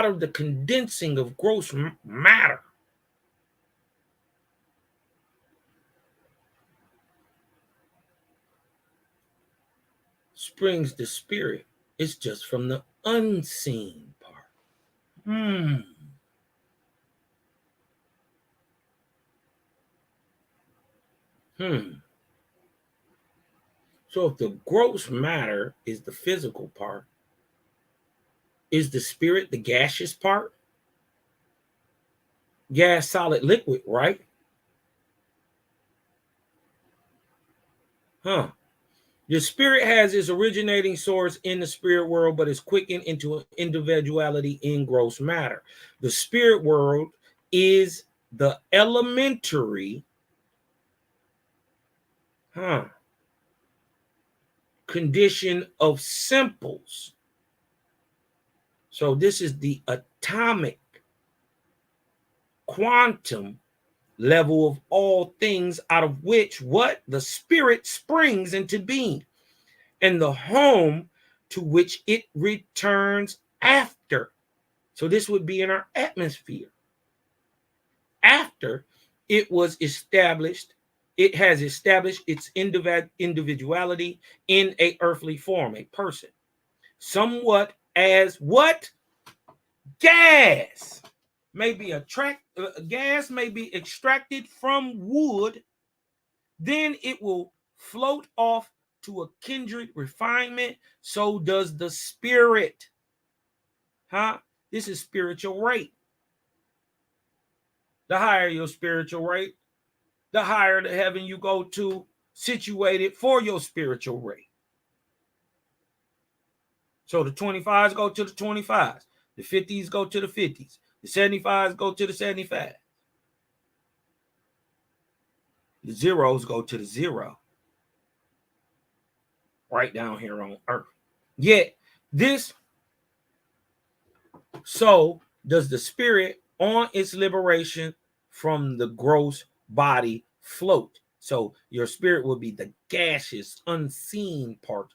of the condensing of gross matter, springs the spirit. It's just from the unseen part. So if the gross matter is the physical part, is the spirit the gaseous part? Gas, solid, liquid, right? The spirit has its originating source in the spirit world, but is quickened into individuality in gross matter. The spirit world is the elementary condition of simples. So this is the atomic quantum level of all things, out of which what? The spirit springs into being, and the home to which it returns after. So this would be in our atmosphere. After it was established, it has established its individuality in a earthly form, a person, somewhat as what? Gas may be gas may be extracted from wood, then it will float off to a kindred refinement. So does the spirit. This is spiritual rate. The higher your spiritual rate, the higher the heaven you go to, situated for your spiritual rate. So the 25s go to the 25s, the 50s go to the 50s, the 75s go to the 75s, the zeros go to the zero, right down here on earth. Yet this, so does the spirit on its liberation from the gross body float. So your spirit will be the gaseous, unseen part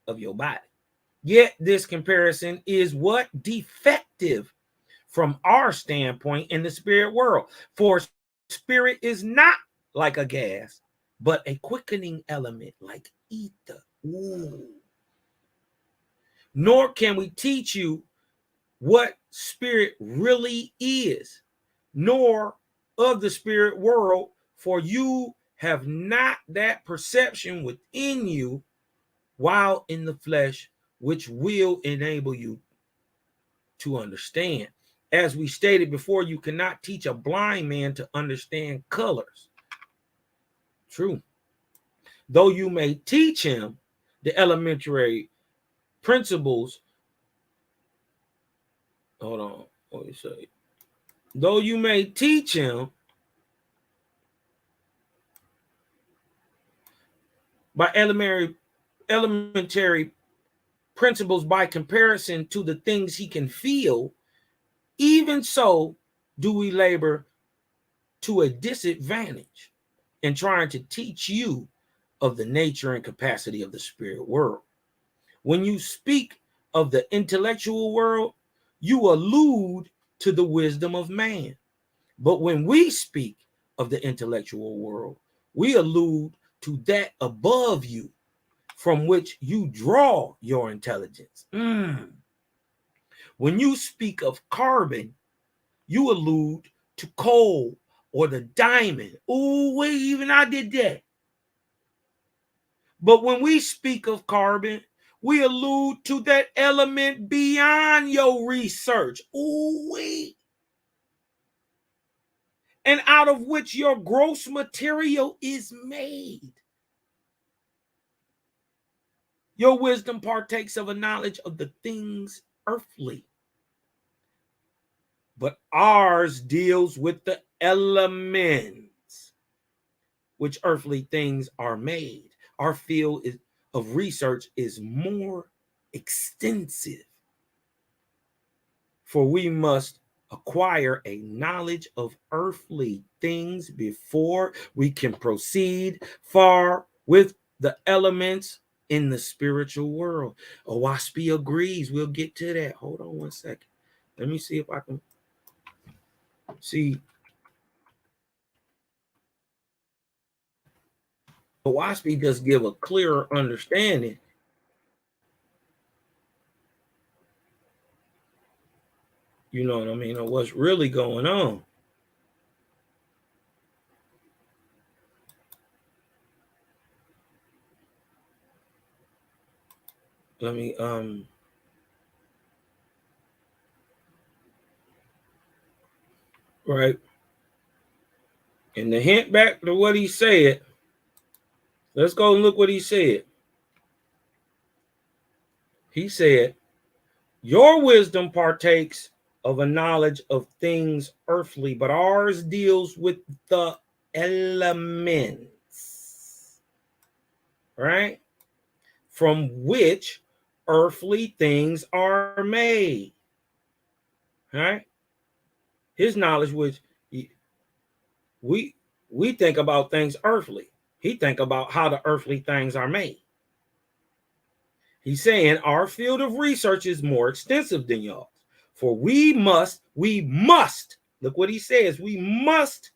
of your body. Yet this comparison is what? Defective from our standpoint in the spirit world. For spirit is not like a gas, but a quickening element like ether. Ooh. Nor can we teach you what spirit really is, nor of the spirit world, for you have not that perception within you while in the flesh, which will enable you to understand. As we stated before, you cannot teach a blind man to understand colors. True. Though you may teach him the elementary principles. Hold on. What do you say? Though you may teach him by elementary principles by comparison to the things he can feel, even so do we labor to a disadvantage in trying to teach you of the nature and capacity of the spirit world. When you speak of the intellectual world, you allude to the wisdom of man. But when we speak of the intellectual world, we allude to that above you, from which you draw your intelligence. When you speak of carbon, you allude to coal or the diamond. Oh, wait, even I did that. But when we speak of carbon, we allude to that element beyond your research. Oh, wait. And out of which your gross material is made. Your wisdom partakes of a knowledge of the things earthly. But ours deals with the elements which earthly things are made. Our field of research is more extensive. For we must acquire a knowledge of earthly things before we can proceed far with the elements in the spiritual world. Owaspy agrees. We'll get to that. Hold on one second. Let me see if I can see. Owaspy does give a clearer understanding. You know what I mean? Of what's really going on. Let me right. And the hint back to what he said. Let's go and look what he said. He said, your wisdom partakes of a knowledge of things earthly, but ours deals with the elements. right? From which earthly things are made, right? His knowledge, which we think about things earthly. He think about how the earthly things are made. He's saying our field of research is more extensive than y'all. For we must, look what he says, we must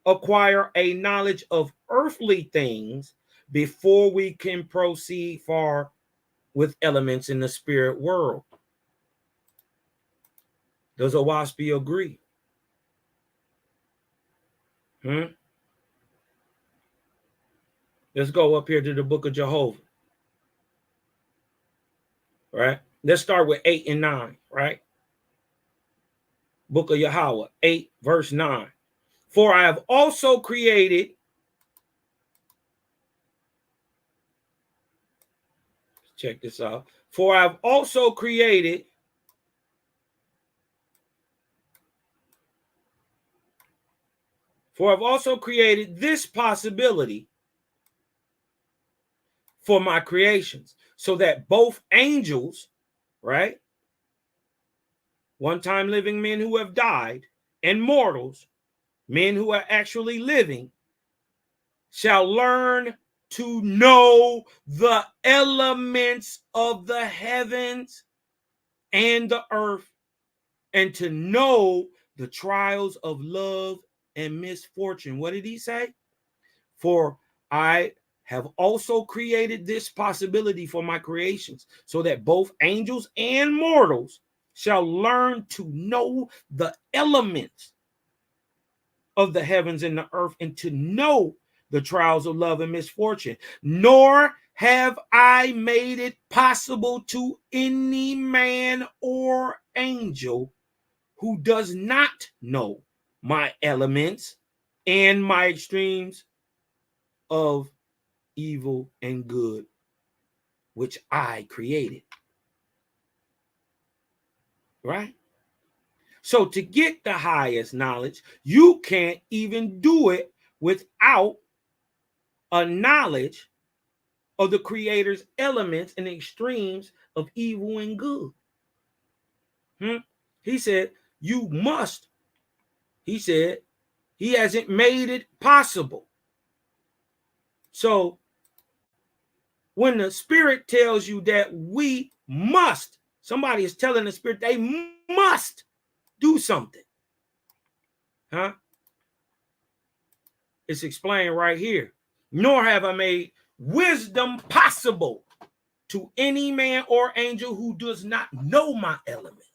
acquire a knowledge of earthly things before we can proceed far with elements in the spirit world. Does Owaspy agree? Let's go up here to the book of Jehovah. Right? Let's start with 8 and 9, right? Book of Yahweh, 8, verse 9. For I have also created, check this out. For I have also created this possibility for my creations, so that both angels, right, one-time living men who have died, and mortals, men who are actually living, shall learn to know the elements of the heavens and the earth, and to know the trials of love and misfortune. What did he say? For I have also created this possibility for my creations, so that both angels and mortals shall learn to know the elements of the heavens and the earth, and to know the trials of love and misfortune. Nor have I made it possible to any man or angel who does not know my elements and my extremes of evil and good, which I created. Right? So to get the highest knowledge, you can't even do it without a knowledge of the Creator's elements and extremes of evil and good. He said, you must. He said, he hasn't made it possible. So when the Spirit tells you that we must, somebody is telling the Spirit they must do something. It's explained right here. Nor have I made wisdom possible to any man or angel who does not know my elements.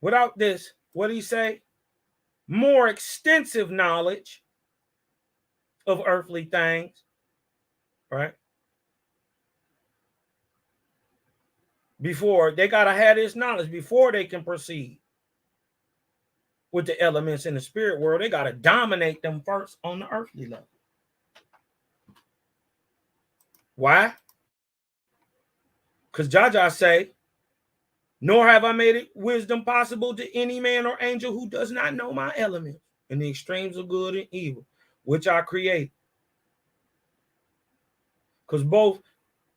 Without this, what do you say? More extensive knowledge of earthly things, right? Before they got to have this knowledge before they can proceed with the elements in the spirit world. They got to dominate them first on the earthly level. Why? Because Jaja say, nor have I made it wisdom possible to any man or angel who does not know my elements and the extremes of good and evil, which I create. Because both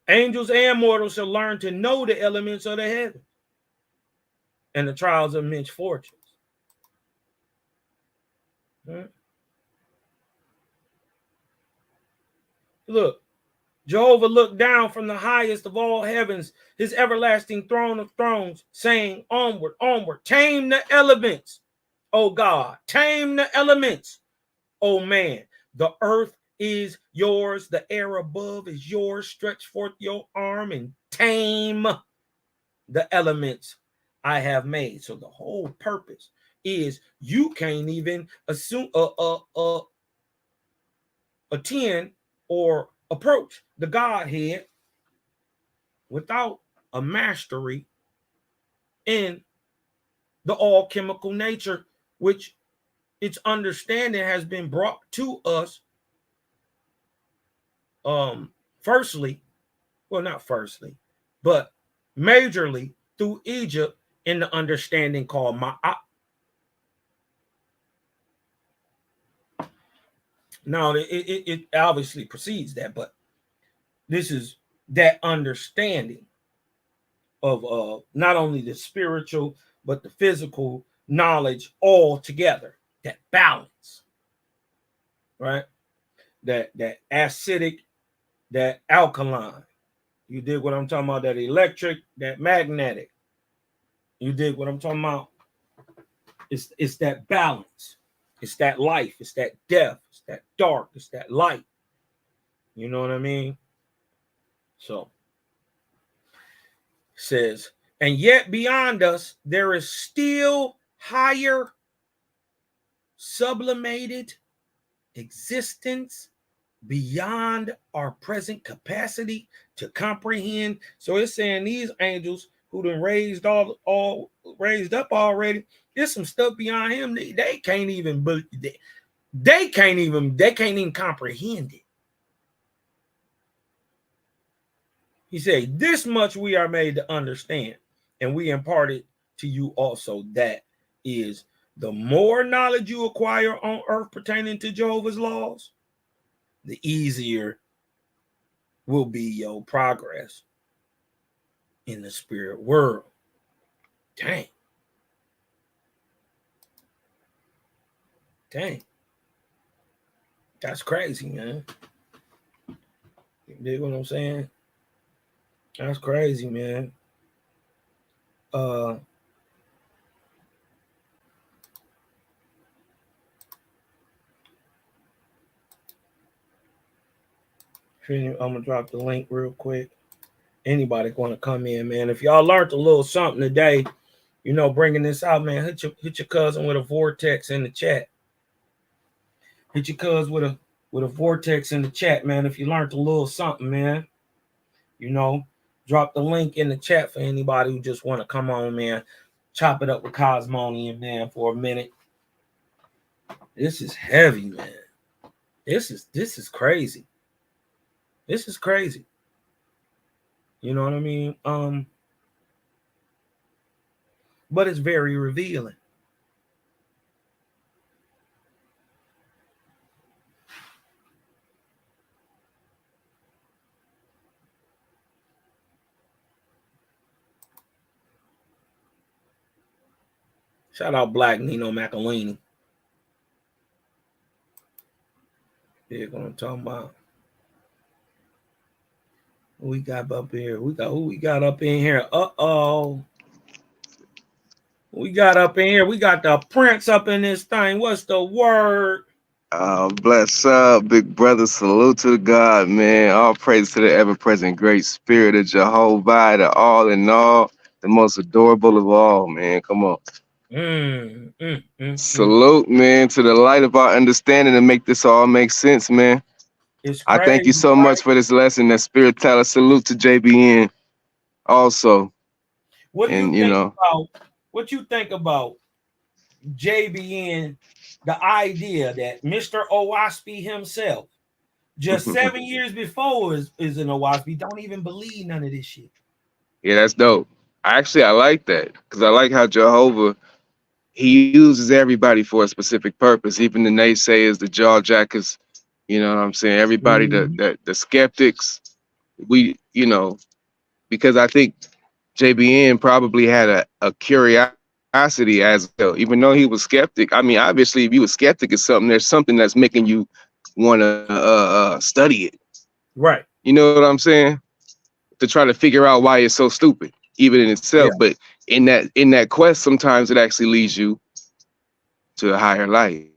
angels and mortals shall learn to know the elements of the heavens and the trials of misfortunes. Look, Jehovah looked down from the highest of all heavens, his everlasting throne of thrones, saying, onward, onward, tame the elements, O God, tame the elements, O man. The earth is yours, the air above is yours. Stretch forth your arm and tame the elements I have made. So the whole purpose is you can't even assume attend or approach the Godhead without a mastery in the all-chemical nature, which its understanding has been brought to us firstly, well, not firstly, but majorly through Egypt in the understanding called Ma'at. Now it obviously precedes that, but this is that understanding of not only the spiritual but the physical knowledge all together. That balance, right? That acidic, that alkaline. You dig what I'm talking about? That electric, that magnetic. You dig what I'm talking about? It's that balance. It's that life. It's that death. It's that dark. It's that light. You know what I mean? So it says, and yet beyond us, there is still higher sublimated existence beyond our present capacity to comprehend. So it's saying these angels who done raised all raised up already, there's some stuff beyond him. They can't even they can't even comprehend it. He said, this much we are made to understand, and we imparted to you also. That is, the more knowledge you acquire on earth pertaining to Jehovah's laws, the easier will be your progress in the spirit world. Dang. That's crazy, man. You dig what I'm saying? That's crazy, man. I'm gonna drop the link real quick. Anybody want to come in, man? If y'all learned a little something today, you know, bringing this out, man, hit your cousin with a vortex in the chat. Hit your cuz with a vortex in the chat, man. If you learned a little something, man, you know, drop the link in the chat for anybody who just want to come on, man. Chop it up with Cosmonian, man, for a minute. This is heavy, man. This is crazy. This is crazy. You know what I mean? But it's very revealing. Shout out Black Nino Macolini. Yeah, what I'm talking about. Who we got up here? Who we got up in here? Uh-oh. We got up in here. We got the Prince up in this thing. What's the word? Bless up, big brother. Salute to God, man. All praise to the ever-present great spirit of Jehovah, the all in all, the most adorable of all, man. Come on. Salute, man, to the light of our understanding and make this all make sense, man. It's I thank you so much for this lesson. That spiritalis. Salute to JBN also. What do you think about JBN, the idea that Mr. Owaspi himself, just 7 years before is an Owaspi, don't even believe none of this shit? Yeah, that's dope. I like that because I like how Jehovah, he uses everybody for a specific purpose, even the naysayers, the jaw jackers, you know what I'm saying? Everybody, the skeptics, because I think JBN probably had a curiosity as well, even though he was skeptic. I mean, obviously, if you were skeptic of something, there's something that's making you want to study it. Right. You know what I'm saying? To try to figure out why it's so stupid, even in itself. Yeah. But in that quest, sometimes it actually leads you to a higher light.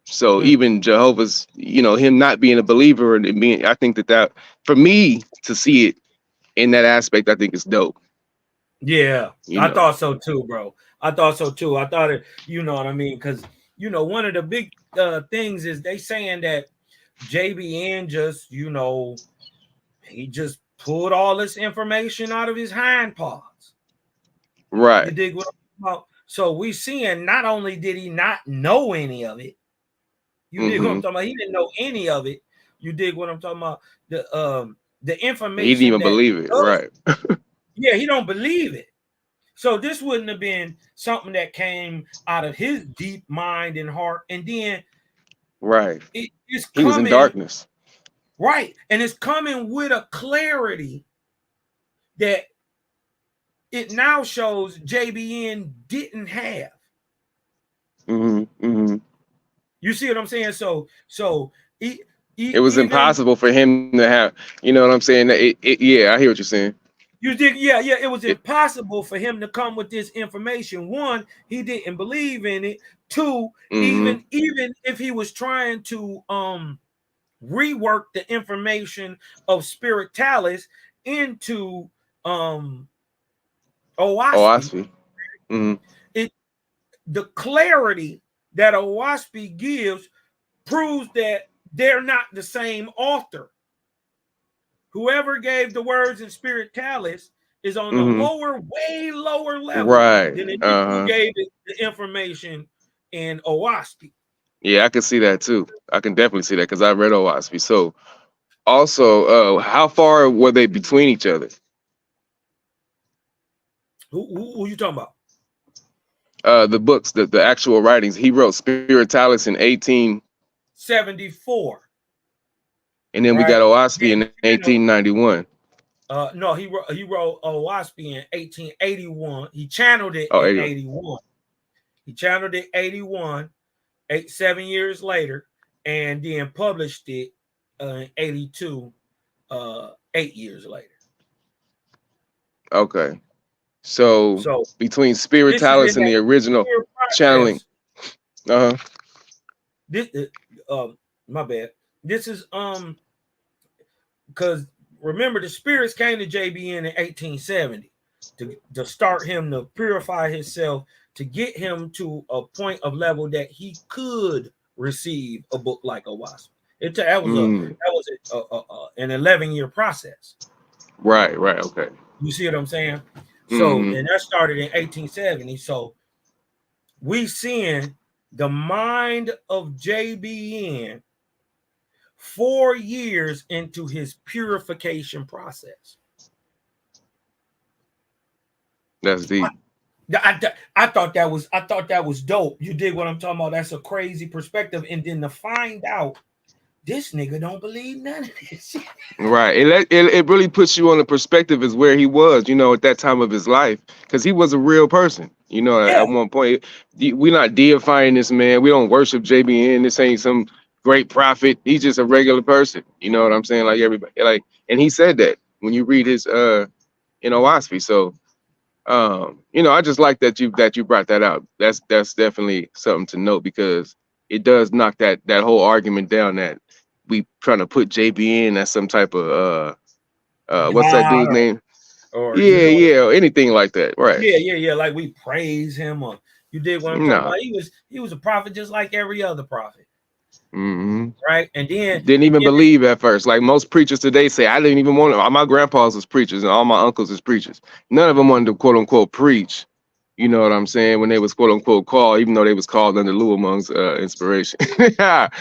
So even Jehovah's, him not being a believer and being, I think that for me to see it in that aspect, I think it's dope. Yeah, I thought so too, bro. I thought so too. I thought it, you know what I mean? Because, one of the big things is they saying that JBN just, he just pulled all this information out of his hind paws. Right. You dig what I'm talking about? So we seeing not only did he not know any of it, you dig what I'm talking about? He didn't know any of it. You dig what I'm talking about? The information. He didn't even believe it, right? Yeah, he don't believe it. So this wouldn't have been something that came out of his deep mind and heart. And then Right. It's He was in coming, darkness. right, and it's coming with a clarity that it now shows JBN didn't have. You see what I'm saying? So It was even impossible for him to have, you know what I'm saying? Yeah, I hear what you're saying. you did, yeah. It was impossible for him to come with this information. One, he didn't believe in it. Two, even if he was trying to rework the information of spiritalis into Owaspy, it the clarity that Owaspy gives proves that they're not the same author. Whoever gave the words in spiritalis is on the way lower level than the nigga who gave it the information in Owaspy. Yeah, I can see that too. I can definitely see that because I read Owaspy. So also, how far were they between each other? Who you talking about? The books, the actual writings. He wrote Spiritalis in 1874. And then we got Owaspy in 1891. No, he wrote Owaspy in 1881. He channeled it in 81. He channeled it 81, 7 years later, and then published it in 82, 8 years later. Okay. So between Spiritalis and the original channeling. This my bad. This is because remember the spirits came to JBN in 1870 to start him to purify himself, to get him to a point of level that he could receive a book like Owaspy. That was an 11-year process. Right. Okay. You see what I'm saying? So and that started in 1870. So we seeing the mind of JBN 4 years into his purification process. That's deep. I thought that was dope. You dig what I'm talking about? That's a crazy perspective. And then to find out this nigga don't believe none of this shit. Right. It really puts you on the perspective as where he was, you know, at that time of his life, because he was a real person. You know, at one point, we're not deifying this man. We don't worship JBN. This ain't some great prophet. He's just a regular person. You know what I'm saying? Like everybody, like, and he said that when you read his in Owaspy. So you know, I just like that you brought that out. That's definitely something to note, because it does knock that whole argument down that we trying to put JBN as some type of what's that dude's name? Or anything like that, right? Yeah. Like we praise him, or you did what I'm talking about. He was a prophet just like every other prophet. Right, and then didn't even believe at first. Like most preachers today say, I didn't even want to. All my grandpas was preachers, and all my uncles was preachers. None of them wanted to quote unquote preach. You know what I'm saying? When they was quote unquote called, even though they was called under Lou Among's inspiration. But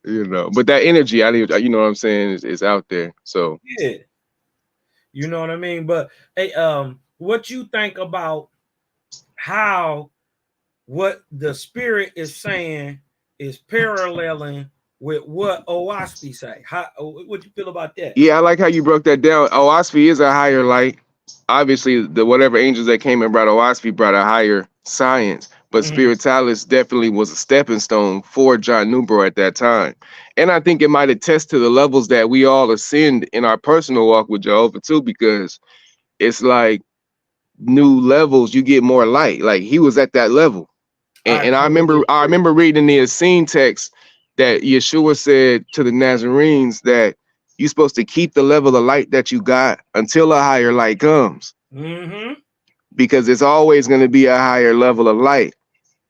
you know, but that energy, you know what I'm saying, is out there. So yeah, you know what I mean. But hey, what you think about how what the spirit is saying is paralleling with what Owaspy say? What you feel about that? Yeah, I like how you broke that down. Owaspy is a higher light. Obviously, the whatever angels that came and brought Owaspy brought a higher science, but Spiritalis definitely was a stepping stone for John Newbro at that time. And I think it might attest to the levels that we all ascend in our personal walk with Jehovah too, because it's like new levels, you get more light. Like he was at that level. And I remember reading the Essene text that Yeshua said to the Nazarenes that you're supposed to keep the level of light that you got until a higher light comes. Because it's always going to be a higher level of light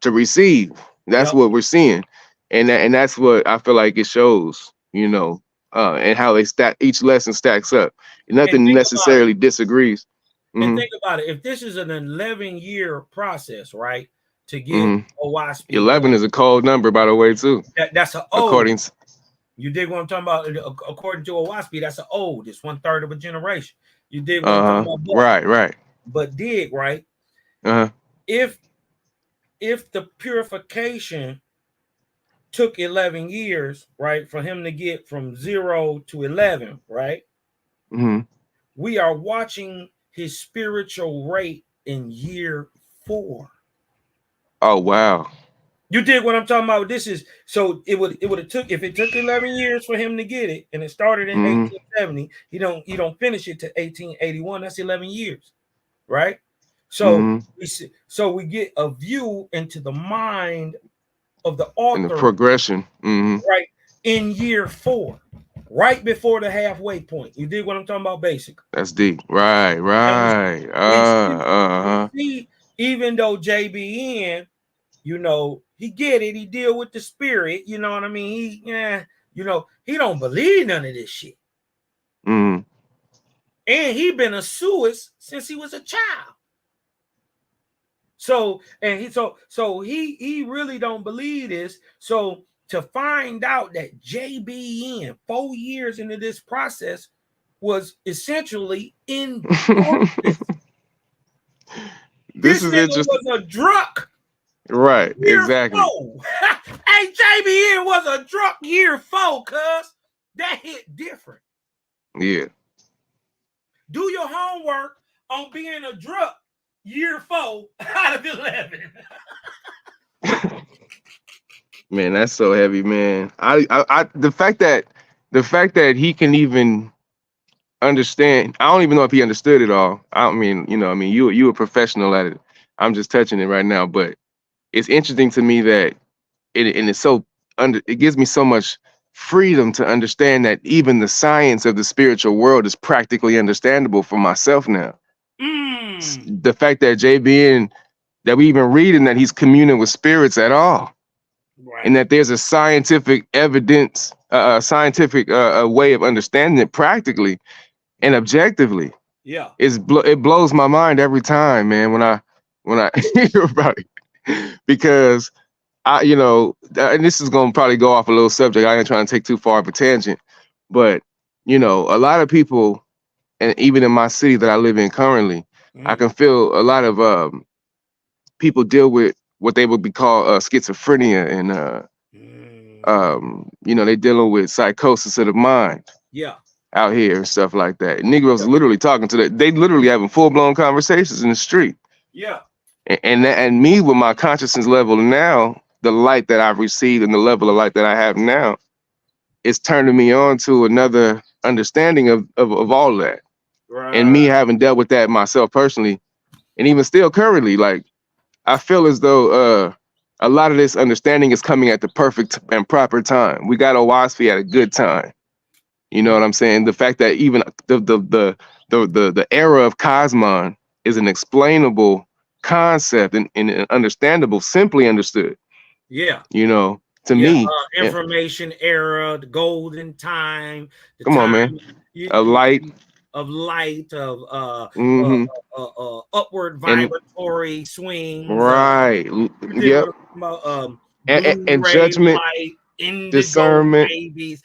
to receive. That's what we're seeing. And that's what I feel like it shows, you know, and how they stack, each lesson stacks up. Nothing necessarily disagrees. And think about it. If this is an 11-year process, right? To get Owaspy 11 is a cold number, by the way, too. That's an old. You dig what I'm talking about? According to Owaspy, that's an old. It's 1/3 of a generation. You dig what I'm talking about? Right. But dig right. If the purification took 11 years, right, for him to get from 0 to 11, right? Mm-hmm. We are watching his spiritual rate in year 4. Oh wow. You dig what I'm talking about? This is so it would have took, if it took 11 years for him to get it, and it started in 1870. You don't finish it to 1881. That's 11 years, right? So we get a view into the mind of the author, and the progression, right, in year 4, right before the halfway point. You dig what I'm talking about? Basically, that's deep. Right. We see, even though JBN, he get it, he deal with the spirit, you know what I mean? He don't believe none of this shit. And he been a Suis since he was a child. So he really don't believe this. So to find out that JBN 4 years into this process was essentially in this is nigga interesting. was a drunk. Right, Year exactly. 4. Hey, JBN was a drunk year 4, cuz that hit different. Yeah. Do your homework on being a drunk year 4 out of 11. Man, that's so heavy, man. The fact that he can even understand, I don't even know if he understood it all. I mean, you a professional at it. I'm just touching it right now, but it's interesting to me that it gives me so much freedom to understand that even the science of the spiritual world is practically understandable for myself now. The fact that JBN, that we even reading that he's communing with spirits at all, right, and that there's a scientific evidence, scientific way of understanding it practically and objectively. Yeah, it blows my mind every time, man, when I hear about it, because and this is going to probably go off a little subject. I ain't trying to take too far of a tangent, but a lot of people, and even in my city that I live in currently, I can feel a lot of people deal with what they would be called schizophrenia, and they dealing with psychosis of the mind. Yeah, out here and stuff like that. Negroes literally talking to they literally having full-blown conversations in the street. Yeah, and me with my consciousness level now, the light that I've received and the level of light that I have now, it's turning me on to another understanding of all that. Right. And me having dealt with that myself personally, and even still currently, like, I feel as though a lot of this understanding is coming at the perfect and proper time. We got Owaspi at a good time. You know what I'm saying? The fact that even the era of Cosmon is an explainable concept and understandable, simply understood. Yeah. To me, information era, the golden time. Come on, man. Light. Of light, of upward vibratory swings. Right. Yep. And judgment, light, discernment. Babies.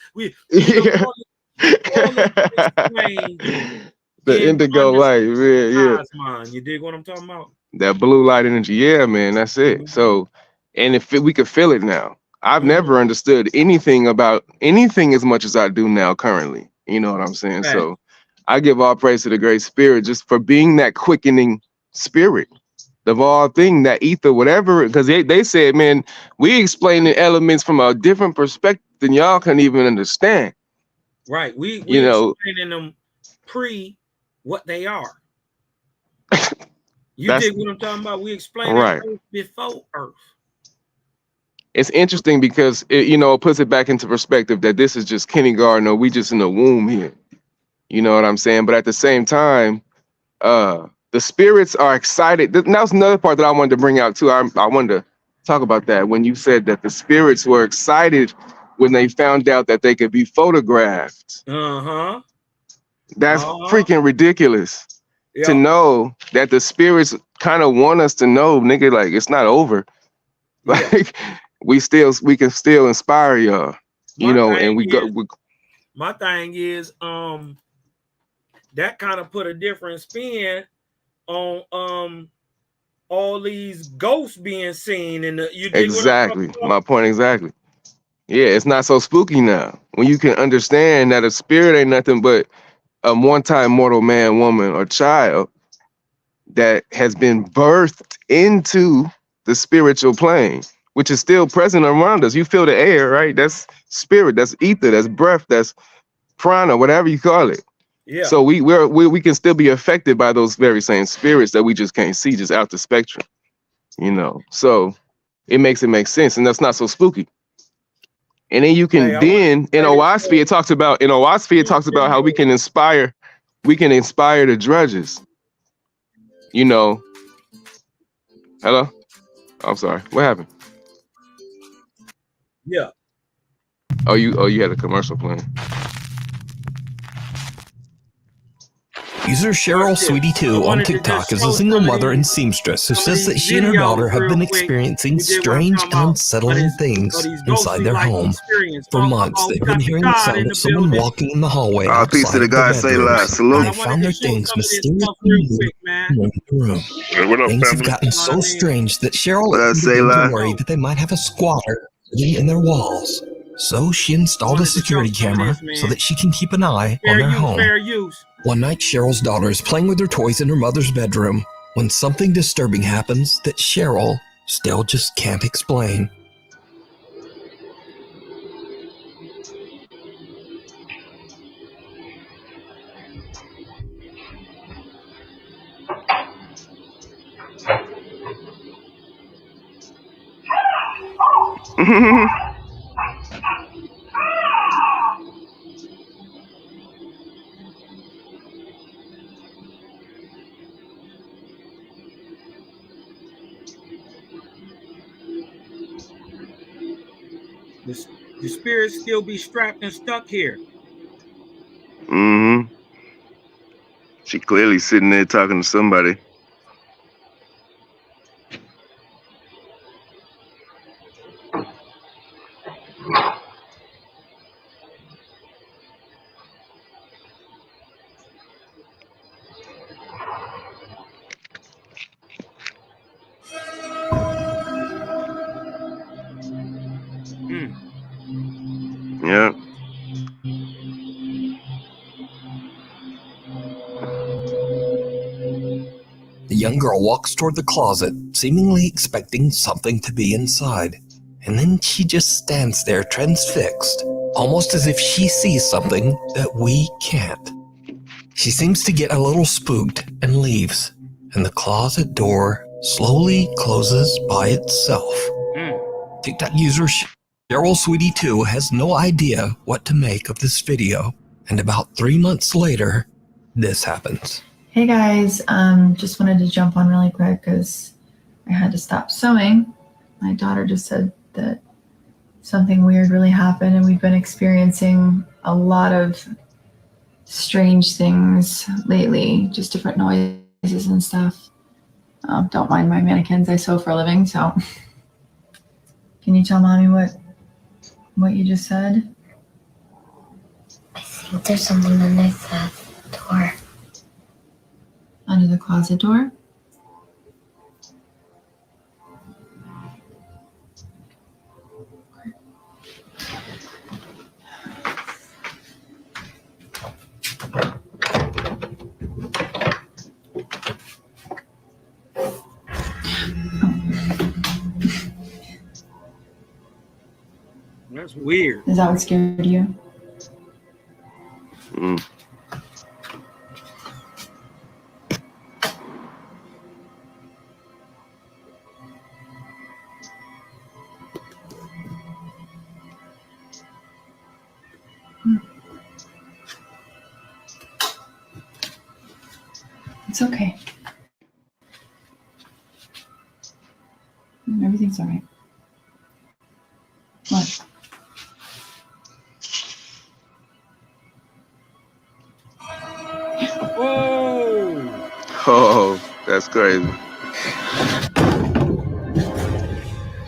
The indigo light, yeah. You dig what I'm talking about? That blue light energy, yeah, man. That's it. So, and if we could feel it now, I've never understood anything about anything as much as I do now currently. You know what I'm saying? Right. So, I give all praise to the Great Spirit just for being that quickening spirit of all things, that ether, whatever. Because they said, man, we explain the elements from a different perspective than y'all can even understand. Right. We explaining them what they are. You dig what I'm talking about? We explain Earth before Earth. It's interesting because it puts it back into perspective that this is just kindergarten, or we just in the womb here. You know what I'm saying? But at the same time, the spirits are excited. That was another part that I wanted to bring out too. I wanted to talk about that when you said that the spirits were excited when they found out that they could be photographed. That's freaking ridiculous. Yeah. To know that the spirits kind of want us to know, nigga, like, it's not over. Like, we can still inspire y'all, and we go. My thing is, that kind of put a different spin on all these ghosts being seen in the. Exactly, my point exactly. Yeah, it's not so spooky now. When you can understand that a spirit ain't nothing but a one-time mortal man, woman, or child that has been birthed into the spiritual plane, which is still present around us. You feel the air, right? That's spirit, that's ether, that's breath, that's prana, whatever you call it. Yeah. So we can still be affected by those very same spirits that we just can't see, just out the spectrum, you know. So it makes sense, and that's not so spooky. And then you can in Owasphere it talks about how we can inspire the drudges. You know. Hello? I'm sorry. What happened? Yeah. Oh, you had a commercial playing. User Cheryl Sweetie 2 on TikTok is a single mother and seamstress who says that she and her daughter have been experiencing strange and unsettling things inside their home. For months, they've been hearing the sound of someone walking in the hallway outside the bedrooms, and they found their things mysteriously moving in the room. Things have gotten so strange that Cheryl began to worry that they might have a squatter living in their walls. So she installed a security camera so that she can keep an eye on their home. One night, Cheryl's daughter is playing with her toys in her mother's bedroom when something disturbing happens that Cheryl still just can't explain. The spirits still be strapped and stuck here. Mm-hmm. She clearly sitting there talking to somebody. Yeah. The young girl walks toward the closet, seemingly expecting something to be inside. And then she just stands there transfixed, almost as if she sees something that we can't. She seems to get a little spooked and leaves, and the closet door slowly closes by itself. TikTok user Cheryl Sweetie 2 has no idea what to make of this video, and about 3 months later, this happens. Hey guys, just wanted to jump on really quick because I had to stop sewing. My daughter just said that something weird really happened, and we've been experiencing a lot of strange things lately, just different noises and stuff. Don't mind my mannequins, I sew for a living, so. Can you tell mommy what you just said? I think there's something underneath that door. Under the closet door? That's weird. Is that what scared you? It's okay. Everything's all right. What? Oh, that's crazy.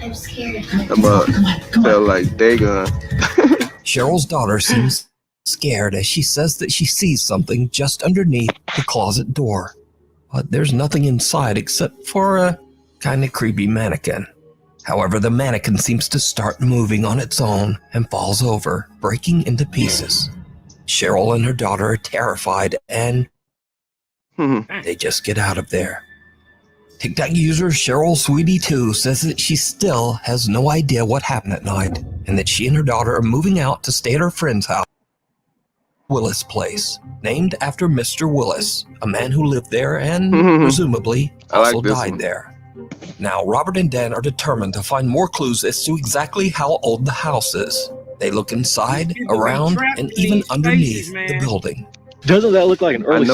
I'm scared. Felt like Dagon. Cheryl's daughter seems scared as she says that she sees something just underneath the closet door. But there's nothing inside except for a kind of creepy mannequin. However, the mannequin seems to start moving on its own and falls over, breaking into pieces. Cheryl and her daughter are terrified and they just get out of there. TikTok user Cheryl Sweetie 2 says that she still has no idea what happened at night and that she and her daughter are moving out to stay at her friend's house, Willis Place, named after Mr. Willis, a man who lived there and presumably also died there. Now, Robert and Dan are determined to find more clues as to exactly how old the house is. They look inside, around, and even underneath the building. Doesn't that look like an early I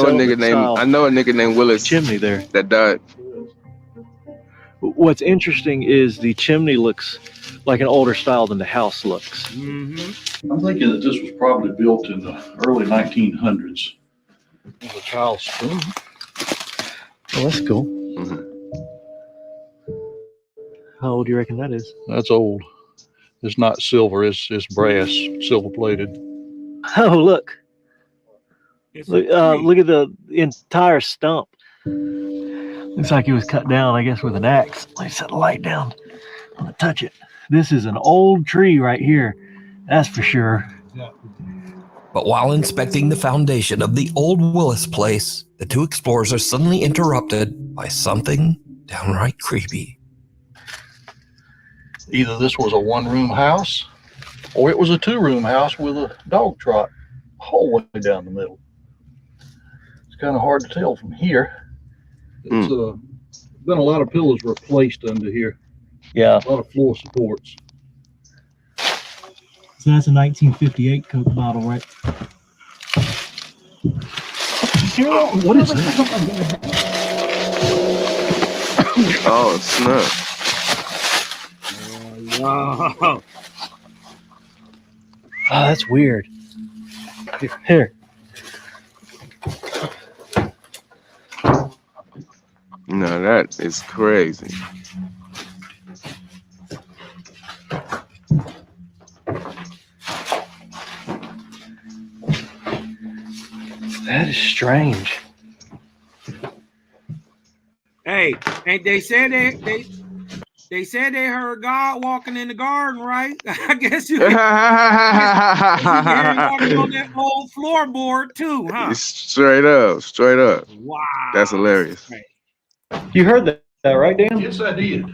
know a nigga named Willis chimney there that died. What's interesting is the chimney looks like an older style than the house looks. I'm thinking that this was probably built in the early 1900s. There's a child's spoon. Oh, that's cool. How old do you reckon that is? That's old. It's not silver, it's brass, silver plated. Oh, look. Look at the entire stump. Looks like it was cut down, I guess, with an axe. Let me set the light down. I'm gonna touch it. This is an old tree right here. That's for sure. But while inspecting the foundation of the old Willis Place, the two explorers are suddenly interrupted by something downright creepy. Either this was a one-room house or it was a two-room house with a dog trot hallway down the middle. It's kind of hard to tell from here. It's been a lot of pillars replaced under here. Yeah. A lot of floor supports. So that's a 1958 Coke bottle, right? What is that? Oh, snap. Wow. Oh, that's weird. Here. No, that is crazy. That is strange. Hey, and they said they said they heard God walking in the garden, right? I guess you can hear him walking on that old floorboard too, huh? Straight up. Wow. That's hilarious. You heard that, right, Dan? Yes, I did.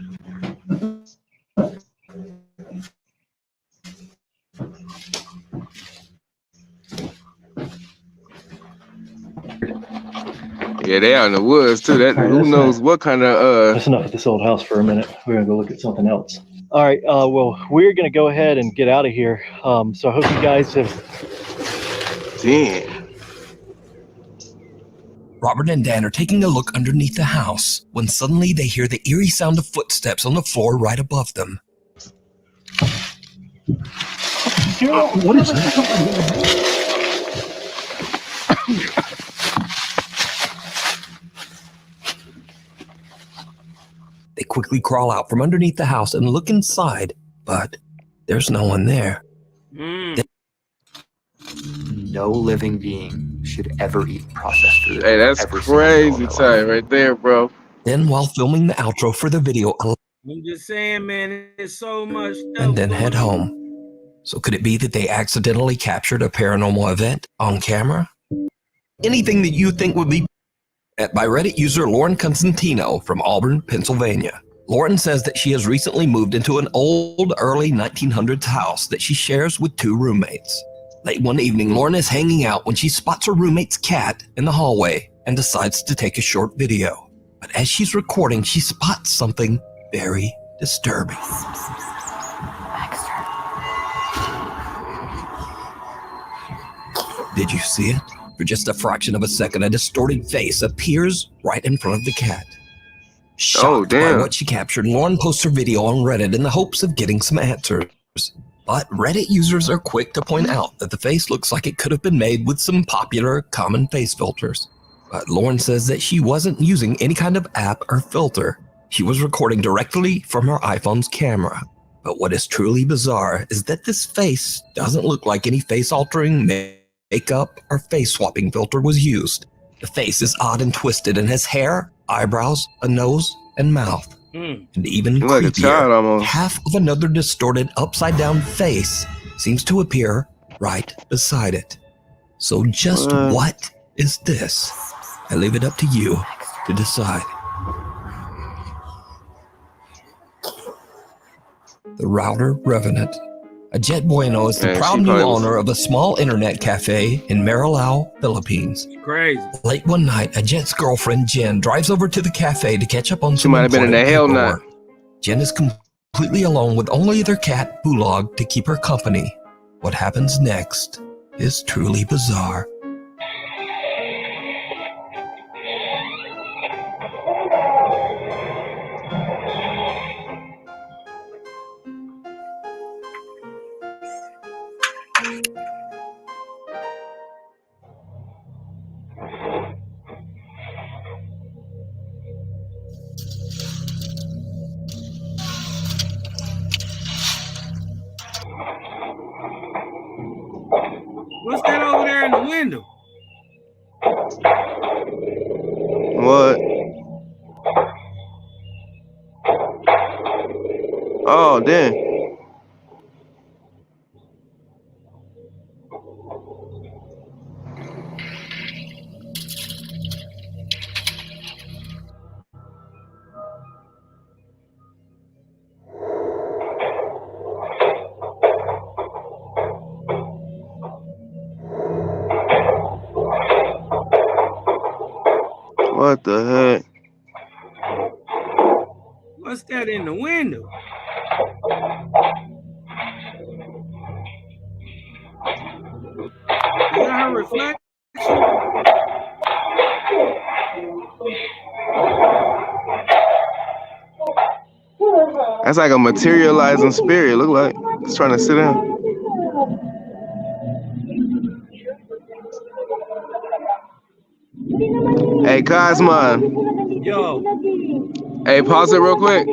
Yeah, they out in the woods too. That Right, who knows what kind of That's enough of this old house for a minute. We're gonna go look at something else. All right. Well, we're gonna go ahead and get out of here. So I hope you guys have. Damn. Robert and Dan are taking a look underneath the house when suddenly they hear the eerie sound of footsteps on the floor right above them. What is that? They quickly crawl out from underneath the house and look inside, but there's no one there. No living being should ever eat processed food. Hey, that's crazy tight right there, bro. Then, while filming the outro for the video, I'm just saying, man, it's so much stuff. and then head home. So could it be that they accidentally captured a paranormal event on camera? Anything that you think would be by Reddit user Lauren Constantino from Auburn, Pennsylvania. Lauren says that she has recently moved into an old, early 1900s house that she shares with two roommates. Late one evening, Lauren is hanging out when she spots her roommate's cat in the hallway and decides to take a short video. But as she's recording, she spots something very disturbing. Did you see it? For just a fraction of a second, a distorted face appears right in front of the cat. Shocked by what she captured, Lauren posts her video on Reddit in the hopes of getting some answers. But Reddit users are quick to point out that the face looks like it could have been made with some popular common face filters. But Lauren says that she wasn't using any kind of app or filter. She was recording directly from her iPhone's camera. But what is truly bizarre is that this face doesn't look like any face-altering makeup or face-swapping filter was used. The face is odd and twisted and has hair, eyebrows, a nose, and mouth. And even You're like a child creepier, almost. half of another distorted upside-down face seems to appear right beside it. So just what is this? I leave it up to you to decide. The Router Revenant. A Jet Bueno is the proud new owner of a small internet cafe in Marilao, Philippines. Crazy. Late one night, a Jet's girlfriend, Jen, drives over to the cafe to catch up on She some might have been in the hell nut. Jen is completely alone with only their cat, Bulog, to keep her company. What happens next is truly bizarre. What's that over there in the window? What? Oh, damn. What the heck? What's that in the window? Is that her reflection? That's like a materializing spirit. Look like it's trying to sit down. Hey, Cosmo. Yo. Hey, pause it real quick.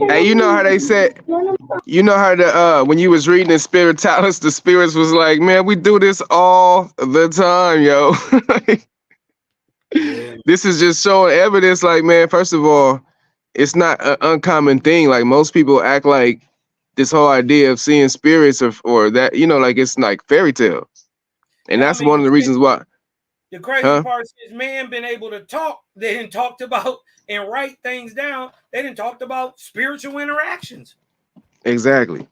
Hey, you know how they said, you know how the when you was reading in Spiritalis, the spirits was like, man, we do this all the time, yo. This is just showing evidence, like, man, first of all, it's not an uncommon thing. Like, most people act like this whole idea of seeing spirits or that, you know, like it's like fairy tale. And that's one of the reasons why. The crazy part is man been able to talk. They didn't talked about and write things down. They didn't talked about spiritual interactions. Exactly.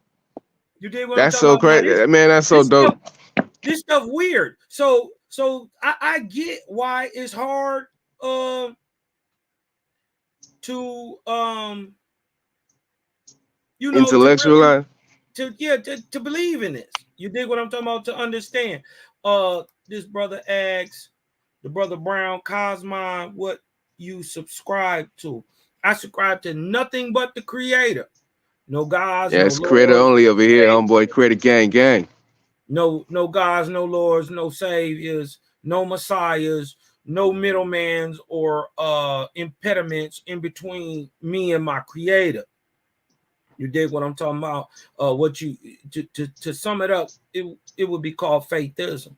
You did what that's I'm so crazy, man. That's so dope. This stuff weird. So I get why it's hard to you know, intellectualize to believe in this. You dig what I'm talking about? To understand. This brother asks the brother Brown Cosmo what you subscribe to. I subscribe to nothing but the Creator. No gods. Yeah, it's creator only over here, homeboy. Creator gang. No gods, no lords, no saviors, no messiahs, no middlemans or impediments in between me and my Creator. You dig what I'm talking about? What you to sum it up, it would be called faithism.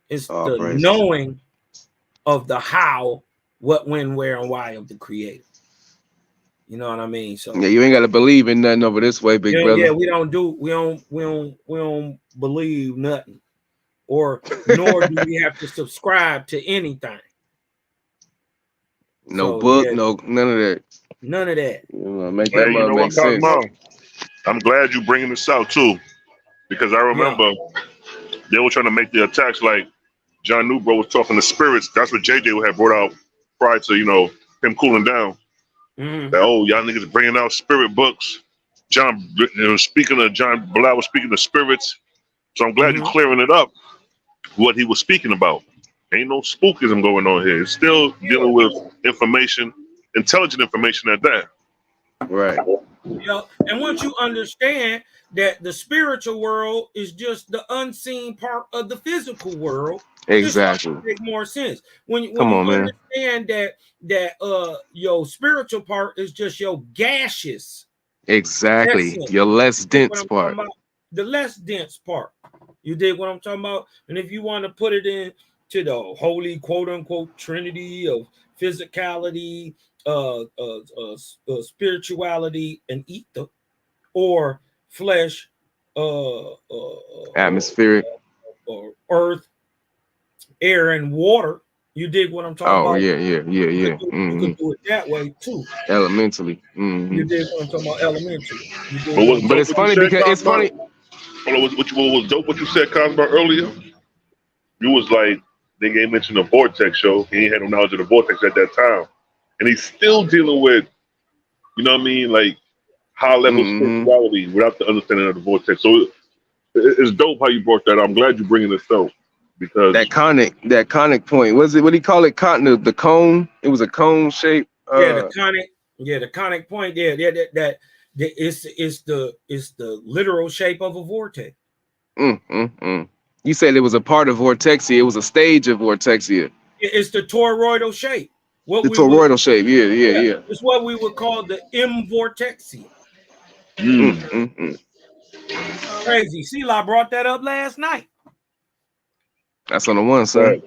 It's the knowing of the how, what, when, where, and why of the Creator. You know what I mean? So yeah, you ain't got to believe in nothing over this way, big brother. Yeah, we don't believe nothing, or nor do we have to subscribe to anything. No book, no none of that. None of that. You know, make that make sense. I'm glad you bringing this out too, because I remember they were trying to make the attacks like John Newbro was talking to spirits. That's what JJ had brought out prior to him cooling down. That y'all niggas bringing out spirit books. John, speaking of John Bilal was speaking to spirits. So I'm glad you're clearing it up. What he was speaking about. Ain't no spookism going on here. It's still dealing with information, intelligent information at that. Right. And once you understand that the spiritual world is just the unseen part of the physical world, exactly, make more sense. When you understand that your spiritual part is just your gaseous. Exactly. Your less dense part. The less dense part. You dig what I'm talking about? And if you want to put it into the holy quote unquote trinity of physicality, spirituality and ether, or flesh, atmospheric, or earth, air, and water. You dig what I'm talking about? Yeah. You could do it that way too. Elementally. You dig what I'm talking about? Elementally. But it's funny because it's funny. What was dope what you said, Cosmo, earlier? You was like, they ain't mentioned the vortex show. He ain't had no knowledge of the vortex at that time. And he's still dealing with, you know what I mean, like high level spirituality without the understanding of the vortex. So it's dope how you brought that up. I'm glad you're bringing this up, because that conic point, what do you call it? The cone. It was a cone shape. The conic point. That it's the literal shape of a vortex. You said it was a part of vortexia. It was a stage of vortexia. It's the toroidal shape. Toroidal shape. Yeah. It's what we would call the vortexia. Crazy. C-La brought that up last night. That's on the one side.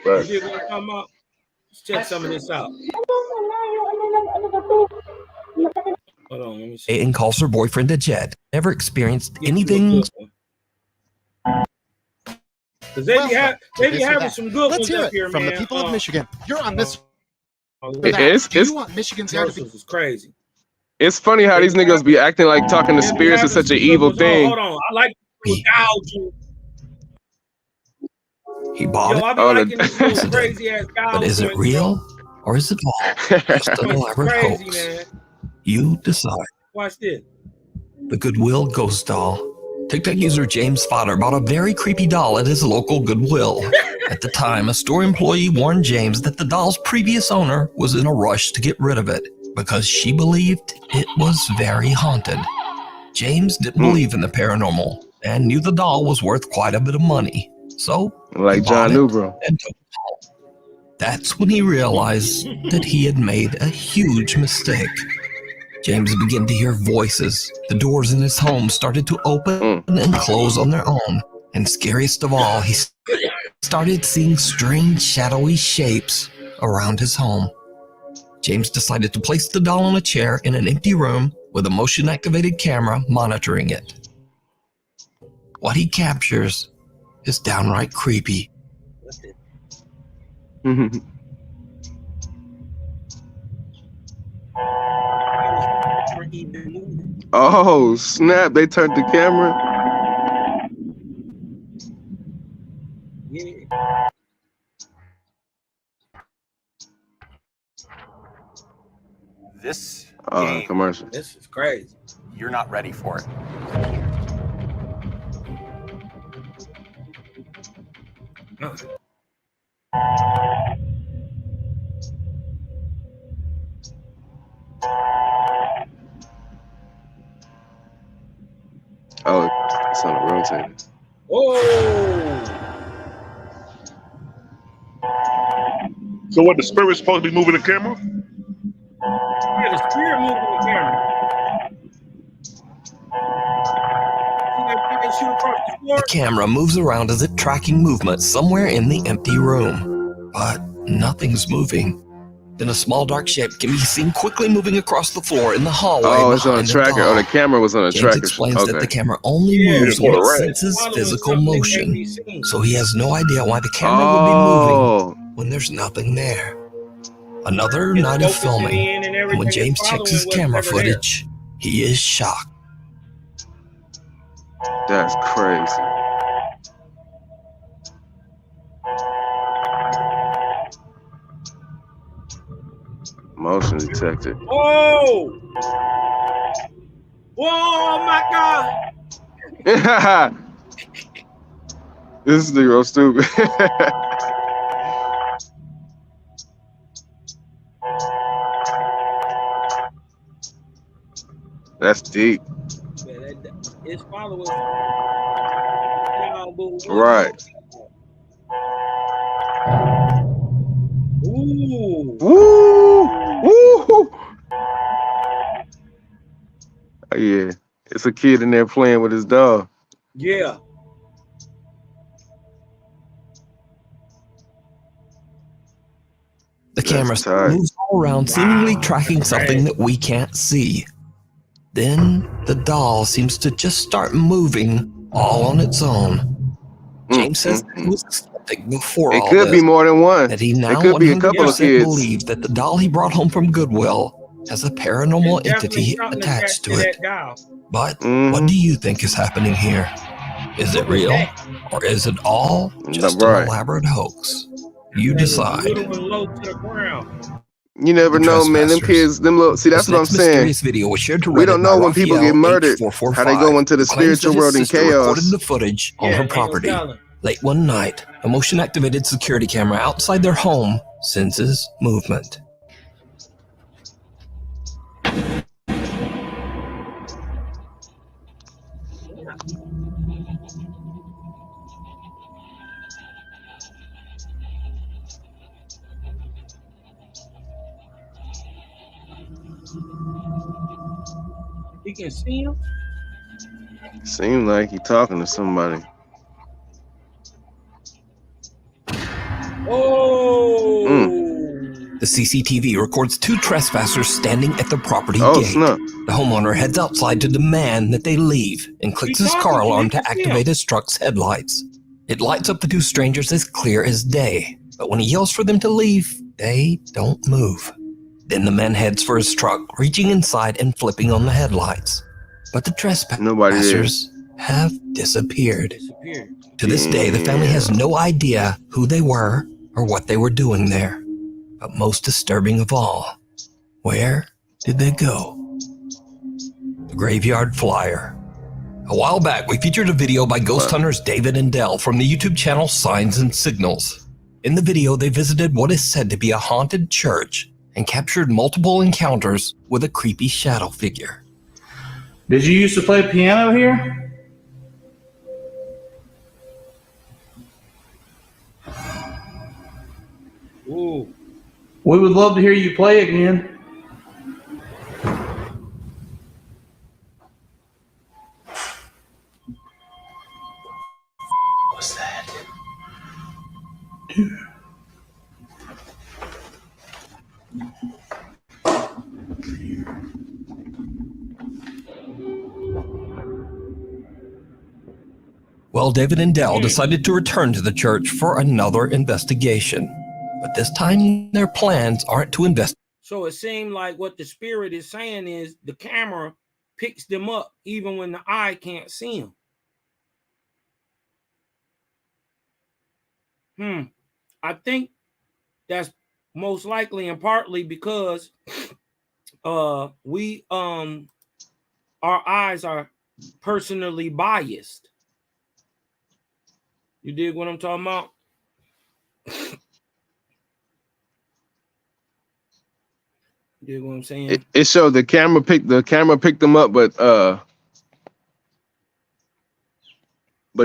Right. You what I'm talking about? Let's check some of this out. Hold on, let me see. And calls her boyfriend a jet. Never experienced anything. Because they be having some good Let's ones hear up it here, from man. the people of Michigan. You're on this. Do you want Michigan's air to be crazy? It's funny how these niggas be acting like talking to spirits is such an evil thing. Hold on, I like gouging. He bought it. I be liking these little crazy ass but is it real or is it all just an elaborate hoax? Man. You decide. Watch this. The Goodwill Ghost Doll. TikTok user James Fodder bought a very creepy doll at his local Goodwill. At the time, a store employee warned James that the doll's previous owner was in a rush to get rid of it because she believed it was very haunted. James didn't believe in the paranormal and knew the doll was worth quite a bit of money. So, like John Newbro. That's when he realized that he had made a huge mistake. James began to hear voices. The doors in his home started to open and close on their own. And scariest of all, he started seeing strange shadowy shapes around his home. James decided to place the doll on a chair in an empty room with a motion-activated camera monitoring it. What he captures is downright creepy. Oh snap! They turned the camera. This game, commercial. This is crazy. You're not ready for it. Oh, it's on the rotator. Oh. So what? The spirit's supposed to be moving the camera? Yeah, the spirit moving the camera. The camera moves around as if tracking movement somewhere in the empty room, but nothing's moving. Then a small dark shape can be seen quickly moving across the floor in the hallway. Oh, it's on a tracker. Oh, the camera was on a tracker. James explains that the camera only moves when it senses physical motion, so he has no idea why the camera would be moving when there's nothing there. Another night of filming, and when James checks his camera footage, he is shocked. That's crazy. Motion detector. Oh! Whoa, my God! This is real stupid. That's deep. His followers. Right. Ooh. Woo! Woo! Oh, yeah, it's a kid in there playing with his dog. Yeah. The camera moves around, seemingly tracking something that we can't see. Then the doll seems to just start moving all on its own. James says that he was skeptic before all It could this, be more than one. that he It now could be a couple of 100% kids. believes that the doll he brought home from Goodwill has a paranormal There's definitely entity something attached to it. that doll. But what do you think is happening here? Is it real, or is it all just an elaborate hoax? You decide. Little and low to the ground. You never know, man. Them kids, them little. See, that's what I'm saying. Video was shared to We don't Reddit know by when people get Raphael murdered, how they go into the claims that spiritual his world in sister chaos. recorded the footage on her property. Late one night, a motion-activated security camera outside their home senses movement. You can see him. Seems like he talking to somebody. Oh! The CCTV records two trespassers standing at the property gate. Snap. The homeowner heads outside to demand that they leave and clicks his car alarm to activate his truck's headlights. It lights up the two strangers as clear as day, but when he yells for them to leave, they don't move. Then the man heads for his truck, reaching inside and flipping on the headlights. But the trespassers have disappeared. To this day, the family has no idea who they were or what they were doing there. But most disturbing of all, where did they go? The Graveyard Flyer. A while back, we featured a video by ghost hunters David and Dell from the YouTube channel Signs and Signals. In the video, they visited what is said to be a haunted church and captured multiple encounters with a creepy shadow figure. Did you used to play piano here? Ooh. We would love to hear you play again. What's that? Dude. Well, David and Dell decided to return to the church for another investigation. But this time, their plans aren't to investigate. So it seemed like what the spirit is saying is the camera picks them up even when the eye can't see them. I think that's most likely and partly because our eyes are personally biased. You dig what I'm talking about? You dig what I'm saying? It showed the camera picked them up, but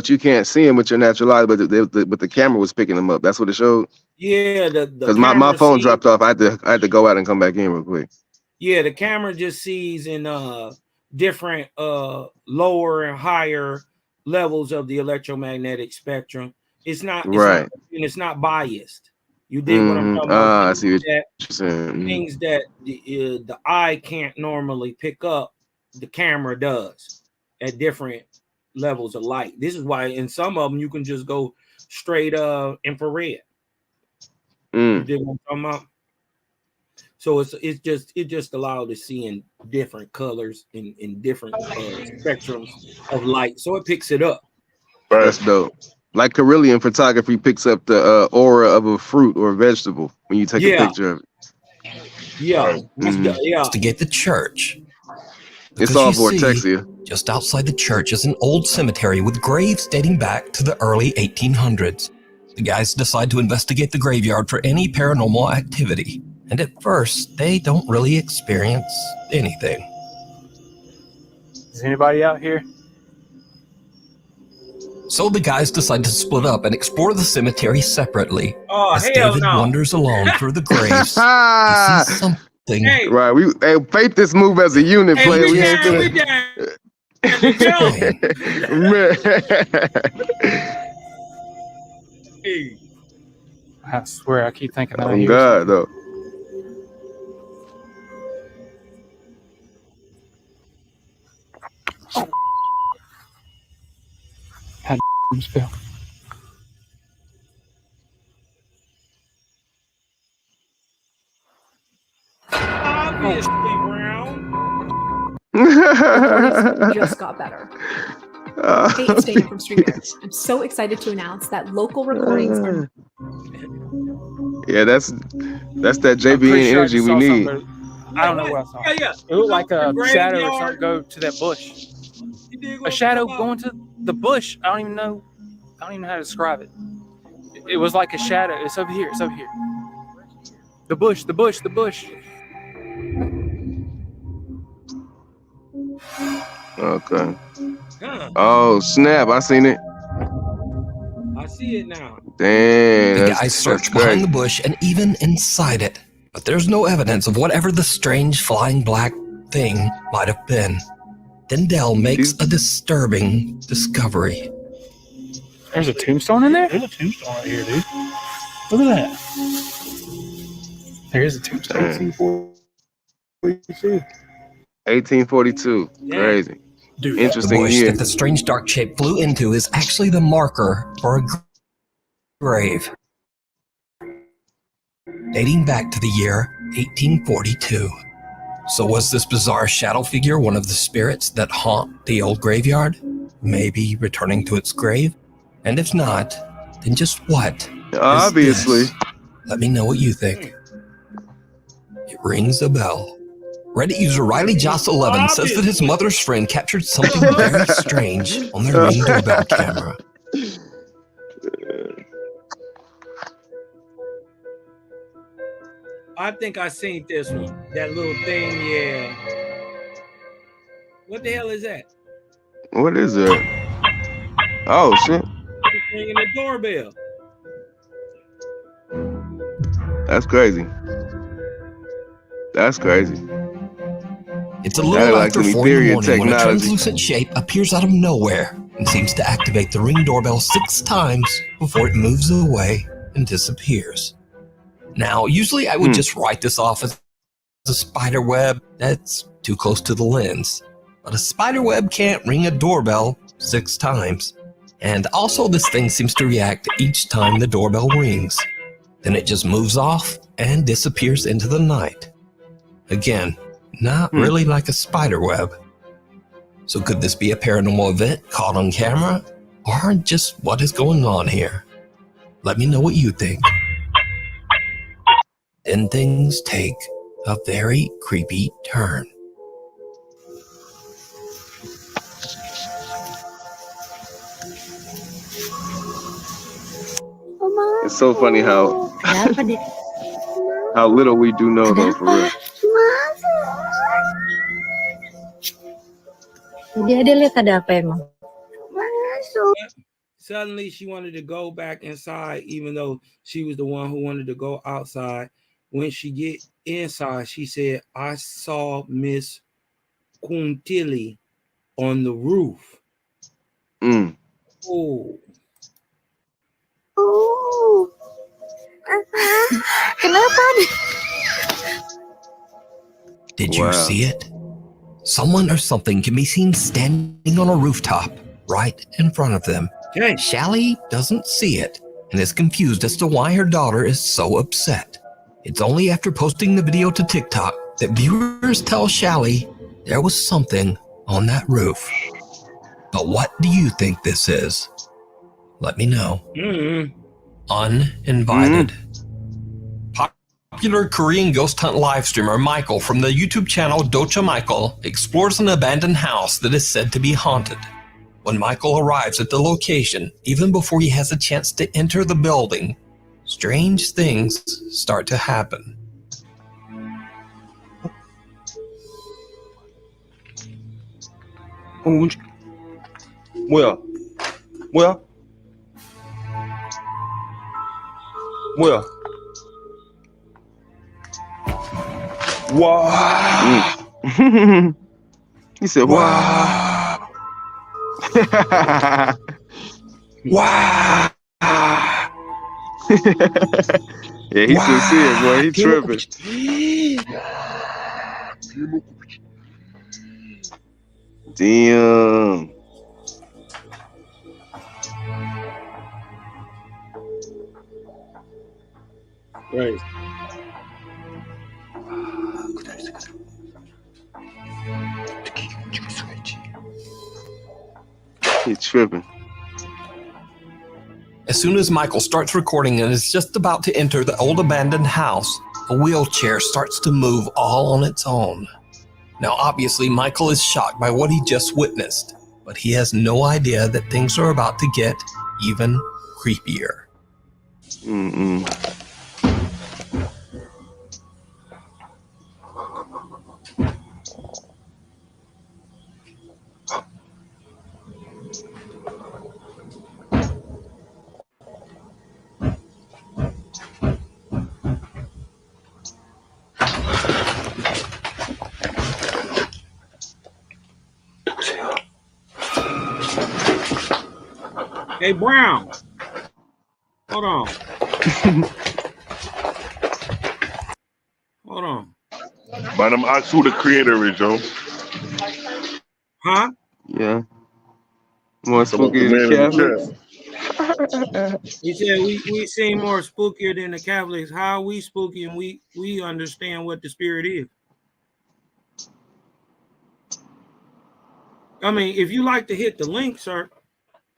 you can't see them with your natural eye. But the camera was picking them up. That's what it showed. Yeah, because my phone dropped off. I had to go out and come back in real quick. Yeah, the camera just sees in different lower and higher levels of the electromagnetic spectrum. It's not biased. You dig what I'm talking about? I see what you're saying. Things that the eye can't normally pick up, the camera does at different levels of light. This is why in some of them you can just go straight infrared. You dig what I'm talking about? So it just allowed to see in different colors in different spectrums of light. So it picks it up. That's dope. Like Carillion photography picks up the aura of a fruit or a vegetable when you take a picture of it. Yeah. Investigate the church. It's all vortexia. Just outside the church is an old cemetery with graves dating back to the early 1800s. The guys decide to investigate the graveyard for any paranormal activity. And at first, they don't really experience anything. Is anybody out here? So the guys decide to split up and explore the cemetery separately. As David wanders alone through the graves, he sees something. Right, we Faith this move as a unit, player. We ain't I swear, I keep thinking. Oh God, though. Spell. Obviously, Brown. Recordings just got better. Hey, it's Dana from StreamYard. I'm so excited to announce that local recordings are. Yeah, that's that JBN Sure energy we need. I don't know what I saw. Yeah. It looked like a shadow or Graveyard. something go to that bush. You dig A what shadow I'm talking going to the bush. I don't even know how to describe it. It was like a shadow. It's over here. It's over here. The bush. The bush. The bush. Okay. Huh. Oh snap! I seen it. I see it now. Damn. The guys search behind the bush and even inside it, but there's no evidence of whatever the strange flying black thing might have been. Then Dell makes a disturbing discovery. There's a tombstone in there? There's a tombstone right here, dude. Look at that. There is a tombstone. 1842. 1842. Crazy. Dude, interesting the bush year. that the strange dark shape flew into is actually the marker for a grave, dating back to the year 1842. So was this bizarre shadow figure one of the spirits that haunt the old graveyard? Maybe returning to its grave? And if not, then just what? Obviously. Is this? Let me know what you think. It rings a bell. Reddit user Riley Joss11 says that his mother's friend captured something very strange on their Ring doorbell camera. I think I seen this one. That little thing, yeah. What the hell is that? What is that? Oh shit. It's ringing the doorbell. That's crazy. That's crazy. It's a little like after 4 in the morning when a translucent shape appears out of nowhere and seems to activate the Ring doorbell 6 times before it moves away and disappears. Now, usually I would just write this off as a spider web. That's too close to the lens. But a spider web can't ring a doorbell 6 times. And also this thing seems to react each time the doorbell rings. Then it just moves off and disappears into the night. Again, not really like a spider web. So could this be a paranormal event caught on camera? Or just what is going on here? Let me know what you think. Then things take a very creepy turn. It's so funny how little we do know though, for real. Dia lihat ada apa emang? Suddenly she wanted to go back inside, even though she was the one who wanted to go outside. When she get inside, she said, I saw Miss Quintilli on the roof. Oh. Kenapa? Did you see it? Someone or something can be seen standing on a rooftop right in front of them. Shelly doesn't see it and is confused as to why her daughter is so upset. It's only after posting the video to TikTok that viewers tell Shelly there was something on that roof. But what do you think this is? Let me know. Uninvited. Popular Korean ghost hunt live streamer Michael from the YouTube channel Docha Michael explores an abandoned house that is said to be haunted. When Michael arrives at the location, even before he has a chance to enter the building, strange things start to happen. 뭐야? Wow. He said, wow. Wow. Yeah, he's sincere, boy. He tripping. Damn. Shit tripping. As soon as Michael starts recording and is just about to enter the old abandoned house, a wheelchair starts to move all on its own. Now, obviously, Michael is shocked by what he just witnessed, but he has no idea that things are about to get even creepier. Hey, Brown. Hold on. Hold on. But I'm asked who the creator is, Joe. Huh? Yeah. More spooky than the Catholics. He said we seem more spookier than the Catholics. How are we spooky and we understand what the spirit is? I mean, if you like to hit the link, sir,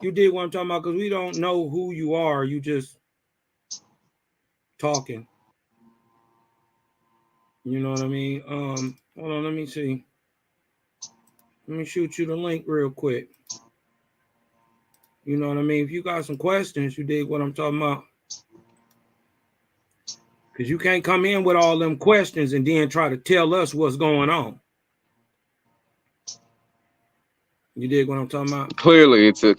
you did what I'm talking about, because we don't know who you are. You just talking. You know what I mean? Hold on, let me see. Let me shoot you the link real quick. You know what I mean? If you got some questions, you dig what I'm talking about. Because you can't come in with all them questions and then try to tell us what's going on. You dig what I'm talking about? Clearly it's a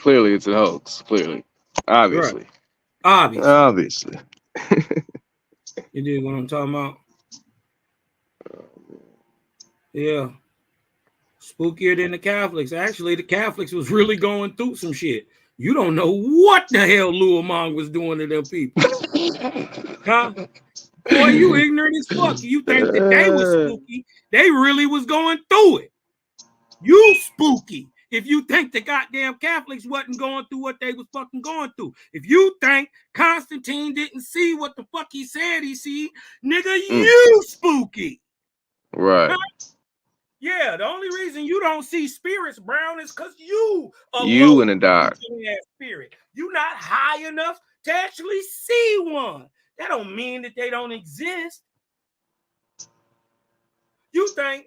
hoax. Clearly. Obviously. Right. Obviously. You dig what I'm talking about? Yeah. Spookier than the Catholics. Actually, the Catholics was really going through some shit. You don't know what the hell Lou Among was doing to them people. Huh? Boy, you ignorant as fuck. You think that they was spooky. They really was going through it. You spooky if you think the goddamn Catholics wasn't going through what they was fucking going through. If you think Constantine didn't see what the fuck he said he see, nigga, you spooky. Right. Huh? Yeah, the only reason you don't see spirits, Brown, is because you in the dark. Spirit. You not high enough to actually see one. That don't mean that they don't exist. You think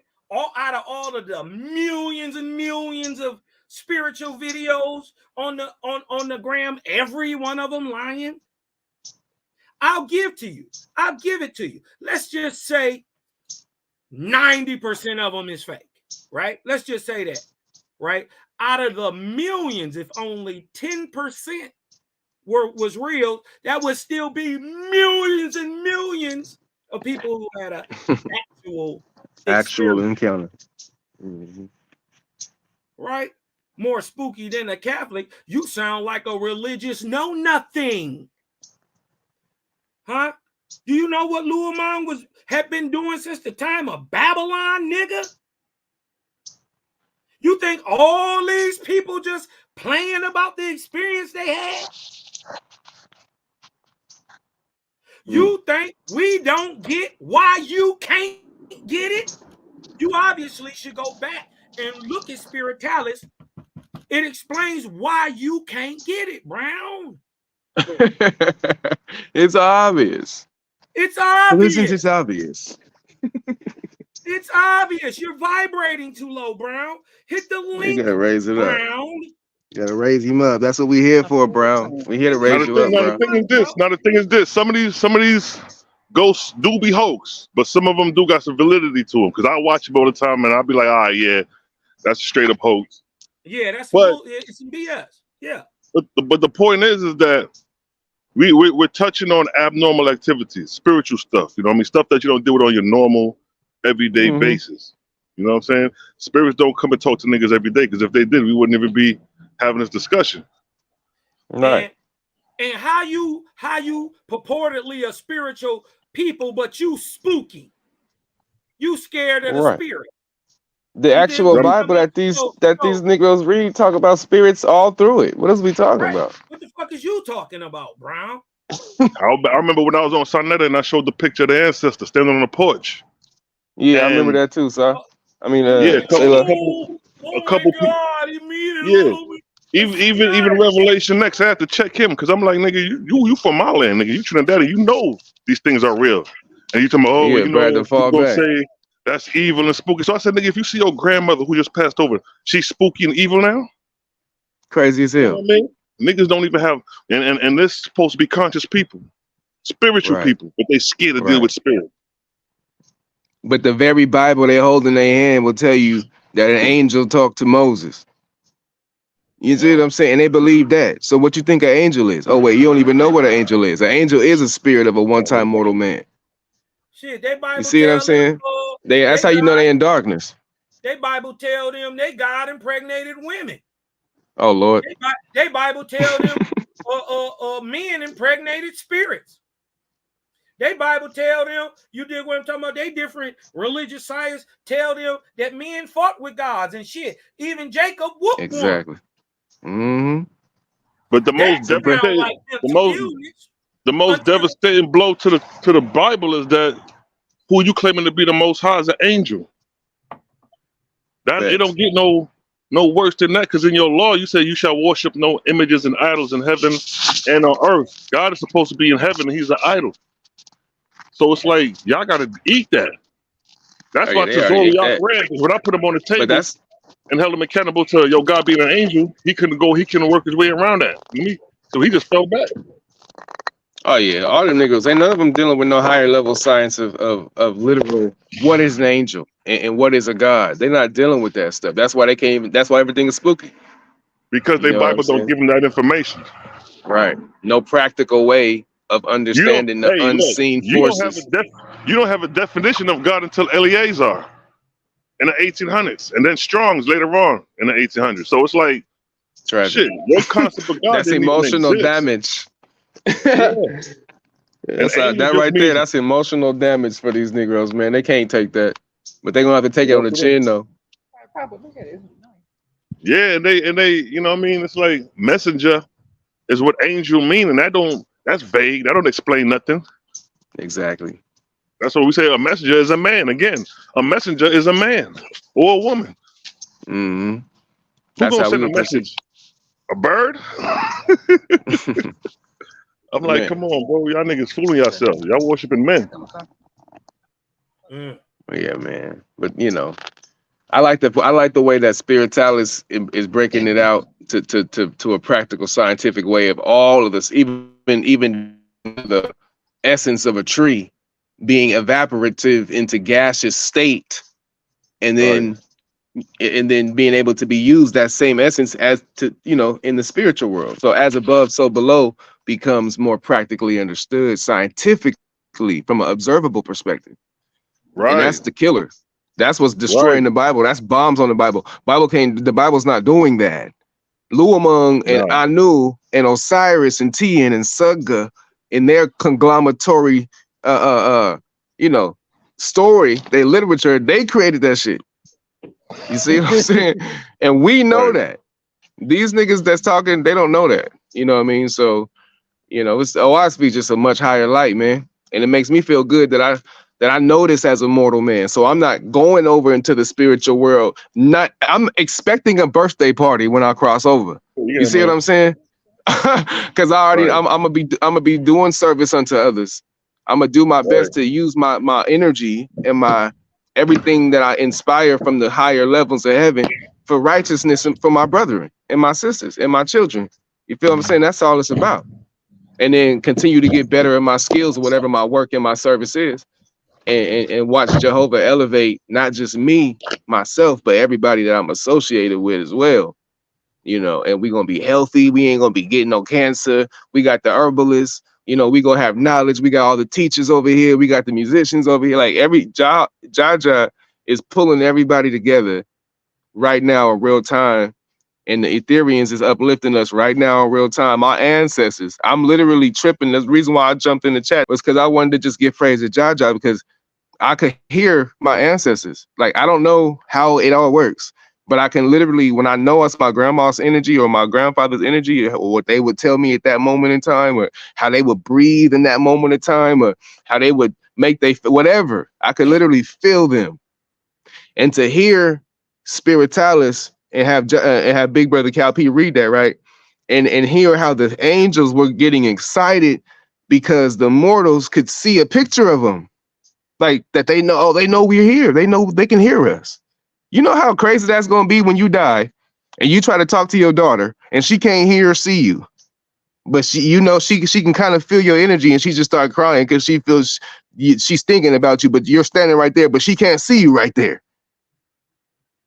out of all of the millions and millions of spiritual videos on the gram, every one of them lying? I'll give it to you. Let's just say 90% of them is fake, right? Let's just say that, right? Out of the millions, if only 10% was real, that would still be millions and millions of people who had an actual encounter. Right? More spooky than a Catholic. You sound like a religious know-nothing. Huh? Do you know what Lou Among had been doing since the time of Babylon, nigga? You think all these people just playing about the experience they had? You think we don't get why you can't get it? You obviously should go back and look at Spiritalis. It explains why you can't get it, Brown. It's obvious. It's obvious. It's obvious. It's obvious. You're vibrating too low, Brown. Hit the link. You gotta raise it Brown. up. You gotta raise him up. That's what we're here for, Brown. We're here to raise you up, Brown. The thing is this. Some of these ghosts do be hoax, but some of them do got some validity to them. Because I watch them all the time, and I'll be like, all right, yeah, that's a straight up hoax. Yeah, it's some BS. Yeah. But the point is that we're touching on abnormal activities, spiritual stuff. You know what I mean? Stuff that you don't deal with on your normal, everyday basis. You know what I'm saying? Spirits don't come and talk to niggas every day, because if they did, we wouldn't even be having this discussion. Right. And how you purportedly a spiritual people, but you spooky. You scared of the spirit. The actual Bible that these Negroes read talk about spirits all through it. What else we talking about? What the fuck is you talking about, Brown? I remember when I was on Sonetta and I showed the picture of the ancestor standing on the porch. Yeah, I remember that too, sir. I mean, a couple God, he mean it all. Even Revelation next, I have to check him because I'm like, nigga, you from my land, nigga. You Trinidadian, you know these things are real. And you tell me, oh, Yeah, you Brad, know, to fall people back. say that's evil and spooky. So I said, nigga, if you see your grandmother who just passed over, she's spooky and evil now. Crazy as You know hell. what I mean? Niggas don't even have, and this is supposed to be conscious people, spiritual Right. people, but they scared to deal Right. with spirit. But the very Bible they hold in their hand will tell you that an angel talked to Moses. You see what I'm saying? And they believe that. So what you think an angel is? Oh wait, you don't even know what an angel is. An angel is a spirit of a one-time mortal man. Shit, they Bible You see what I'm tell them, saying? That's how you know they in darkness. they Bible tell them they God impregnated women. Oh Lord. They Bible tell them men impregnated spirits. They Bible tell them, you dig what I'm talking about? They different religious science tell them that men fought with gods and shit. Even Jacob whooped one. Exactly. Mm-hmm. But the That most sound devastating, like mental illness. the most devastating blow to the Bible is that who you claiming to be the Most High is an angel. That it don't get no worse than that, because in your law you say you shall worship no images and idols in heaven and on earth. God is supposed to be in heaven and he's an idol. So it's like y'all gotta eat that. That's why Tazoriak read, because when I put him on the table and held him accountable to God being an angel, he couldn't work his way around that. So he just fell back. Oh yeah, all them niggas, ain't none of them dealing with no higher level science of literal what is an angel and what is a god. They're not dealing with that stuff. That's why they can't even. That's why everything is spooky. Because their Bible don't give them that information. Right. No practical way of understanding the unseen forces. You don't have a definition of God until Eleazar in the 1800s, and then Strong's later on in the 1800s. So it's like, tragic. Shit, your concept of God That's didn't even emotional exist. damage. Yeah. That's And that right there. That's emotional damage for these Negroes, man. They can't take that, but they're gonna have to take it on the chin, though. Yeah, and they, you know what I mean? It's like messenger is what angel mean, and that's vague. That don't explain nothing. Exactly. That's what we say. A messenger is a man. Again, a messenger is a man or a woman. Mm-hmm. Who's gonna send a message? A bird? I'm like, Man. come on, bro. Y'all niggas fooling yourselves. Y'all worshiping men. Yeah, man. But you know, I like the way that spiritalis is breaking it out to a practical scientific way of all of this, even the essence of a tree being evaporative into gaseous state, and then being able to be used, that same essence as to, you know, in the spiritual world. So as above, so below becomes more practically understood scientifically from an observable perspective. Right. And that's the killer. That's what's destroying the Bible. That's bombs on the Bible. The Bible's not doing that. Luamung and Anu and Osiris and Tian and Sugga in their conglomeratory you know, story, their literature, they created that shit. You see what I'm saying? And we know that. These niggas that's talking, they don't know that. You know what I mean? So, you know, I speak just a much higher light, man. And it makes me feel good that I know this as a mortal man. So I'm not going over into the spiritual world. I'm expecting a birthday party when I cross over. You see what I'm saying? Because I'm gonna be doing service unto others. I'm gonna do my best to use my energy and my everything that I inspire from the higher levels of heaven for righteousness and for my brethren and my sisters and my children. You feel what I'm saying? That's all it's about. And then continue to get better at my skills, whatever my work and my service is, and watch Jehovah elevate not just me, myself, but everybody that I'm associated with as well. You know, and we're gonna be healthy. We ain't gonna be getting no cancer. We got the herbalists. You know, we gonna have knowledge. We got all the teachers over here. We got the musicians over here. Like every Jaja is pulling everybody together right now in real time. And the Ethereans is uplifting us right now in real time. My ancestors, I'm literally tripping. The reason why I jumped in the chat was because I wanted to just give praise to Jaja because I could hear my ancestors. Like, I don't know how it all works, but I can literally, when I know it's my grandma's energy or my grandfather's energy, or what they would tell me at that moment in time, or how they would breathe in that moment in time, or how they would make whatever, I could literally feel them. And to hear spiritalis have Big Brother Cal P read that, right? And hear how the angels were getting excited because the mortals could see a picture of them, like that they know. Oh, they know we're here. They know they can hear us. You know how crazy that's gonna be when you die, and you try to talk to your daughter, and she can't hear or see you, but she can kind of feel your energy, and she just start crying because she feels she's thinking about you, but you're standing right there, but she can't see you right there.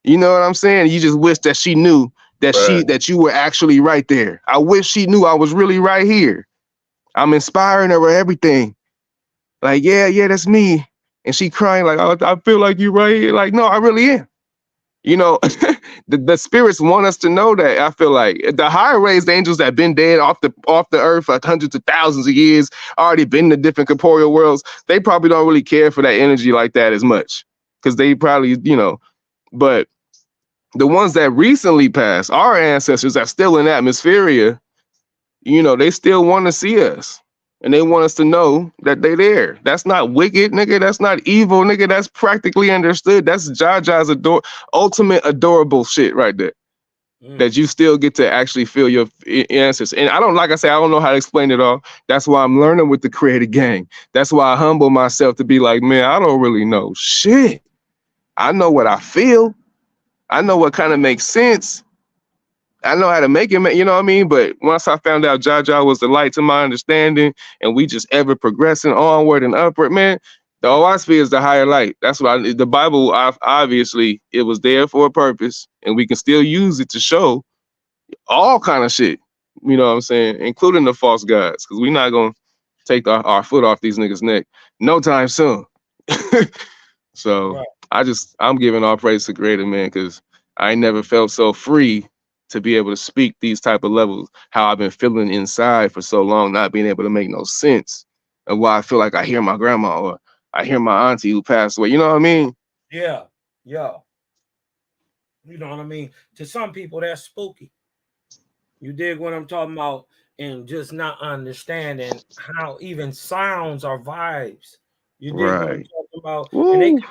You know what I'm saying? You just wish that she knew that that you were actually right there. I wish she knew I was really right here. I'm inspiring her with everything. Like, yeah, that's me. And she crying like, oh, I feel like you right here. Like, no, I really am. You know, the spirits want us to know that. I feel like the higher raised angels that have been dead off the earth for hundreds of thousands of years, already been to different corporeal worlds, they probably don't really care for that energy like that as much. Because they probably, but the ones that recently passed, our ancestors that are still in Atmospheria, they still want to see us. And they want us to know that they there. That's not wicked, nigga. That's not evil, nigga. That's practically understood. That's Jaja's ultimate adorable shit right there. That you still get to actually feel your answers. And I don't know how to explain it all. That's why I'm learning with the Creative Gang. That's why I humble myself to be like, man, I don't really know shit. I know what I feel. I know what kind of makes sense. I know how to make it, you know what I mean? But once I found out Jaja was the light to my understanding, and we just ever progressing onward and upward, man, the OSP is the higher light. That's what the Bible, obviously, it was there for a purpose, and we can still use it to show all kind of shit. You know what I'm saying? Including the false gods, because we're not going to take our foot off these niggas' neck no time soon. So I'm giving all praise to Creator, man, because I ain't never felt so free to be able to speak these type of levels, how I've been feeling inside for so long, not being able to make no sense of why I feel like I hear my grandma or I hear my auntie who passed away. You know what I mean? Yeah. You know what I mean? To some people, that's spooky. You dig what I'm talking about? And just not understanding how even sounds are vibes. You dig what I'm talking about? Woo. And they can be,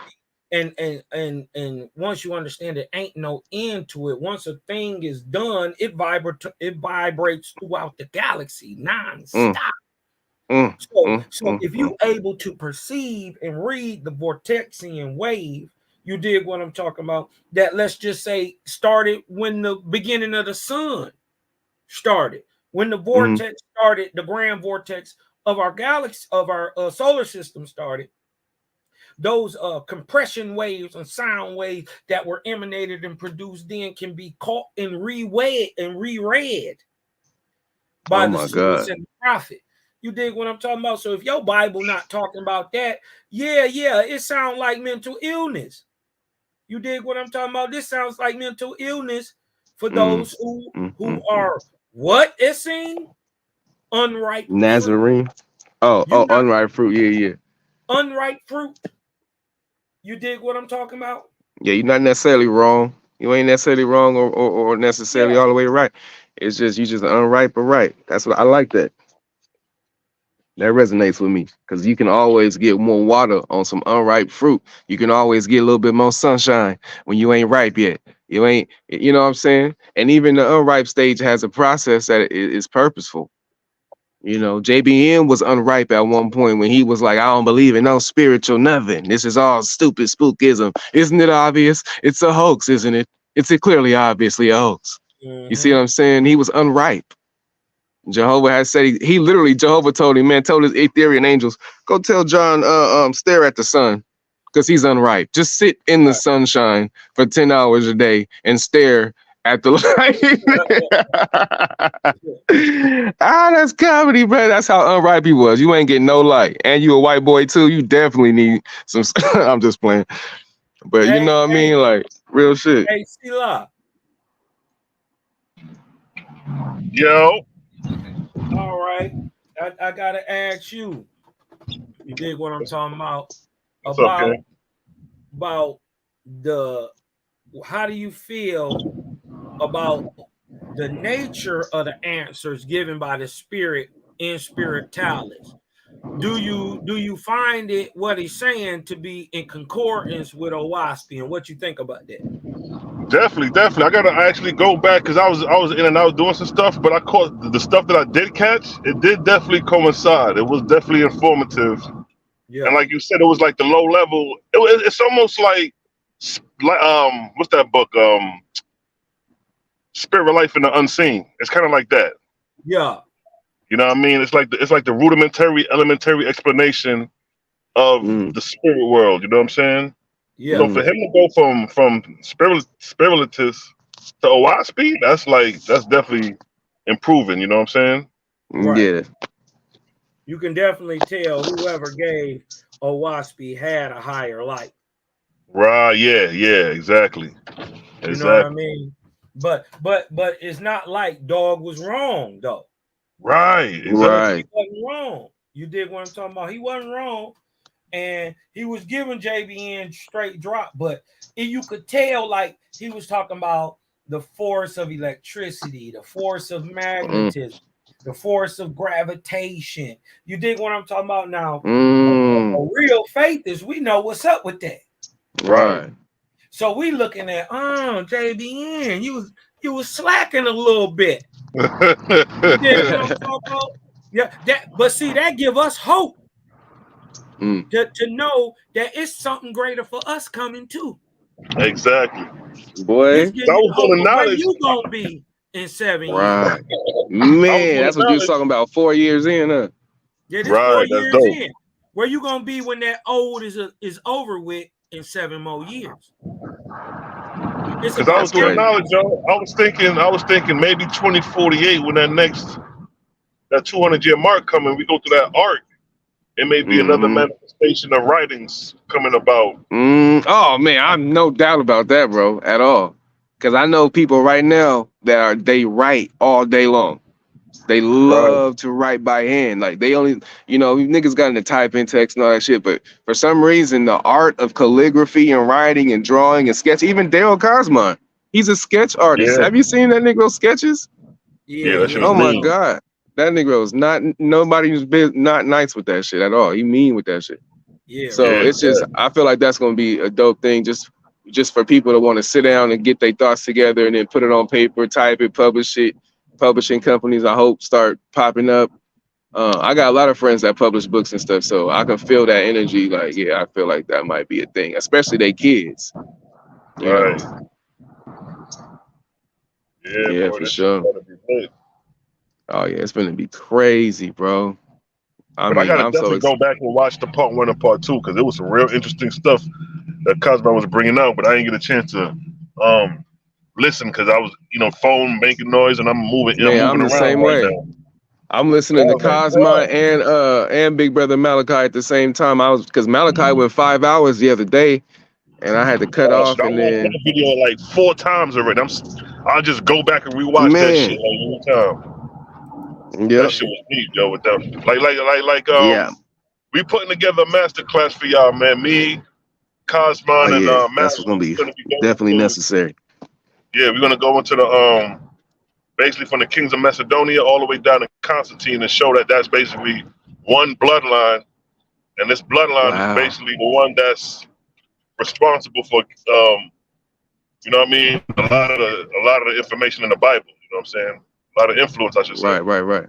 and once you understand it, ain't no end to it. Once a thing is done, it vibrates throughout the galaxy non-stop. So if you able to perceive and read the Vortexian wave, you dig what I'm talking about? That, let's just say, started when the beginning of the sun started. When the vortex started, the grand vortex of our galaxy, of our solar system started. Those compression waves and sound waves that were emanated and produced then can be caught and reread by the spirits and the prophet. You dig what I'm talking about? So if your Bible not talking about that, it sounds like mental illness. You dig what I'm talking about? This sounds like mental illness for those who are what it seems unripe Nazarene. Fruit. Unripe fruit. Yeah. Unripe fruit. You dig what I'm talking about? Yeah, you're not necessarily wrong. You ain't necessarily wrong or necessarily all the way right. It's just you just unripe or right. That's what I like that. That resonates with me because you can always get more water on some unripe fruit. You can always get a little bit more sunshine when you ain't ripe yet. You ain't, you know what I'm saying? And even the unripe stage has a process that is purposeful. You know, JBN was unripe at one point when he was like, I don't believe in no spiritual nothing. This is all stupid spookism. Isn't it obvious? It's a hoax, isn't it? It's clearly obviously a hoax. You see what I'm saying? He was unripe. Jehovah has said he literally, Jehovah told him, man, told his Aetherian angels, go tell John, stare at the sun because he's unripe. Just sit in the sunshine for 10 hours a day and stare at the light. That's comedy, bro. That's how unripe he was. You ain't getting no light. And you a white boy too. You definitely need some. I'm just playing. But you know what I mean? Like real shit. Hey, Sila. Yo. All right. I gotta ask you. You dig what I'm talking about? About the how do you feel about the nature of the answers given by the spirit in spiritalis? Do you find it what he's saying to be in concordance with Owaspy, and what you think about that? Definitely. I gotta actually go back because I was in and out doing some stuff, but I caught the stuff that I did catch. It did definitely coincide. It was definitely informative. Yeah. And like you said, it was like the low level. It's almost like what's that book? Spirit Life in the Unseen. It's kind of like that. Yeah. You know what I mean? It's like the rudimentary, elementary explanation of the spirit world. You know what I'm saying? Yeah. So for him to go from spiritualist to Owaspi, that's definitely improving. You know what I'm saying? Right. Yeah. You can definitely tell whoever gave Owaspi had a higher light. Right. Yeah. Exactly. You know what I mean? But it's not like dog was wrong though. Right. Exactly. Right. He wasn't wrong. You dig what I'm talking about? He wasn't wrong. And he was giving JBN straight drop, but you could tell like he was talking about the force of electricity, the force of magnetism, the force of gravitation. You dig what I'm talking about now? A real faith is we know what's up with that. Right. So we looking at JBN, you was slacking a little bit. You dig what I'm talking about? Yeah, but see, that give us hope. To know that it's something greater for us coming too. Exactly. Boy, where you gonna be in 7 years? Man, that's what you was talking about 4 years in, huh? Yeah, this 4 years in. Where you gonna be when that old is over with in 7 more years? Because I was doing knowledge, y'all. I was thinking maybe 2048 when that 200-year mark coming, we go through that arc. It may be another manifestation of writings coming about. Oh man, I'm no doubt about that, bro, at all. Because I know people right now they write all day long. They love to write by hand. Like they only, niggas got into type in text and all that shit. But for some reason, the art of calligraphy and writing and drawing and sketch, even Daryl Cosmon, he's a sketch artist. Yeah. Have you seen that Negro's sketches? Yeah, that shit was my mean. God. That Negro is not nice with that shit at all. He mean with that shit. Yeah. So it's just, I feel like that's gonna be a dope thing just for people to want to sit down and get their thoughts together and then put it on paper, type it, publish it. Publishing companies, I hope, start popping up. I got a lot of friends that publish books and stuff, so I can feel that energy. Like, yeah, I feel like that might be a thing, especially they kids. You know? Yeah, boy, for sure. Oh yeah, it's gonna be crazy, bro. I gotta definitely go back and watch the part 1 and part 2 because it was some real interesting stuff that Cosmo was bringing out, but I didn't get a chance to listen because I was, phone making noise and I'm moving. I'm the same way. Now. I'm listening to Cosmo and Big Brother Malachi at the same time. Because Malachi went 5 hours the other day, and I had to cut off. And then that video like 4 times already. I'll just go back and rewatch that shit like every time. Yeah, that shit was neat, yo. With that, we putting together a master class for y'all, man. Me, Cosmon, and that's what's gonna be definitely necessary. Yeah, we're gonna go into the basically from the kings of Macedonia all the way down to Constantine and show that that's basically one bloodline, and this bloodline is basically the one that's responsible for you know what I mean, a lot of the information in the Bible. You know what I'm saying? A lot of influence, I should say. Right.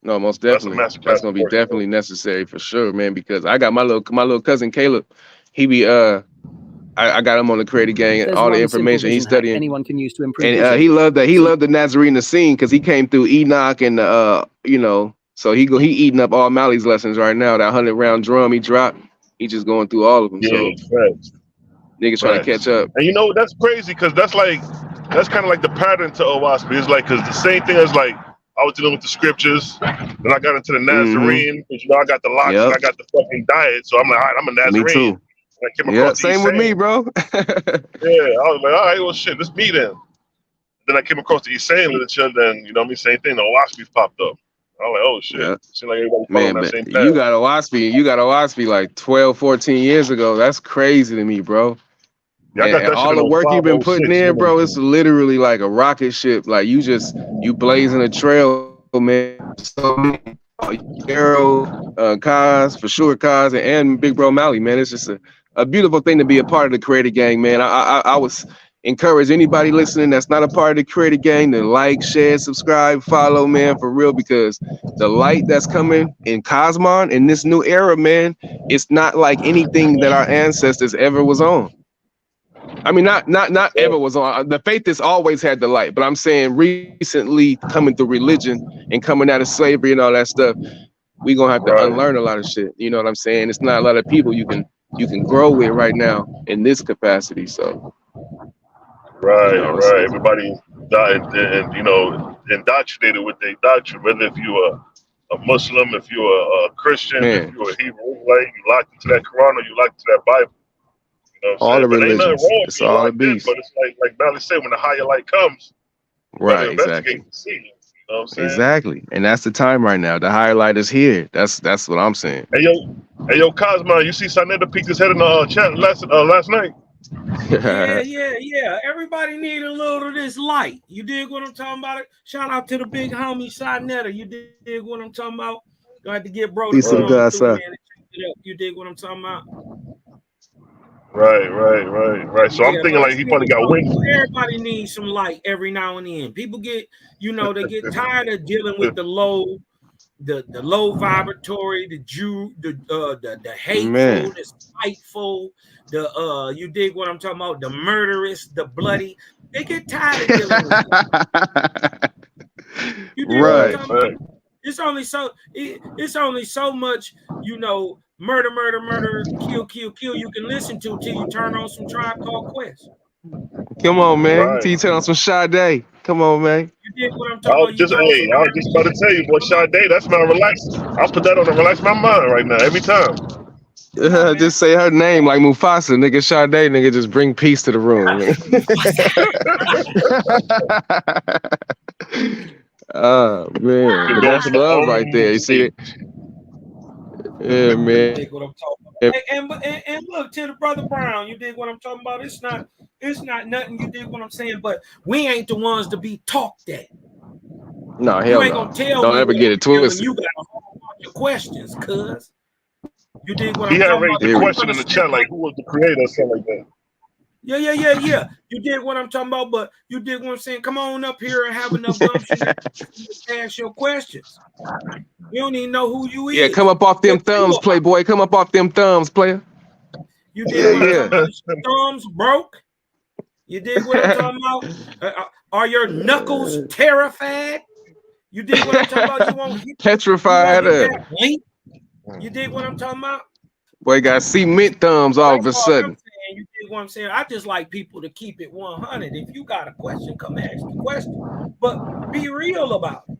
No, most definitely. That's gonna be definitely necessary for sure, man. Because I got my little cousin Caleb. He be I got him on the Creative Gang and all the information he's studying. Anyone can use to improve. And he loved that. He loved the Nazarene scene because he came through Enoch and so he eating up all Mali's lessons right now. That 100-round drum he dropped. He just going through all of them. Yeah, so niggas trying to catch up. And that's crazy because that's kind of like the pattern to Owaspi. It's like because the same thing as like I was dealing with the scriptures, then I got into the Nazarene because I got the locks and I got the fucking diet. So I'm like, all right, I'm a Nazarene. Me too. Yeah, same with me, bro. Yeah, I was like, all right, well, shit, let's meet then. Then I came across the Esain literature, then, you know what I mean, same thing, the Owaspi popped up. I was like, oh, shit. Yeah. Seems like everybody following that same path. You got Owaspi like 12, 14 years ago. That's crazy to me, bro. Yeah, I got that all the work you've been putting in, bro, it's literally like a rocket ship. Like, you blazing a trail, man. So, Arrow, Kaz, for sure, Kaz, and Big Bro Mally, man. It's just a beautiful thing to be a part of the Creative Gang, man. I was encourage anybody listening that's not a part of the Creator Gang to like, share, subscribe, follow, man, for real, because the light that's coming in Cosmon in this new era, man, it's not like anything that our ancestors ever was on. I mean, not ever was on. The faith has always had the light, but I'm saying recently coming through religion and coming out of slavery and all that stuff, we're gonna have to unlearn a lot of shit. You know what I'm saying? It's not a lot of people you can grow with right now in this capacity. So right, you know, right. Everybody died and you know, indoctrinated with their doctrine, whether if you're a Muslim, if you're a Christian, if you're a Hebrew, like you locked into that Quran or you locked into that Bible. You know what I'm all saying? the But ain't nothing religions, wrong with it's being all a locked in, beast. but it's like Bally said, when the higher light comes, you Right, gotta exactly. investigate and see. You know what I'm saying? Exactly. And that's the time right now. The higher light is here. That's what I'm saying. Hey yo, Cosmo, you see Sanetta peeked his head in the chat last night. Yeah. Everybody need a little of this light. You dig what I'm talking about? Shout out to the big homie Sinetta. You dig what I'm talking about? Gonna have to get bro to Peace come to on God, through, sir. man, and check it up. You dig what I'm talking about? Right. So I'm thinking but like he probably got wind. everybody needs some light every now and then. People get, they get tired of dealing with the low vibratory, the hateful, Man. the spiteful, you dig what I'm talking about? The murderous, the bloody. They get tired of dealing with it. You dig what I'm talking about? It's only so much, murder, kill you can listen to till you turn on some Tribe Called Quest. Come on, man. Till you turn on some Sade. Come on, man. You dig what I'm I talking was about? just about to tell you, boy, Sade, that's my relax. I'll put that on to relax my mind right now, every time. Just say her name like Mufasa, nigga. Sade, nigga, just bring peace to the room. Oh man, but that's love right there. You see it? Yeah, man. You dig what I'm talking about? And look, to the brother Brown, you dig what I'm talking about? It's not nothing. You dig what I'm saying? But we ain't the ones to be talked at. No, hell you ain't no. gonna tell Don't me ever get it twisted. you got a whole bunch of questions, cuz. You dig what He I'm had talking raised about? the question in the chat, like who was the creator or something like that. Yeah. You dig what I'm talking about? But you dig what I'm saying? Come on up here and have enough gumption to ask your questions. You don't even know who you is. Yeah, come up off them thumbs, playboy. Come up off them thumbs, player. You dig what I'm talking about? Is your thumbs broke? You dig what I'm talking about? Are your knuckles terrified? You dig what I'm talking about? You won't hit Petrified. that link? You dig what I'm talking about? Boy, got cement thumbs all of a sudden. You dig what I'm saying? I just like people to keep it 100. If you got a question, come ask the question. But be real about it.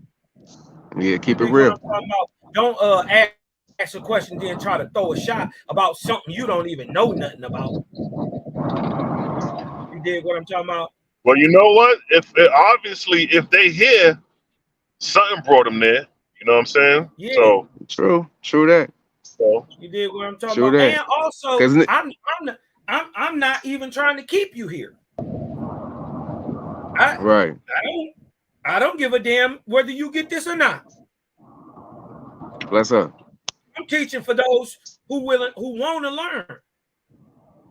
Yeah, keep it real. Don't ask a question, then try to throw a shot about something you don't even know nothing about. You dig what I'm talking about? Well, you know what? If they hear something brought them there, you know what I'm saying? Yeah. So true that. So you dig what I'm talking about? That. And also, I'm not even trying to keep you here. I don't give a damn whether you get this or not. Bless up. I'm teaching for those who want to learn.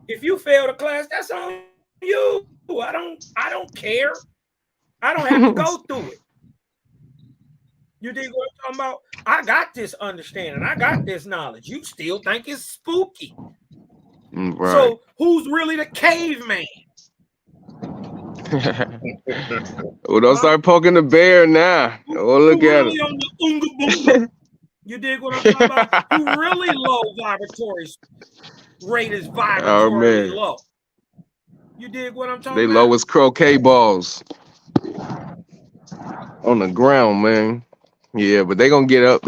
If you fail the class, that's on you. I don't care. I don't have to go through it. You dig what I'm talking about? I got this understanding. I got this knowledge. You still think it's spooky. Right. So who's really the caveman? Well, don't start poking the bear now. Oh, look at him. You dig what I'm talking about? Who really low vibratory rate is vibratorily low. You dig what I'm talking about? They low as croquet balls on the ground, man. Yeah, but they gonna get up.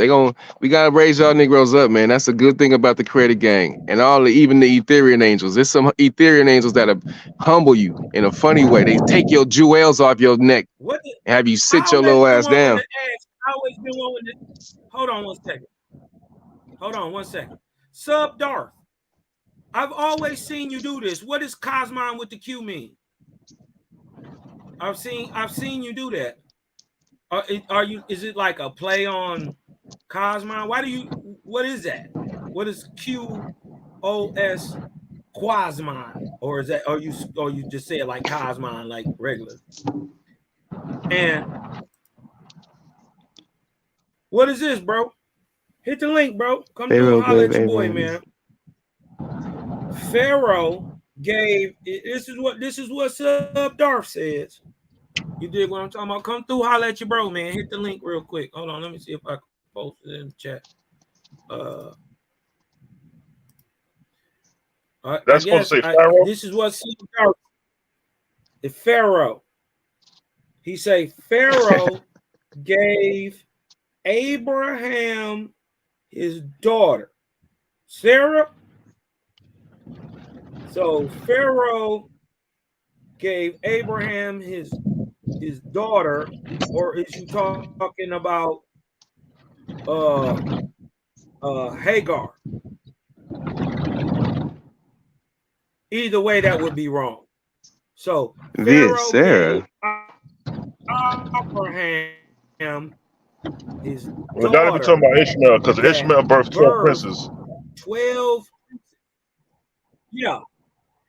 We gotta raise y'all Negroes up, man. That's a good thing about the Creator Gang and even the Ethereal angels. There's some Ethereal angels that humble you in a funny way. They take your jewels off your neck and have you sit your little ass down. Hold on one second. Sub Darth. I've always seen you do this. What does Cosmon with the Q mean? I've seen you do that. Is it like a play on Cosmon? What is that? What is QOS Quasmon, or is that, or you just say it like Cosmon, like regular? And what is this, bro? Hit the link, bro. Come through and holler at your boy, man. Pharaoh gave, this is what Sub Darth says. You dig what I'm talking about? Come through, holler at your bro, man. Hit the link real quick. Hold on, let me see if I can post it in the chat. That's supposed to say Pharaoh. This is what Sub Darth. The Pharaoh. He say Pharaoh gave Abraham his daughter Sarah. So Pharaoh gave Abraham his daughter, or is you talking about Hagar? Either way, that would be wrong. So Pharaoh Sarah. gave Abraham his daughter. We gotta be talking about Ishmael, because Ishmael birthed 12 princes. 12. Yeah.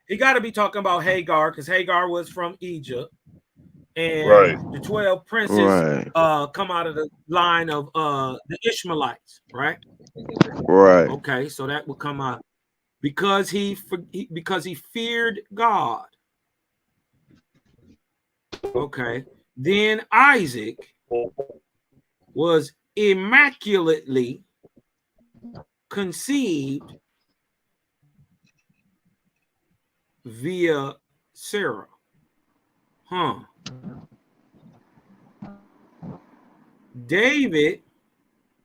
He got to be talking about Hagar, because Hagar was from Egypt. And the 12 princes come out of the line of the Ishmaelites, right? Right. Okay, so that would come out because he feared God. Okay. Then Isaac was immaculately conceived via Sarah. David,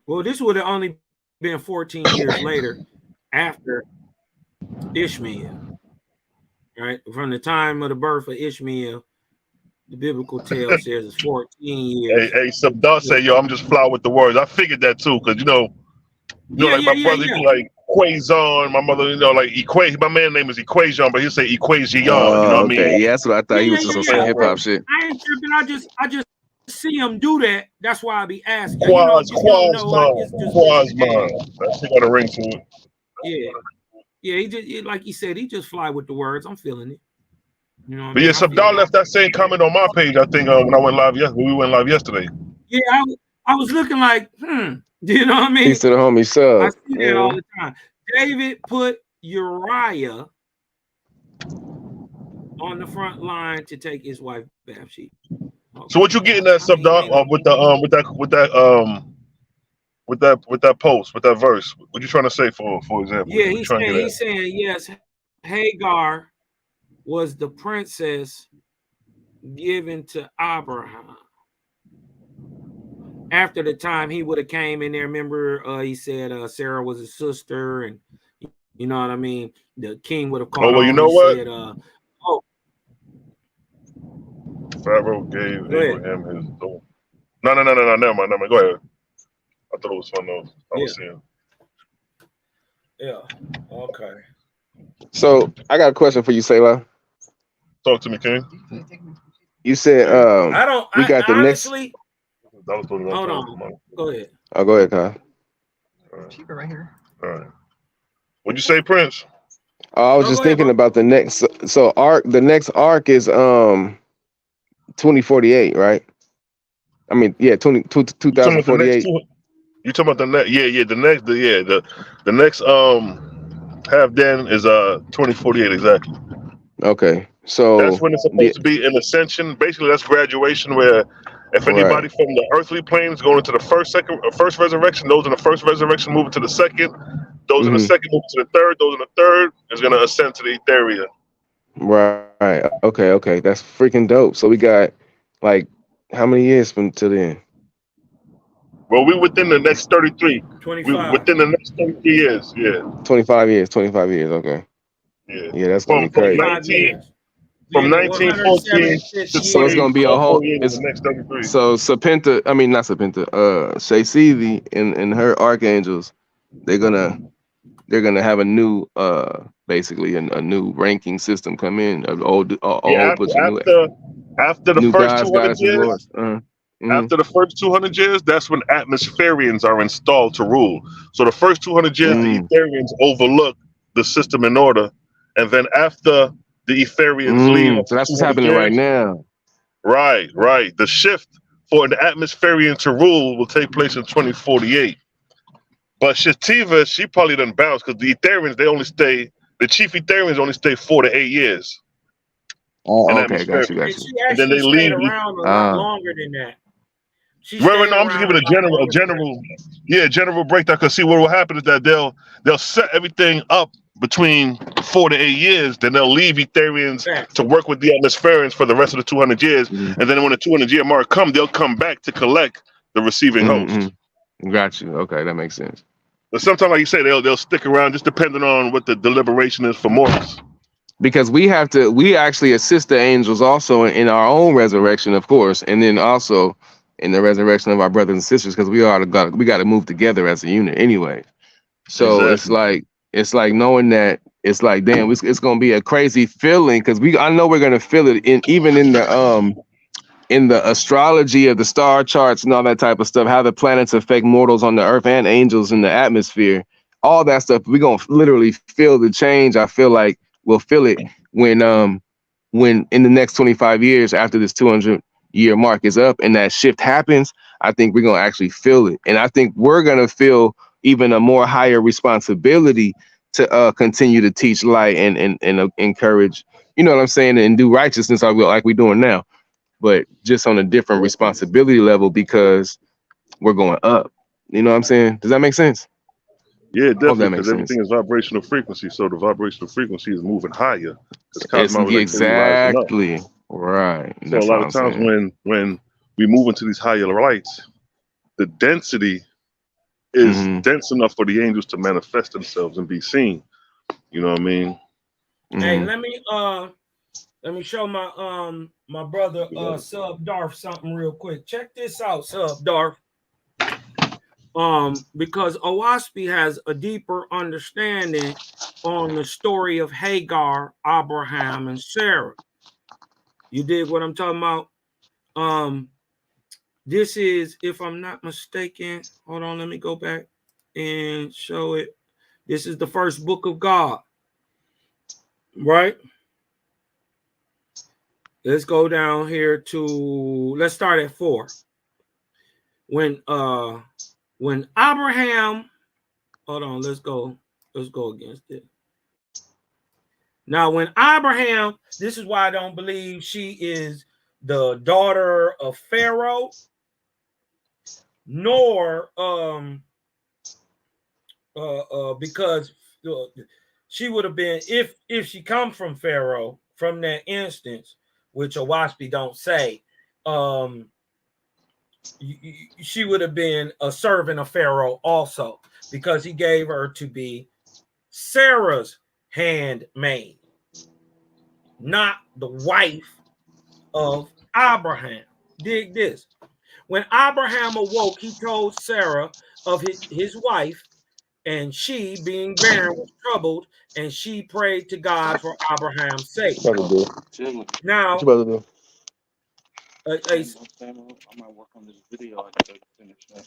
well, this would have only been 14 years later after Ishmael, right? From the time of the birth of Ishmael, the biblical tale says it's 14 years. Hey, Sabda say, yo, I'm just fly with the words. I figured that too, because like my brother, he be like Quazon, my mother, like my man name is Equation, but he'll say Equation, you know what I mean? Yeah, that's what I thought. He was just some hip hop shit. I ain't tripping. I just see him do that. That's why I be asking. Quazman. That shit got a ring to it. Yeah. He just, like he said, he just fly with the words. I'm feeling it. You know. But yeah, Sabda left that same comment on my page. I think when I went live we went live yesterday. Yeah, I was looking like, you know what I mean? Peace to the homie Sub. I see that all the time. David put Uriah on the front line to take his wife Bathsheba. Okay. So what you getting at, Sabda, with that post, with that verse? What you trying to say, for example? Yeah, he's saying yes, Hagar was the princess given to Abraham. After the time he would have came in there, remember he said Sarah was his sister, and you know what I mean? The king would have called. Oh, well, you know what? Said, Pharaoh gave Abraham his daughter. No, never mind. Go ahead. I thought it was something else I was seeing. Yeah. Okay. So I got a question for you, Selah. Talk to me, King. You said we got the honestly, next. Hold on. Go ahead. Oh, go ahead, Kyle. Keep it right here. All right. What'd you say, Prince? I was just thinking about the next. So the next arc is 2048, right? I mean, 2048. You talking about the next? Yeah. The next half then is 2048 exactly. Okay, so that's when it's supposed to be an ascension. Basically, that's graduation, where if anybody from the earthly planes going into the first resurrection, those in the first resurrection moving to the second, those in the second moving to the third, those in the third is going to ascend to the Ethereum. Right. Okay. That's freaking dope. So we got like how many years from to then? Well, we within the next 33. 25. Within the next 33 years, yeah. 25 years. Okay. Yeah, that's gonna be crazy. From 1914 so it's gonna be a whole. It's the next 33. So Serpenta, I mean not Serpenta. Shaysivi and her archangels, they're gonna have a new basically a new ranking system come in. After the first 200 years. After the first 200 years, that's when atmospherians are installed to rule. So the first 200 years, the Etherians overlook the system in order, and then after the Etherians leave, So that's what's 200 happening right years, now. right. The shift for the Atmospherian to rule will take place in 2048. But Shativa, she probably done bounce because the Etherians, the chief Etherians only stay 4 to 8 years in Okay, got atmosphere. you. And she And then actually they stayed leave. around a lot longer than that. She Right, stayed no, I'm just around giving a general breakdown. Because see, what will happen is that they'll set everything up between 4 to 8 years. Then they'll leave Etherians to work with the Atmospherians for the rest of the 200 years. And then when the 200-year mark comes, they'll come back to collect the receiving host. Got you. Okay, that makes sense. But sometimes, like you say, they'll stick around just depending on what the deliberation is for mortals. Because we actually assist the angels also in our own resurrection, of course, and then also in the resurrection of our brothers and sisters, because we got to move together as a unit anyway. So it's like knowing that it's like, damn, it's gonna be a crazy feeling because I know we're gonna feel it even in the astrology of the star charts and all that type of stuff, how the planets affect mortals on the earth and angels in the atmosphere, all that stuff. We're gonna literally feel the change. I feel like we'll feel it when in the next 25 years after this 200-year mark is up and that shift happens. I think we're gonna actually feel it, and I think we're gonna feel even a more higher responsibility to continue to teach light and encourage, you know what I'm saying, and do righteousness like we're doing now, but just on a different responsibility level because we're going up. You know what I'm saying? Does that make sense? Yeah, definitely, makes because everything is vibrational frequency. So the vibrational frequency is moving higher. Exactly right. So a lot of times when we move into these higher lights, the density is dense enough for the angels to manifest themselves and be seen. You know what I mean? Hey, let me show my brother Sub Darth something real quick. Check this out, Sub Darth. Because Owaspi has a deeper understanding on the story of Hagar, Abraham, and Sarah. You dig what I'm talking about? This is, if I'm not mistaken, hold on, let me go back and show it. This is the first book of God, right? Let's go down here to, let's start at 4. When Abraham, hold on, let's go against it. Now, when Abraham, this is why I don't believe she is the daughter of Pharaoh, nor because she would have been, if she come from Pharaoh, from that instance, which Owaspi don't say, she would have been a servant of Pharaoh also, because he gave her to be Sarah's handmaid, not the wife of Abraham. Dig this. When Abraham awoke, he told Sarah of his wife, and she, being barren, was troubled, and she prayed to God for Abraham's sake. Now, what you about to do? I might work on this video. I gotta finish that.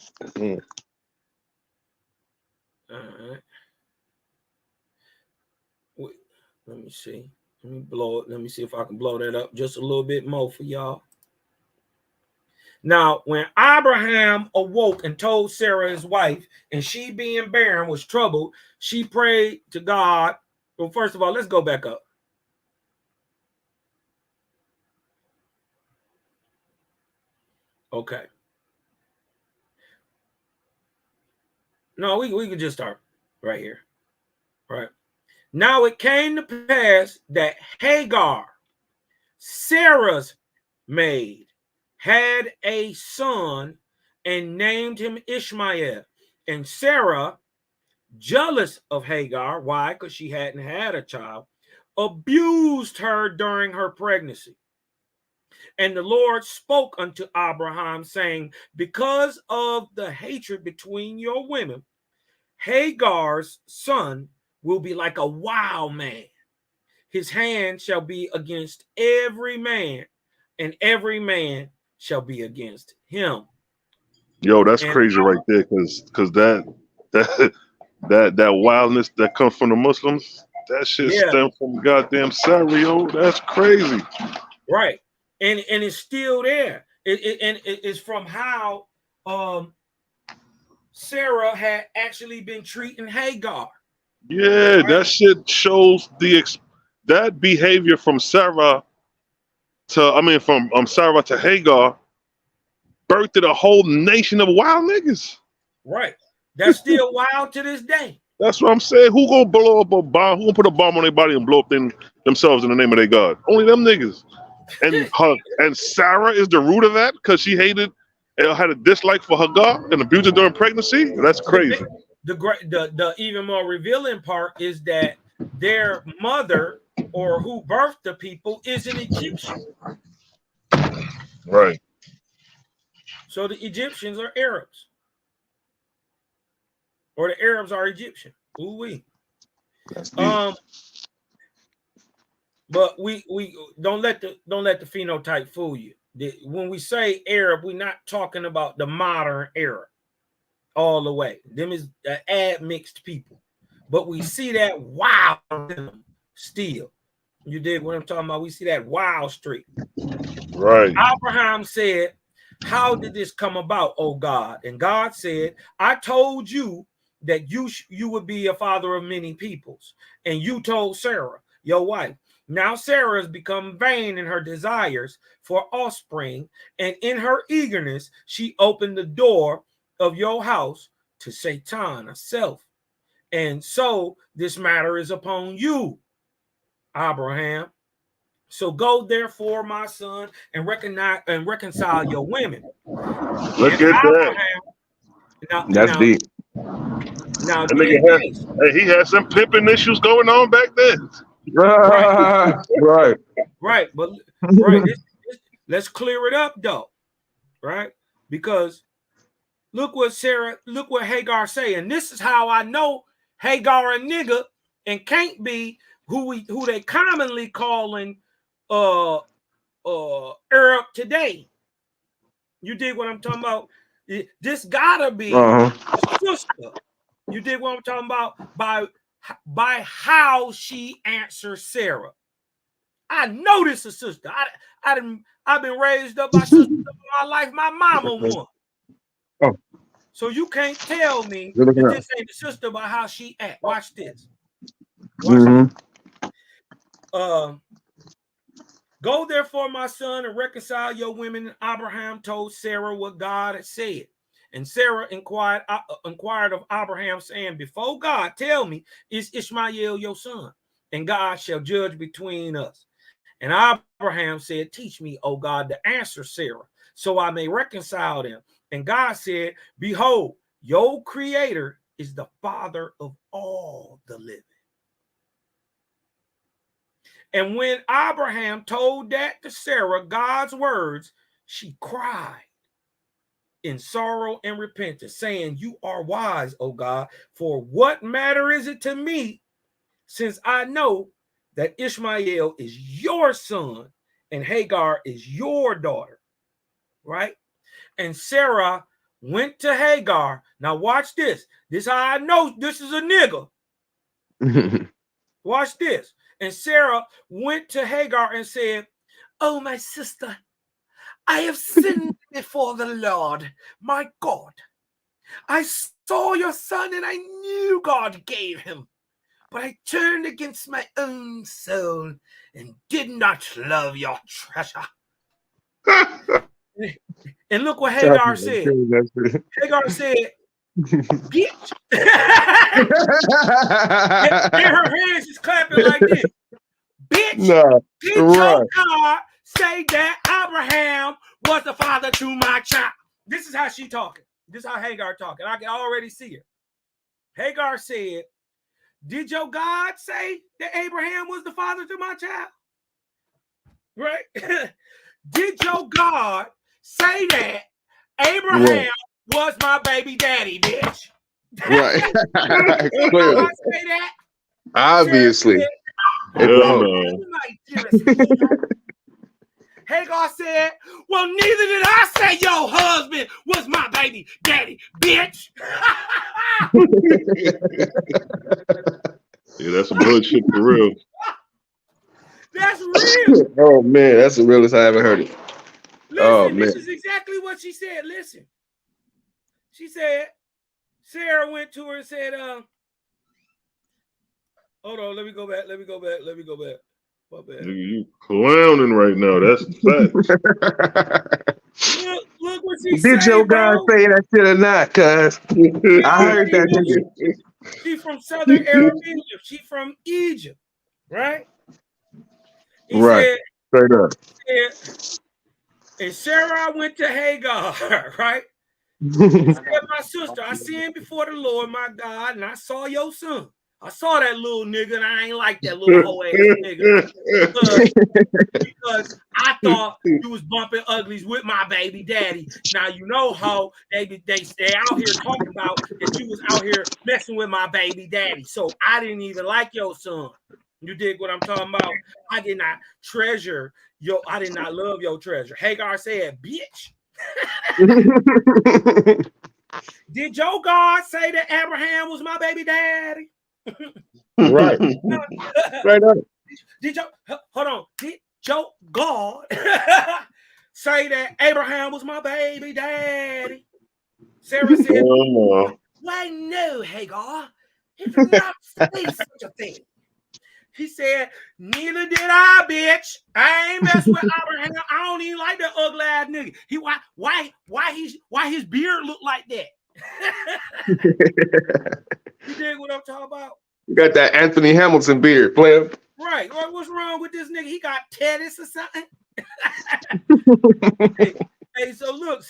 All right. Wait, let me see. Let me blow it. Let me see if I can blow that up just a little bit more for y'all. Now, when Abraham awoke and told Sarah his wife, and she being barren was troubled, she prayed to God. Well, first of all, let's go back up. Okay. No, we can just start right here. Right. Now it came to pass that Hagar, Sarah's maid, had a son and named him Ishmael. And Sarah, jealous of Hagar, why? Because she hadn't had a child, abused her during her pregnancy. And the Lord spoke unto Abraham, saying, because of the hatred between your women, Hagar's son will be like a wild man. His hand shall be against every man, and every man shall be against him. Yo, that's crazy right there, because that wildness that comes from the Muslims, That shit stemmed from goddamn Sarah, yo. That's crazy. Right. And it's still there. It's from how Sarah had actually been treating Hagar. Yeah, right? That shit shows that behavior from Sarah to from Sarah to Hagar birthed a whole nation of wild niggas. Right. That's still wild to this day. That's what I'm saying. Who gonna blow up a bomb? Who gonna put a bomb on their body and blow up themselves in the name of their God? Only them niggas. And Sarah is the root of that because she hated and had a dislike for Hagar and abused her during pregnancy. That's crazy. The even more revealing part is that their mother or who birthed the people is an Egyptian. Right. So the Egyptians are Arabs. Or the Arabs are Egyptian. Ooh-wee. But we don't let the phenotype fool you. When we say Arab, we're not talking about the modern Arab all the way. Them is admixed people. But we see that wild still. You dig what I'm talking about? We see that wild streak. Right. Abraham said, how did this come about, oh God? And God said, I told you that you would be a father of many peoples. And you told Sarah, your wife. Now Sarah has become vain in her desires for offspring, and in her eagerness, she opened the door of your house to Satan herself. And so this matter is upon you, Abraham. So go therefore, my son, and reconcile your women. Look at Abraham, that. That's deep. Now, he had some pimping issues going on back then. Right. But let's clear it up though, right? Because look what Hagar say, and this is how I know Hagar a nigga and can't be who they commonly calling Arab today. You dig what I'm talking about? This gotta be a sister. You dig what I'm talking about? By how she answers Sarah. I know this is a sister. I've been raised up by sisters in my life. My mama won. Oh. So you can't tell me that this ain't the sister by how she act. Watch this. Watch this. Go therefore, my son, and reconcile your women. And Abraham told Sarah what God had said. And Sarah inquired of Abraham, saying, before God, tell me, is Ishmael your son? And God shall judge between us. And Abraham said, teach me, O God, to answer Sarah, so I may reconcile them. And God said, behold, your creator is the father of all the living. And when Abraham told that to Sarah, God's words, she cried in sorrow and repentance, saying, you are wise, O God, for what matter is it to me, since I know that Ishmael is your son and Hagar is your daughter, right? And Sarah went to Hagar. Now watch this. This is how I know this is a nigga. Watch this. And Sarah went to Hagar and said, oh, my sister, I have sinned before the Lord, my God. I saw your son and I knew God gave him, but I turned against my own soul and did not love your treasure. And look what Hagar said. Hagar said, bitch. And her hands is clapping like this. Bitch, did your God say that Abraham was the father to my child? This is how she talking. This is how Hagar talking. I can already see her. Hagar said, did your God say that Abraham was the father to my child? Right? Did your God say that Abraham was my baby daddy, bitch? Right. Did God say that? Obviously. Hagar said, well, neither did I say your husband was my baby daddy, bitch. Yeah, that's some hood shit for real. That's real. Oh man, that's the realest I ever heard it. Oh Listen, man. this is exactly what she said. Listen. She said, Sarah went to her and said, hold on, let me go back. My bad. You clowning right now. That's facts. Look what she Did say, your God bro. say that shit or not? Cuz I heard that nigga. She from Southern Arabia. She from Egypt, right? He Right. said, Straight up. and Sarah went to Hagar, right? Said, my sister, I sinned before the Lord, my God, and I saw your son. I saw that little nigga, and I ain't like that little hoe ass nigga because I thought you was bumping uglies with my baby daddy. Now you know how they out here talking about that you was out here messing with my baby daddy. So I didn't even like your son. You dig what I'm talking about? I did not treasure I did not love your treasure. Hagar said, bitch. Did your God say that Abraham was my baby daddy? Right. Right up. Did your God say that Abraham was my baby daddy? Sarah said, why no, Hagar? He did not say such a thing. He said, neither did I, bitch. I ain't mess with Abraham. I don't even like that ugly ass nigga. Why his beard look like that? You dig what I'm talking about? You got that Anthony Hamilton beard, player. Right. What's wrong with this nigga? He got tennis or something? hey, so look,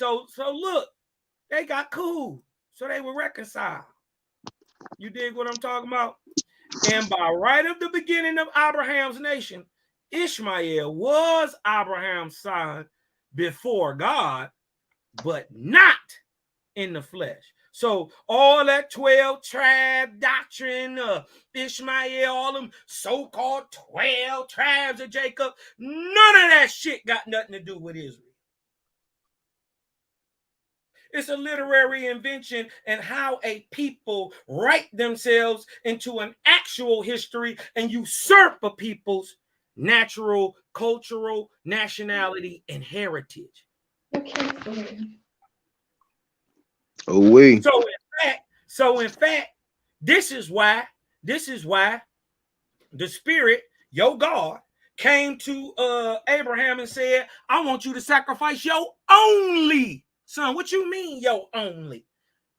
they got cool. So they were reconciled. You dig what I'm talking about? And by right of the beginning of Abraham's nation, Ishmael was Abraham's son before God, but not in the flesh. So all that 12 tribe doctrine, Ishmael, all them so-called 12 tribes of Jacob, none of that shit got nothing to do with Israel. It's a literary invention and how a people write themselves into an actual history and usurp a people's natural, cultural, nationality, and heritage. Oh, we. So in fact, this is why the Spirit, your God, came to Abraham and said, I want you to sacrifice your only son. What you mean, your only?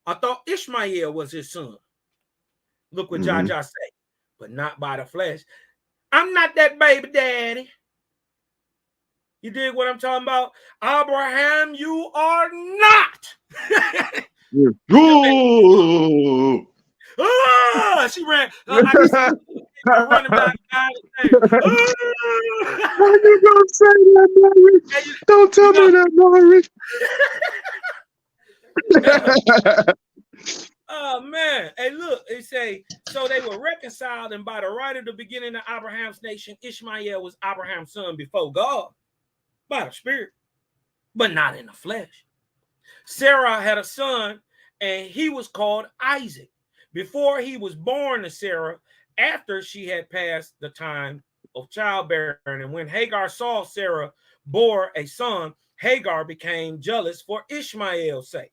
I thought Ishmael was his son. Look what Jaja say, but not by the flesh. I'm not that baby daddy. You dig what I'm talking about? Abraham, you are not. She ran. I just running back. Why you gonna say that, Mary? Don't tell me that, Mary. Oh man. Hey, look, they say, so they were reconciled, and by the right of the beginning of Abraham's nation, Ishmael was Abraham's son before God, by the Spirit, but not in the flesh. Sarah had a son, and he was called Isaac. Before he was born to Sarah, after she had passed the time of childbearing, and when Hagar saw Sarah bore a son, Hagar became jealous for Ishmael's sake.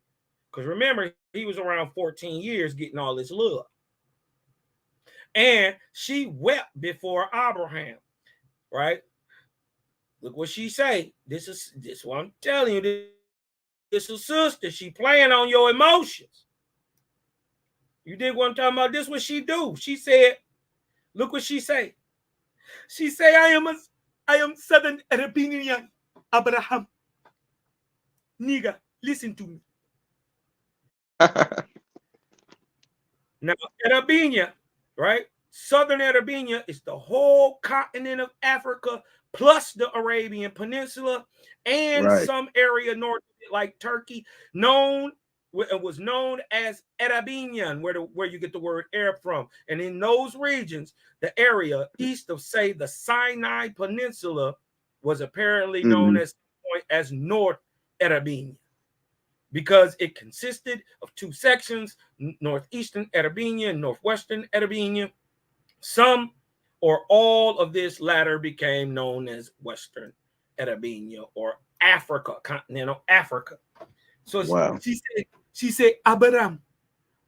Because remember, he was around 14 years getting all this love. And she wept before Abraham, right? Look what she say. This is what I'm telling you. This is sister. She playing on your emotions. You dig what I'm talking about? This is what she do. She said, look what she say. She say, I am Southern Arabian Abraham. Nigga, listen to me. Now, Arabia, right? Southern Arabia is the whole continent of Africa plus the Arabian Peninsula and some area north of it, like Turkey, was known as Arabian, where you get the word Arab from. And in those regions, the area east of, say, the Sinai Peninsula was apparently known as North Arabian, because it consisted of two sections, northeastern Arabian and northwestern Arabian. Some or all of this latter became known as Western Arabia or Africa, continental Africa. So wow. she said, Abraham,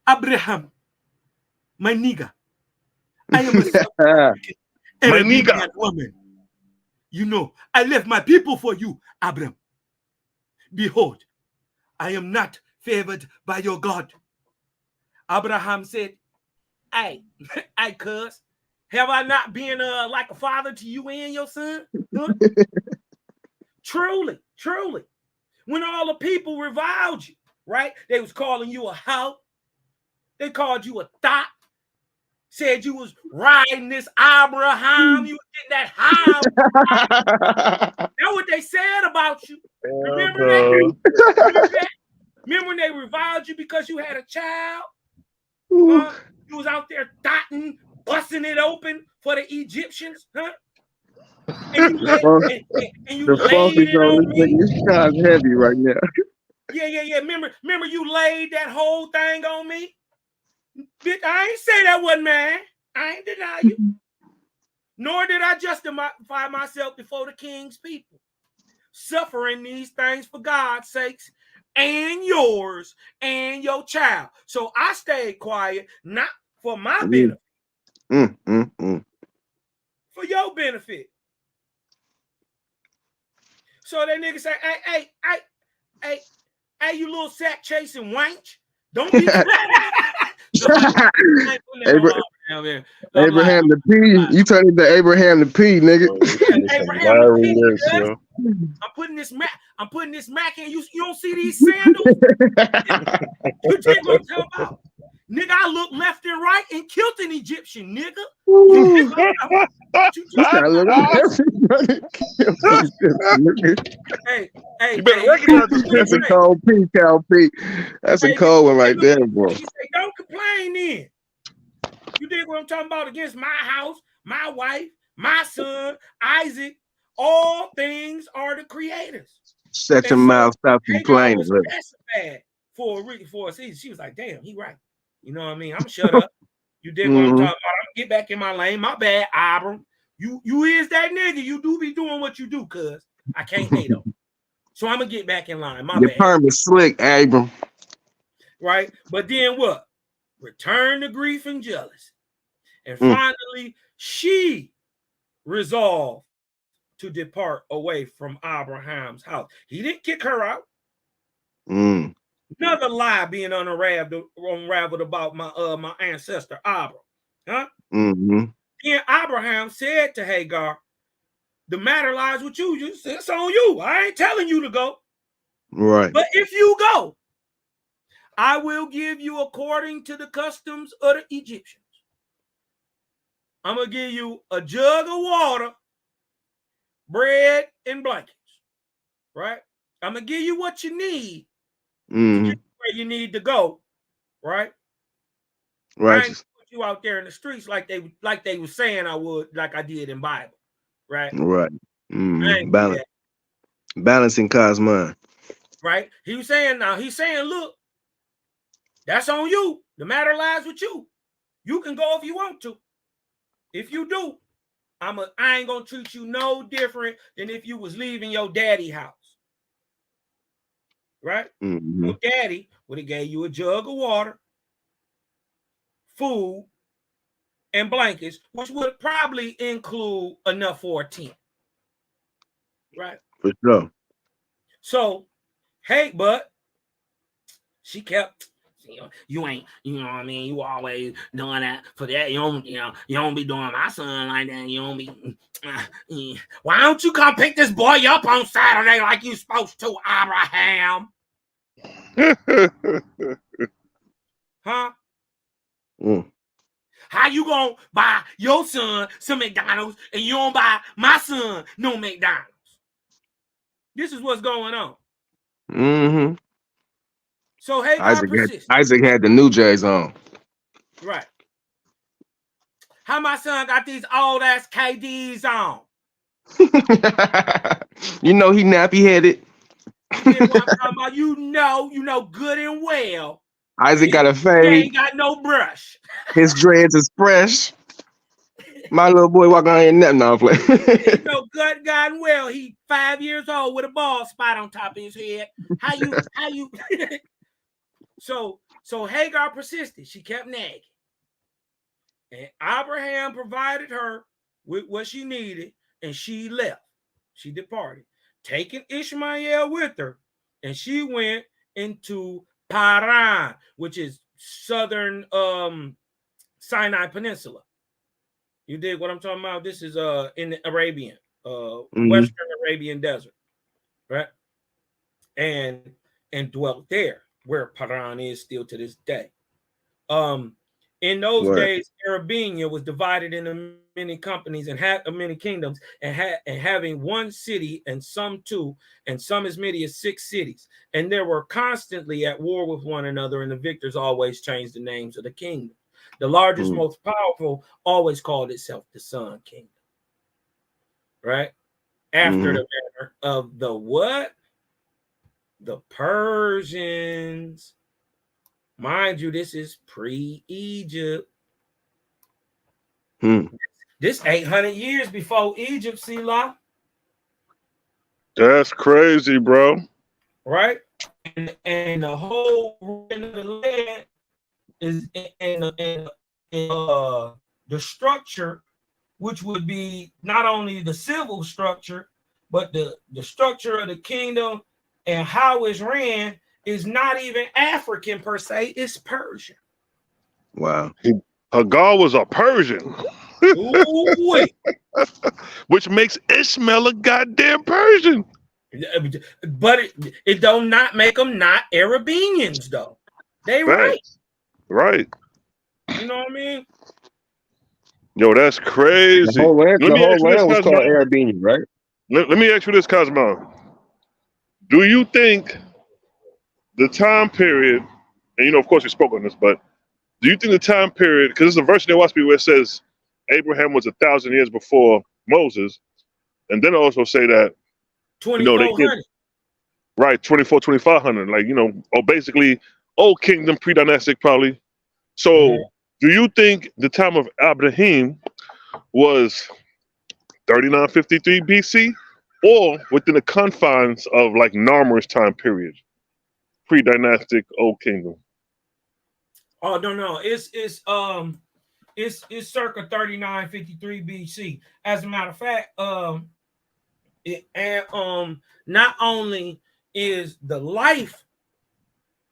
my nigga, I am a South African Arabian woman. You know, I left my people for you, Abraham. Behold, I am not favored by your God. Abraham said, hey, cuz, have I not been like a father to you and your son? Huh? Truly. When all the people reviled you, right? They was calling you a hoe. They called you a thought. Said you was riding this Abraham. You was getting that high. That's what they said about you. Remember that? Remember when they reviled you because you had a child? You was out there thotting, busting it open for the Egyptians, huh? And you laid it on me. This guy's heavy right now. Yeah. Remember you laid that whole thing on me? Bitch, I ain't say that wasn't mine. I ain't deny you. Nor did I justify myself before the king's people, suffering these things for God's sakes and yours and your child. So I stayed quiet, not for my benefit, for your benefit. So that nigga say, hey, you little sack chasing wench. Don't be Abraham the P. You turn into Abraham the P, nigga. Abraham the P, I'm putting this Mac in. You don't see these sandals? You think what I'm talking about? Nigga, I look left and right and killed an Egyptian, nigga. Hey, you better recognize this. That's a cold P, Cal P. That's a cold one right there, bro. You say, don't complain then. You dig what I'm talking about? Against my house, my wife, my son, Isaac. All things are the creators. Shut your mouth, stop complaining. For a season, she was like, damn, he right. You know what I mean? I'm shut up. You dig what I'm talking about? I'm get back in my lane. My bad, Abram. You is that nigga. You do be doing what you do, cuz I can't hate him. So I'm gonna get back in line. My Your bad. perm is slick, Abram. Right? But then what? Return to grief and jealousy. And finally, she resolved to depart away from Abraham's house. He didn't kick her out. Another lie being unraveled about my ancestor Abram. Huh? Then Abraham said to Hagar, the matter lies with you. It's on you. I ain't telling you to go. Right. But if you go, I will give you according to the customs of the Egyptians. I'm going to give you a jug of water, bread, and blankets. Right? I'm going to give you what you need to get where you need to go. Right? Right. I ain't put you out there in the streets like they were saying I would, like I did in Bible. Right? Right. Balancing Cosmine. Right? He's saying, look, that's on you. The matter lies with you. You can go if you want to. If you do, I ain't gonna treat you no different than if you was leaving your daddy house. Right? Your daddy would have gave you a jug of water, food, and blankets, which would probably include enough for a tent. Right? For sure. So, hey, but she kept, you ain't, you know what I mean? You always doing that for that. You don't be doing my son like that. You don't be, why don't you come pick this boy up on Saturday like you supposed to, Abraham? Huh? How you gonna buy your son some McDonald's and you don't buy my son no McDonald's? This is what's going on. So hey, Isaac had the New Jays on. Right. How my son got these old ass KDs on? You know he nappy headed. You know what I'm talking about? You know good and well. Isaac got a fade. He ain't got no brush. His dreads is fresh. My little boy walking around in that now play. You know, good God and well, he 5 years old with a bald spot on top of his head. How you so Hagar persisted. She kept nagging. And Abraham provided her with what she needed, and she left. She departed, taking Ishmael with her, and she went into Paran, which is southern Sinai Peninsula. You dig what I'm talking about? This is in the Arabian, Western Arabian desert, right? And dwelt there, where Paran is still to this day. In those days, Arabia was divided into many companies and had many kingdoms, and having one city and some two, and some as many as 6 cities. And they were constantly at war with one another, and the victors always changed the names of the kingdom. The largest, most powerful, always called itself the Sun Kingdom, right? After the manner of the what? The Persians. Mind you, this is pre-Egypt. This 800 years before Egypt, Selah. That's crazy, bro. Right? And the whole land is in the structure, which would be not only the civil structure, but the structure of the kingdom and how it's ran is not even African per se, it's Persian. Wow. Hagar was a Persian. Which makes Ishmael a goddamn Persian. But it don't not make them not Arabians, though. They right. Right. You know what I mean? Yo, that's crazy. The whole land was called Arabian, right? Let me ask you this, Cosmo. Do you think the time period, and you know, of course, we spoke on this, but do you think the time period, because there's a verse in there where it says Abraham was 1,000 years before Moses, and then also say that 2400, right, 2500, like, you know, or basically old kingdom, pre-dynastic probably. So do you think the time of Abraham was 3953 BC or within the confines of like Narmer's time period, pre-dynastic old kingdom? Oh no, it's circa 3953 BC. As a matter of fact, not only is the life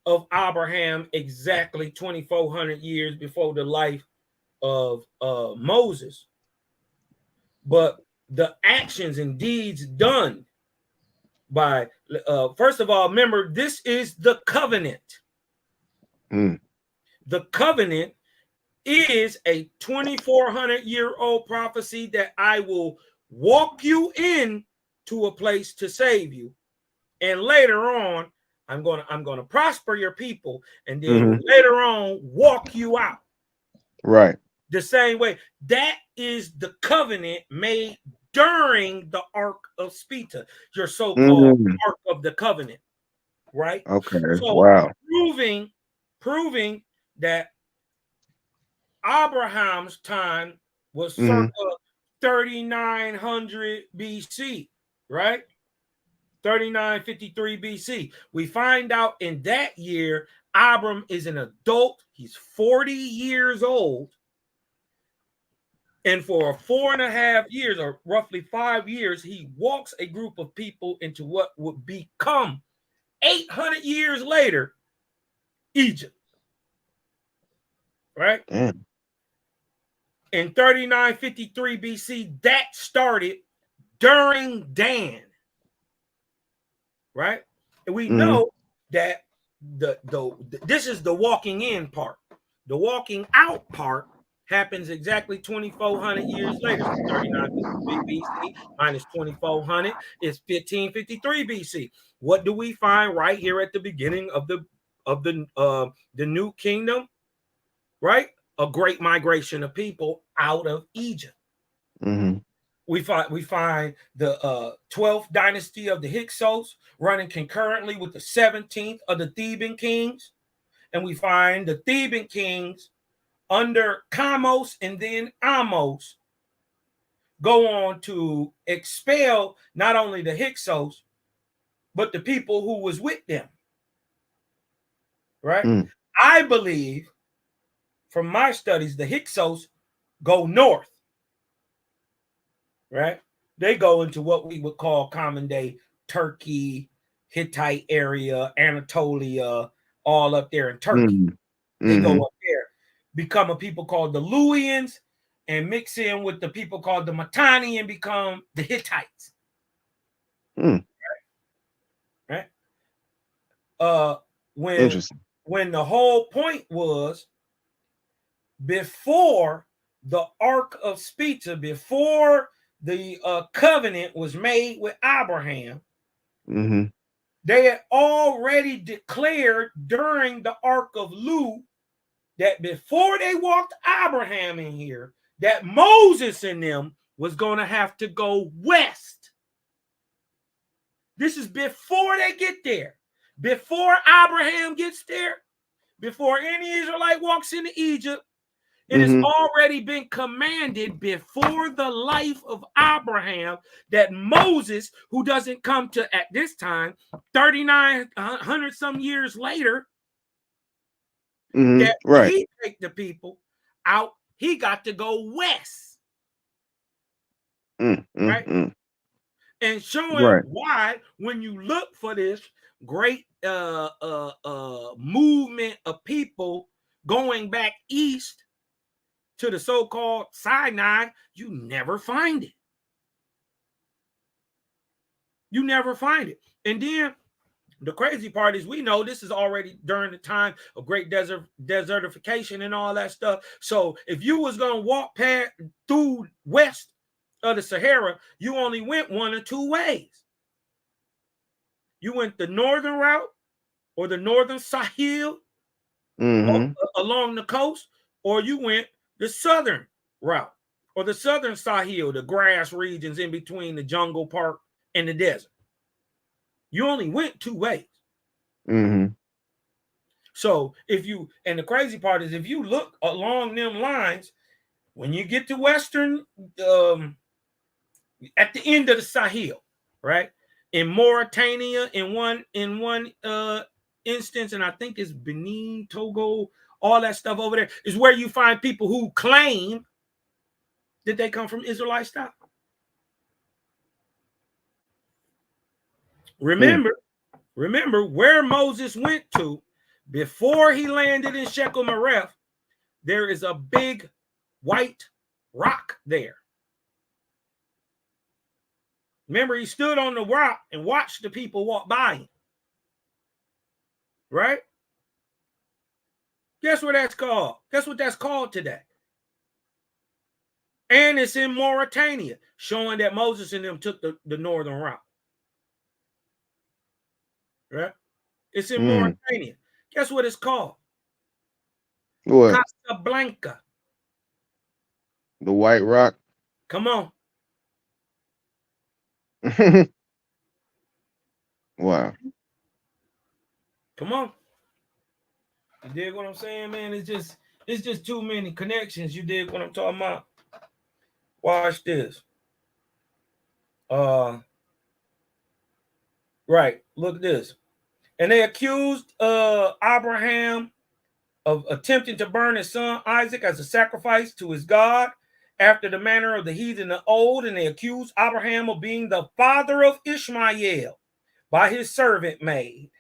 of Abraham exactly 2400 years before the life of Moses, but the actions and deeds done by first of all, remember, this is the covenant. The covenant is a 2400-year-old prophecy that I will walk you in to a place to save you, and later on I'm gonna prosper your people, and then later on walk you out. Right. The same way. That is the covenant made during the Ark of Spita, your so-called Ark of the Covenant. Right? Okay. So Wow. proving that Abraham's time was circa 3900 BC, right? 3953 BC. We find out in that year, Abram is an adult. He's 40 years old. And for 4.5 years, or roughly 5 years, he walks a group of people into what would become 800 years later, Egypt. Right? Damn. In 3953 BC, that started during Dan. Right? And we know that this is the walking in part. The walking out part happens exactly 2400 years later. So 3953 BC minus 2400 is 1553 BC. What do we find right here at the beginning of the new kingdom? Right? A great migration of people out of Egypt. We find the 12th dynasty of the Hyksos running concurrently with the 17th of the Theban kings. And we find the Theban kings under Kamos and then Amos go on to expel not only the Hyksos, but the people who was with them. Right? I believe from my studies, the Hyksos go north. Right? They go into what we would call common day Turkey, Hittite area, Anatolia, all up there in Turkey. They go up there, become a people called the Luwians, and mix in with the people called the Mitanni and become the Hittites. Right? When the whole point was before the Ark of Spita, before the covenant was made with Abraham, they had already declared during the Ark of Lu that before they walked Abraham in here, that Moses and them was going to have to go west. This is before they get there. Before Abraham gets there, before any Israelite walks into Egypt, it has already been commanded before the life of Abraham that Moses, who doesn't come to at this time, 3,900 some years later, that he take the people out, he got to go west. Right? And showing why when you look for this great movement of people going back east to the so-called Sinai, you never find it. You never find it. And then the crazy part is we know this is already during the time of great desertification and all that stuff. So if you was going to walk past through west of the Sahara, you only went one or two ways. You went the northern route or the northern Sahel along the coast, or you went the southern route or the southern Sahel, the grass regions in between the jungle park and the desert. You only went two ways. So if you, and the crazy part is if you look along them lines, when you get to western, at the end of the Sahel, right? In Mauritania, in one instance, and I think it's Benin, Togo, all that stuff over there, is where you find people who claim that they come from Israelite stock. Remember where Moses went to before he landed in Shechem-Areph, there is a big white rock there. Remember, he stood on the rock and watched the people walk by him. Right? Guess what that's called? Guess what that's called today? And it's in Mauritania, showing that Moses and them took the northern route. Right? It's in Mauritania. Guess what it's called? What? Casablanca. The White Rock. Come on. Wow. Come on. You dig what I'm saying, man? It's just too many connections. You dig what I'm talking about? Watch this. Right. Look at this. And they accused Abraham of attempting to burn his son Isaac as a sacrifice to his God after the manner of the heathen of old. And they accused Abraham of being the father of Ishmael by his servant maid.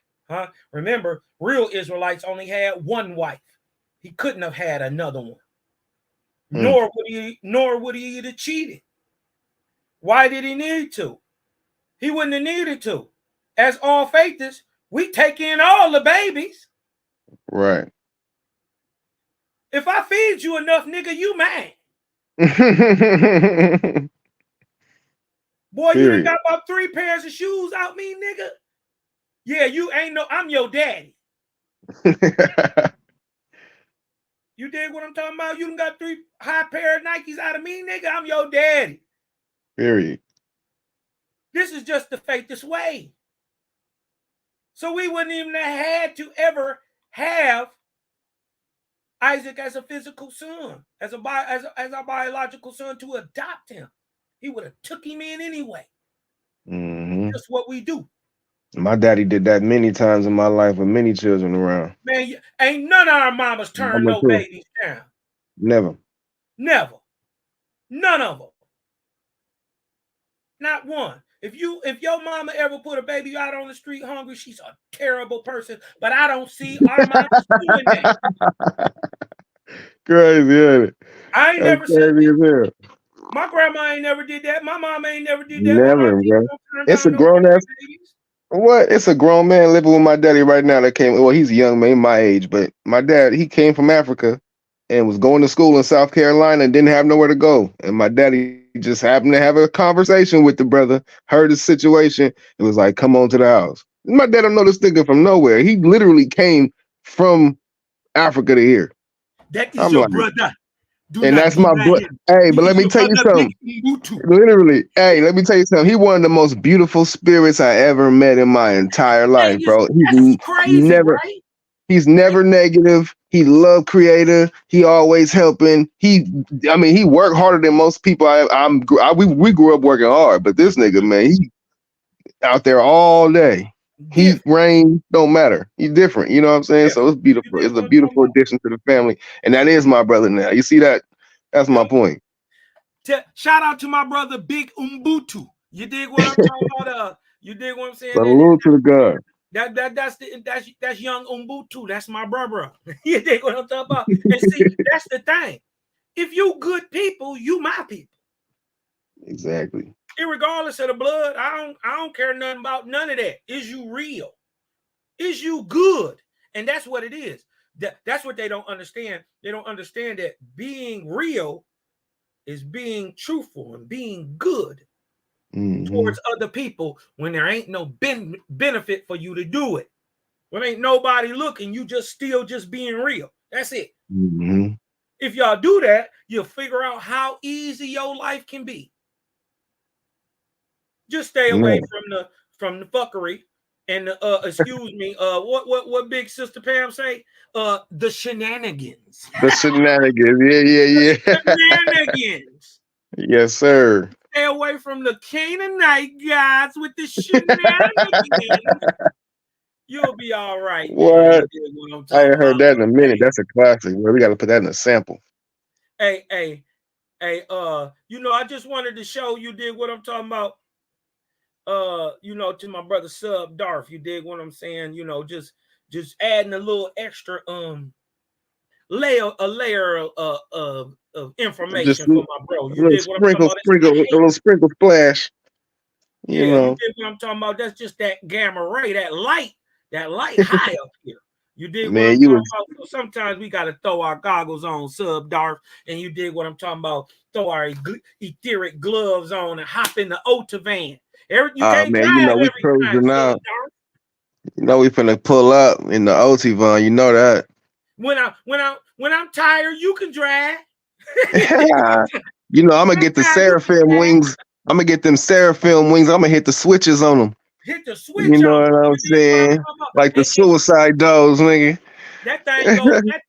Remember, real Israelites only had one wife. He couldn't have had another one. Nor would he have cheated. Why did he need to? He wouldn't have needed to. As all faithers, we take in all the babies. Right. If I feed you enough, nigga, you mad. Boy, you done got about 3 pairs of shoes out me, nigga. Yeah, you ain't no, I'm your daddy. You dig what I'm talking about? You done got 3 high pair of Nikes out of me, nigga. I'm your daddy. Period. This is just the faithist way. So we wouldn't even have had to ever have Isaac as a physical son, as our biological son, to adopt him. He would have took him in anyway. Mm-hmm. That's what we do. My daddy did that many times in my life with many children around. Man, ain't none of our mamas turn no babies down. Never. Never. None of them. Not one. If your mama ever put a baby out on the street hungry, she's a terrible person. But I don't see our mamas doing that. Crazy, isn't it? I ain't never said it. My grandma ain't never did that. My mama ain't never did that. Never, bro. It's a grown ass. What? It's a grown man living with my daddy right now that came. Well, he's a young man, my age, but my dad, he came from Africa and was going to school in South Carolina and didn't have nowhere to go. And my daddy just happened to have a conversation with the brother, heard his situation, and was like, "Come on to the house." My dad don't know this nigga from nowhere. He literally came from Africa to here. That is your brother. And that's my brother. Hey, but let me tell you something. Literally, hey, let me tell you something. He one of the most beautiful spirits I ever met in my entire life, bro. He's crazy, never, right? he's never negative. He love creator. He always helping. He worked harder than most people. We grew up working hard, but this nigga, man, he out there all day. Heat, rain, don't matter. He's different. You know what I'm saying? So it's beautiful. It's a beautiful addition to the family. And that is my brother now. You see that? That's my point. Shout out to my brother, Big Umbutu. You dig what I'm talking about? You dig what I'm saying? Salute to the God. That's young Umbutu. That's my brother. You dig what I'm talking about? And see, that's the thing. If you good people, you my people. Exactly. Irregardless of the blood, I don't care nothing about none of that. Is you real? Is you good? And that's what it is. That's what they don't understand. They don't understand that being real is being truthful and being good towards other people when there ain't no benefit for you to do it. When ain't nobody looking, you just still just being real. That's it. Mm-hmm. If y'all do that, you'll figure out how easy your life can be. Just stay away from the fuckery and excuse me, what big sister Pam say? The shenanigans. The shenanigans, yeah. Shenanigans. Yes, sir. Stay away from the Canaanite guys with the shenanigans. You'll be all right. What? I ain't heard that in a minute. That's a classic. Well, we got to put that in a sample. Hey, I just wanted to show you did what I'm talking about. To my brother Sub Darth, you dig what I'm saying? Just adding a little extra layer of information just, for my bro. You dig what I'm talking about? A little sprinkle splash. You know. You dig what I'm talking about? That's just that gamma ray, that light high up here. You dig what I'm talking about? So sometimes we gotta throw our goggles on, Sub Darth, and you dig what I'm talking about? Throw our etheric gloves on and hop in the Ota van. We cruising now. We finna pull up in the OT van. You know that. When I'm tired, you can drive. I'm gonna get the seraphim wings. I'm gonna get them seraphim wings. I'm gonna hit the switches on them. Hit the switch. You know what I'm saying? Like the suicide doors, nigga. That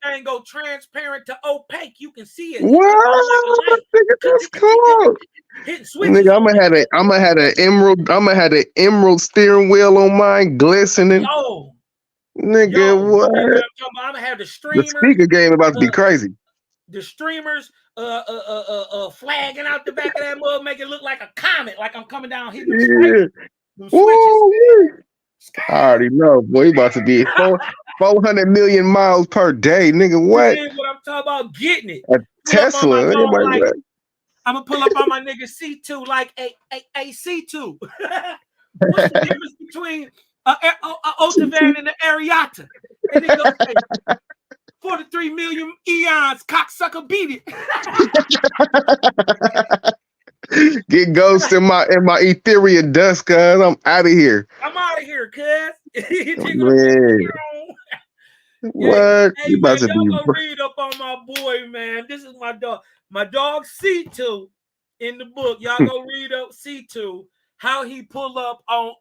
thing go transparent to opaque. You can see it. What? That's cool. Nigga, I'm gonna have an emerald steering wheel on mine, glistening. Nigga, what? I'm gonna have the streamers. The speaker game about to be crazy. The streamers flagging out the back of that mug, make it look like a comet, like I'm coming down hitting the switches. I already know, boy. He about to be 400 million miles per day, nigga. What? You know what I'm talking about? Getting it. A Tesla. I'm gonna pull up on my nigga C2 like a C2. What's the difference between an Otavan and an Ariata? And they go say, 43 million eons, cocksucker, beat it. Get ghosts in my ethereal dust, cuz I'm out of here. I'm out of here, cuz. Man. What? Hey, man, y'all go read up on my boy, man. This is my dog. My dog C2 in the book. Y'all go read up C2, how he pull up on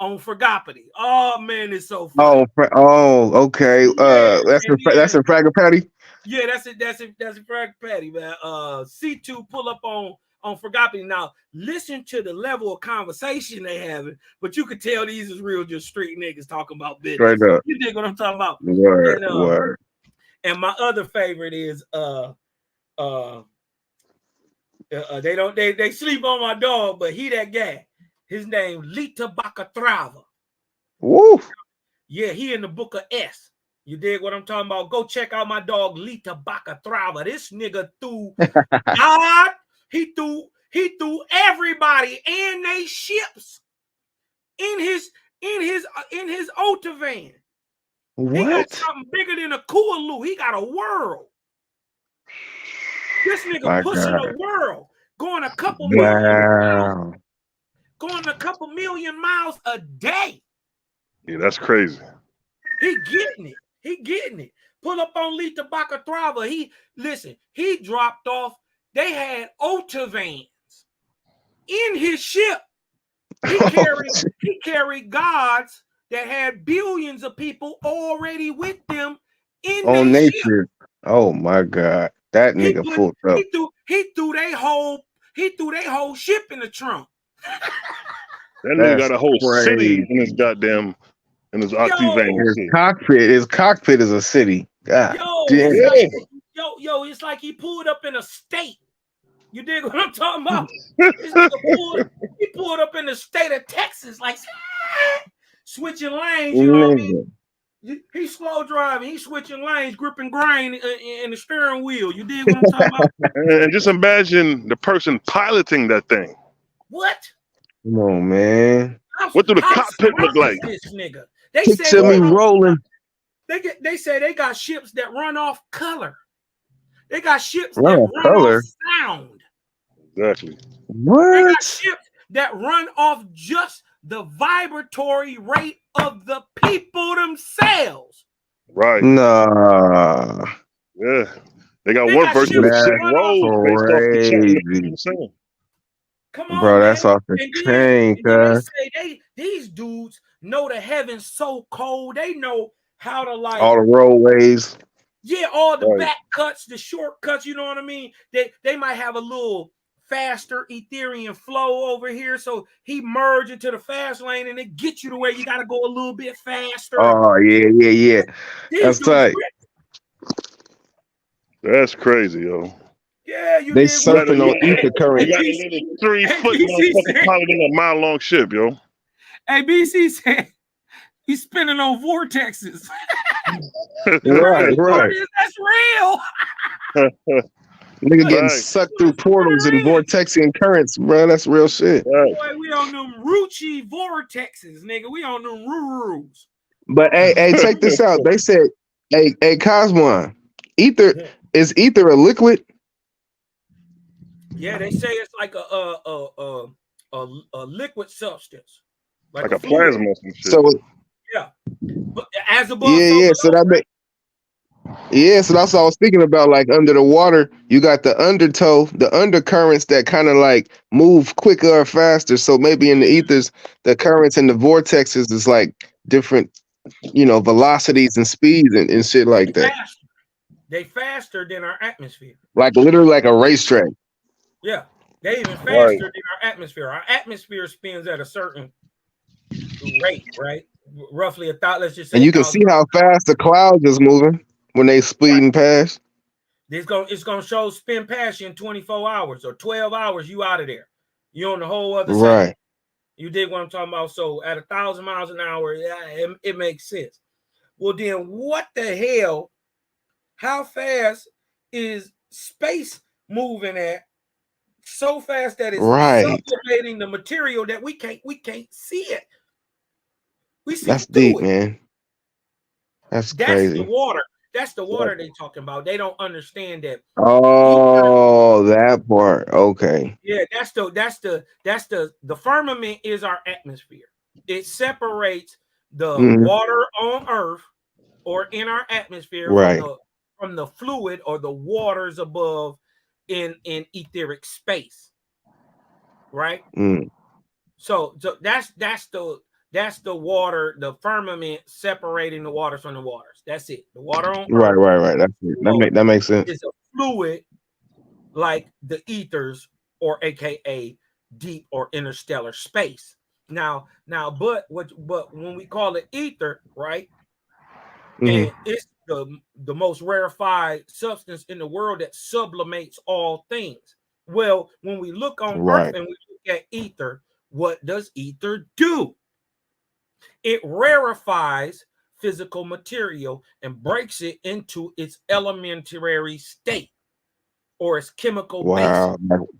Fragopity. Oh man, it's so funny. Okay. That's in Fraggle Patty. Yeah, that's it. That's in Fraggle Patty, man. C2 pull up on on Forgotten. Now, listen to the level of conversation they having, but you could tell these is real just street niggas talking about business. Straight up. You dig what I'm talking about? Word, And, word. and my other favorite is they sleep on my dog, but he that guy. His name Lita Bakatrava. Woo. Yeah, he in the book of S. You dig what I'm talking about? Go check out my dog Lita Bakatrava. This nigga threw God. He threw everybody and they ships in his Otavan. He got something bigger than a Kualu. He got a world. This nigga My pushing God. a world, going a couple million miles a day. Yeah, that's crazy. He getting it. Pull up on Lita Bakatrava. He dropped off. They had Otavans in his ship. He carried gods that had billions of people already with them in On their ship. nature. Oh my God. That nigga fucked up. He threw their whole ship in the trunk. That nigga That's got a whole city crazy. in his goddamn Octavane. His cockpit is a city. God damn. It's like he pulled up in a state. You dig what I'm talking about? He pulled up in the state of Texas, like switching lanes. You know what I mean? He's slow driving. He's switching lanes, gripping grain in the steering wheel. You dig what I'm talking about? And just imagine the person piloting that thing. What? Come on, man. What do the cockpit look like? This nigga. They Picture me rolling. They say they got ships that run off color. They got ships that Run off run color? off sound. Exactly. What? They got ships that run off just the vibratory rate of the people themselves. Right. Nah. Yeah. They got one version of the ship rolls based off the channel saying. Come on, bro, that's man. off the And chain, then cuz. they say these dudes know the heavens so cold. They know how to like All the roadways. Yeah, all the Right. back cuts, the shortcuts, you know what I mean? They might have a little faster Ethereum flow over here. So he merged into the fast lane and it gets you to where you got to go a little bit faster. Oh, yeah. That's tight. That's crazy, yo. Yeah, you They did what surfing on ether current. You got a little 3-foot motherfucker piloting a mile-long ship, yo. Hey, BC said he's spinning on vortexes. Right. That's real. Nigga getting sucked through portals and vortexian currents, bro. That's real shit. Boy, we on them Ruchi vortexes, nigga. We on them Rurus. But hey, check this out. They said, hey, Cosmon, ether is ether a liquid? Yeah, they say it's like a liquid substance, like a plasma or some shit. So yeah, but as above, so that so that's what I was thinking about. Like under the water, you got the undertow, the undercurrents that kind of like move quicker or faster. So maybe in the ethers, the currents and the vortexes is like different, velocities and speeds and shit like that. They faster than our atmosphere. Like literally like a racetrack. Yeah, they even faster than our atmosphere. Our atmosphere spins at a certain rate, right? Roughly 1,000. Let's just say. And you can see how fast the clouds is moving when they speeding past. It's gonna show spin past you in 24 hours or 12 hours. You out of there. You on the whole other side. Right. You dig what I'm talking about? So at 1,000 miles an hour, yeah, it makes sense. Well, then what the hell? How fast is space moving at? So fast that it's sublimating the material that we can't see it. We see That's through deep, it. man. That's The crazy. water. That's the water they talking about. They don't understand that. Oh, that part. Okay. Yeah, that's the firmament is our atmosphere. It separates the water on Earth or in our atmosphere from the fluid or the waters above in etheric space, right? So that's the water, the firmament separating the waters from the waters. That's it. The water on Earth, Right. That's it. That makes sense. is a fluid like the ethers or AKA deep or interstellar space. Now, but when we call it ether, right? And it's the most rarefied substance in the world that sublimates all things. Well, when we look on Earth and we look at ether, what does ether do? It rarefies physical material and breaks it into its elementary state or its chemical base.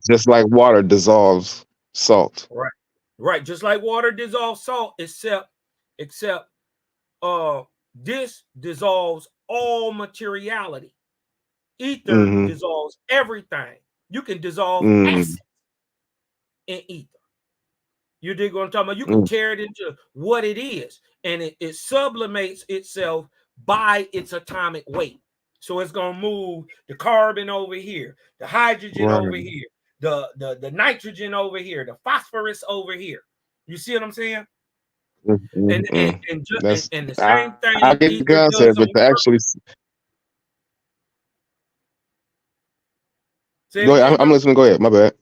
Just like water dissolves salt. Right. Just like water dissolves salt, except this dissolves all materiality. Ether dissolves everything. You can dissolve acids in ether. You dig what I'm talking about? You can tear it into what it is, and it sublimates itself by its atomic weight. So it's gonna move the carbon over here, the hydrogen over here, the nitrogen over here, the phosphorus over here. You see what I'm saying? And the same thing I get the concept, but to actually go ahead. I'm listening. Go ahead. My bad.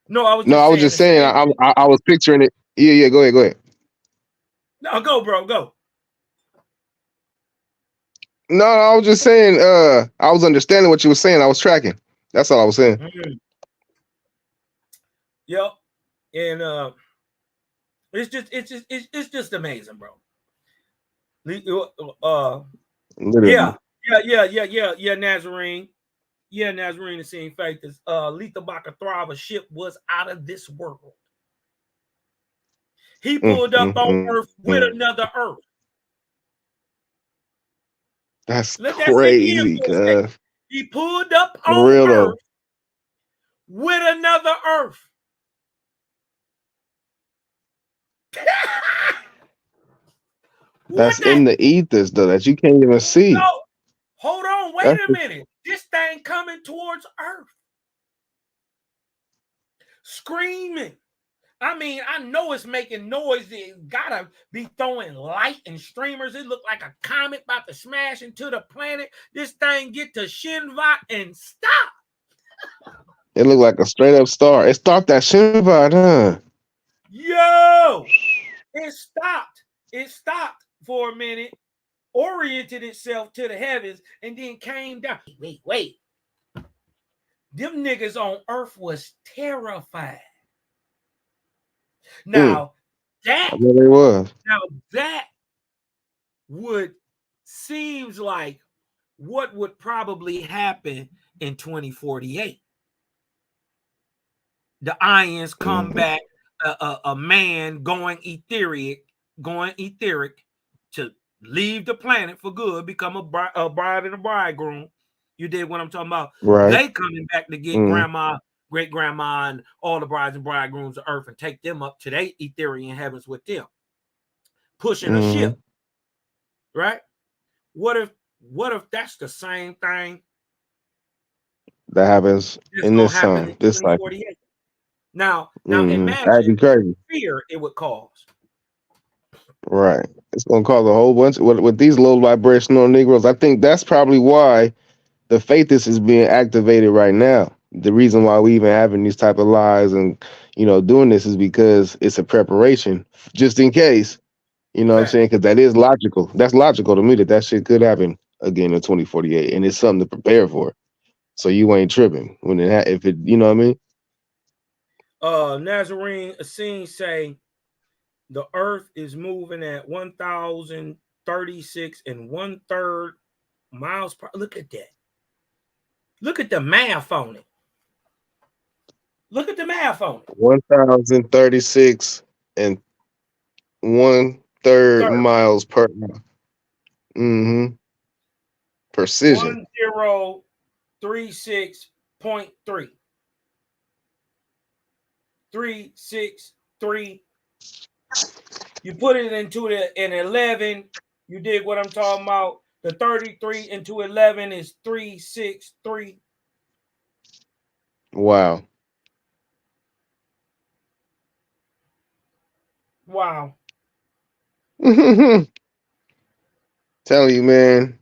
No, I was just saying. I was picturing it. Yeah. Go ahead. No, go, bro. Go. No, I was just saying. I was understanding what you were saying. I was tracking. That's all I was saying. Yep. And it's just amazing, bro. Yeah, Nazarene. Yeah, Nazarene is seeing faith. Letha Bakathrawa ship was out of this world. He pulled up on Earth with another Earth. That's crazy, cuz. He pulled up on Earth with another Earth. That's in the ethers, though, that you can't even see. No, hold on, wait a minute. This thing coming towards Earth. Screaming. I mean, I know it's making noise. It gotta be throwing light and streamers. It looked like a comet about to smash into the planet. This thing get to Shinvat and stop. It looked like a straight up star. It stopped at Shinvat, huh? Yo, it stopped. It stopped for a minute, oriented itself to the heavens, and then came down. Wait. Them niggas on Earth was terrified. Now that would seems like what would probably happen in 2048. The Ions come back, a man going etheric to leave the planet for good, become a bride and a bridegroom. You did what I'm talking about. Right. They coming back to get grandma, great grandma, and all the brides and bridegrooms of Earth and take them up to their Etherian heavens with them, pushing a ship. Right? What if that's the same thing that happens in this time, this cycle? Now imagine that'd be crazy. Fear it would cause. Right. It's gonna cause a whole bunch with these low vibrational Negroes. I think that's probably why the faithist is being activated right now. The reason why we even having these type of lies and doing this is because it's a preparation just in case. You know what I'm saying? Because that is logical. That's logical to me that shit could happen again in 2048, and it's something to prepare for. So you ain't tripping when if it, you know what I mean? Nazarene Essene say the Earth is moving at 1,036 1/3 miles per. Look at that. Look at the math on it. 1,036 1/3 miles per hour. Precision. 1036.3. 363. You put it into an 11. You dig what I'm talking about? The 33 into 11 is 363. Wow. Telling you, man,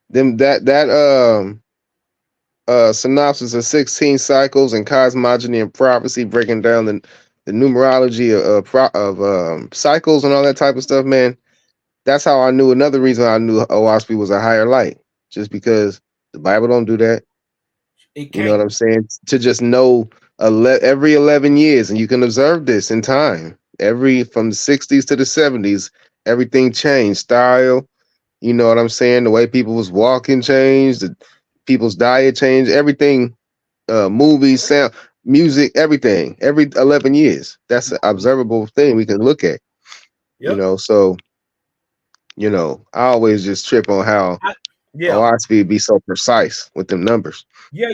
that synopsis of 16 cycles and cosmogony and prophecy, breaking down the numerology of cycles and all that type of stuff, man. That's how I knew. Another reason I knew Owaspy was a higher light, just because the Bible don't do that. You know what I'm saying? To just know every 11 years, and you can observe this in time. From the 60s to the 70s, everything changed. Style, you know what I'm saying? The way people was walking changed. People's diet changed. Everything, movies, sound, music, everything. Every 11 years, that's an observable thing we can look at. Yep. You know, so I always just trip on how Owaspy be so precise with them numbers. Yeah.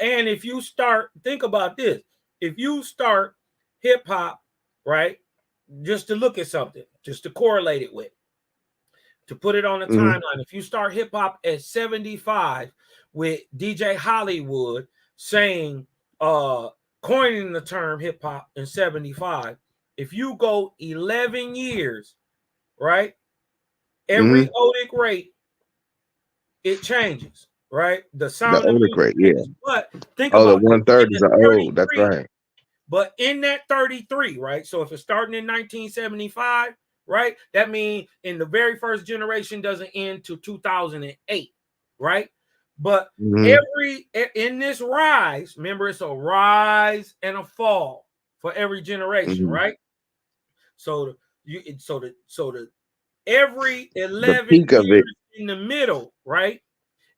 And if you think about this. If you start hip hop, right, just to look at something, just to correlate it with, to put it on the timeline. If you start hip hop at 75 with DJ Hollywood saying, coining the term hip hop in 75, if you go 11 years, right, every odic rate, it changes, right? The sound of music Rate, yeah. But think the about 1/3 is old. That's right. But in that 33, right? So if it's starting in 1975, right? That means in the very first generation doesn't end till 2008, right? But in this rise, remember, it's a rise and a fall for every generation, right? So every 11 years in the middle, right,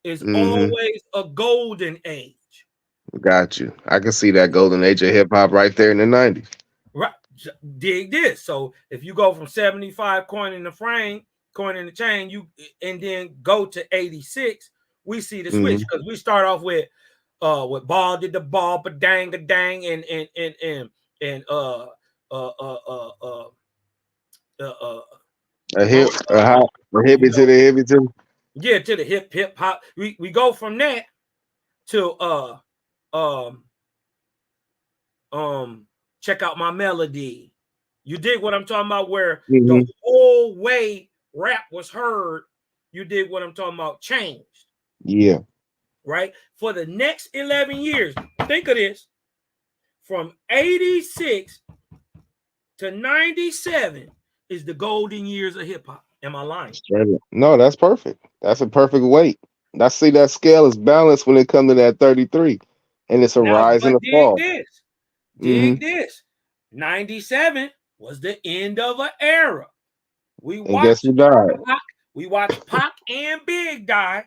is always a golden age. Got you. I can see that golden age of hip hop right there in the 90s. Right. Dig this. So if you go from 75 coining the chain, and then go to 86, we see the switch, because we start off with ball did the ball, but dang a dang, and a hippie to the hippie to. Yeah, to the hip hop. We go from that to check out my melody. You dig what I'm talking about? Where the whole way rap was heard, you dig what I'm talking about, changed. Yeah. Right? For the next 11 years, think of this. From 86 to 97 is the golden years of hip hop. Am I lying? No, that's perfect. That's a perfect weight. I see that scale is balanced when it comes to that 33, and it's a rise and a fall. Dig this. 97 was the end of an era. Guess who died? We watched Pac and Big die.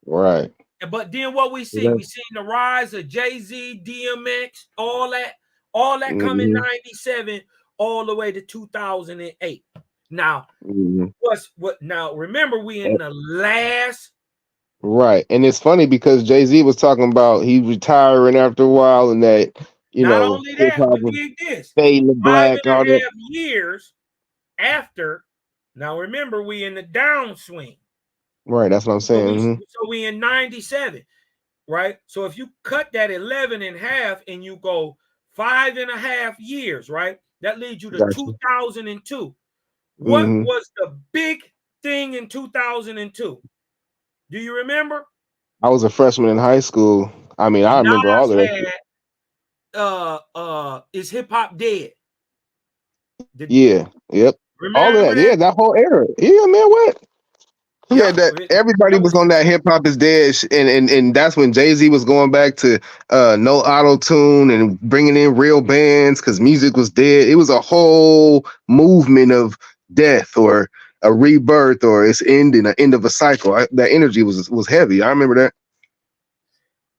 Right. But then what we see? We seen the rise of Jay-Z, DMX, all that come in 97 all the way to 2008. Now, now remember, we in the last. Right. And it's funny because Jay-Z was talking about he retiring after a while, and that, not only that, but dig this. Fading the black, 5.5 years after. Now remember, we in the downswing. Right, that's what I'm saying. So we in 97, right? So if you cut that 11 in half and you go 5.5 years, right? That leads you to 2002. What was the big thing in 2002? Do you remember? I was a freshman in high school. I mean, I remember all of that. Is hip hop dead? Yep. All of that. Yeah, that whole era. Yeah, man, what? Yeah, that everybody was on that hip hop is dead, and that's when Jay-Z was going back to no auto tune and bringing in real bands because music was dead. It was a whole movement of death or a rebirth, or it's ending, an end of a cycle. That energy was heavy. I remember that.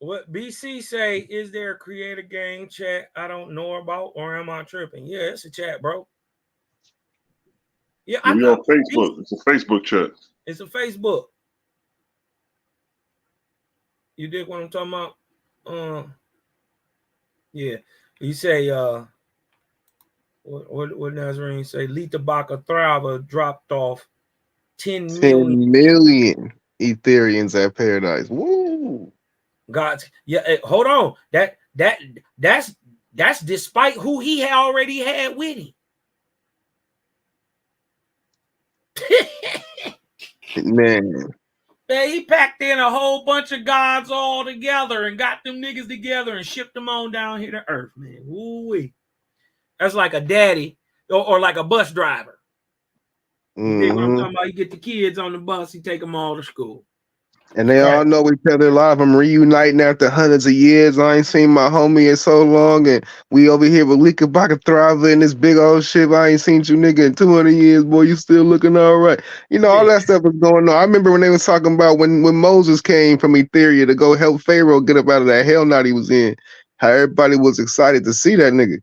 What BC say? Is there a creator game chat I don't know about, or am I tripping? Yeah, it's a chat, bro. Yeah, we on Facebook. It's a Facebook chat. It's a Facebook. You dig what I'm talking about? Yeah. You say what Nazarene say? Lita Baca Thrava dropped off 10 million Ethereans at Paradise. Woo! God, yeah. Hold on. That's despite who he already had with him. Man, He packed in a whole bunch of gods all together and got them niggas together and shipped them on down here to earth, man. Woo-wee. That's like a daddy or like a bus driver. You dig what I'm talking about? You get the kids on the bus, you take them all to school. And they all know each other. A lot of them reuniting after hundreds of years. I ain't seen my homie in so long, and we over here with Lika Baka Thrava and this big old shit. I ain't seen you nigga in 200 years, boy. You still looking all right. You know, all that stuff was going on. I remember when they was talking about when Moses came from Etheria to go help Pharaoh get up out of that hell knot he was in, how everybody was excited to see that nigga.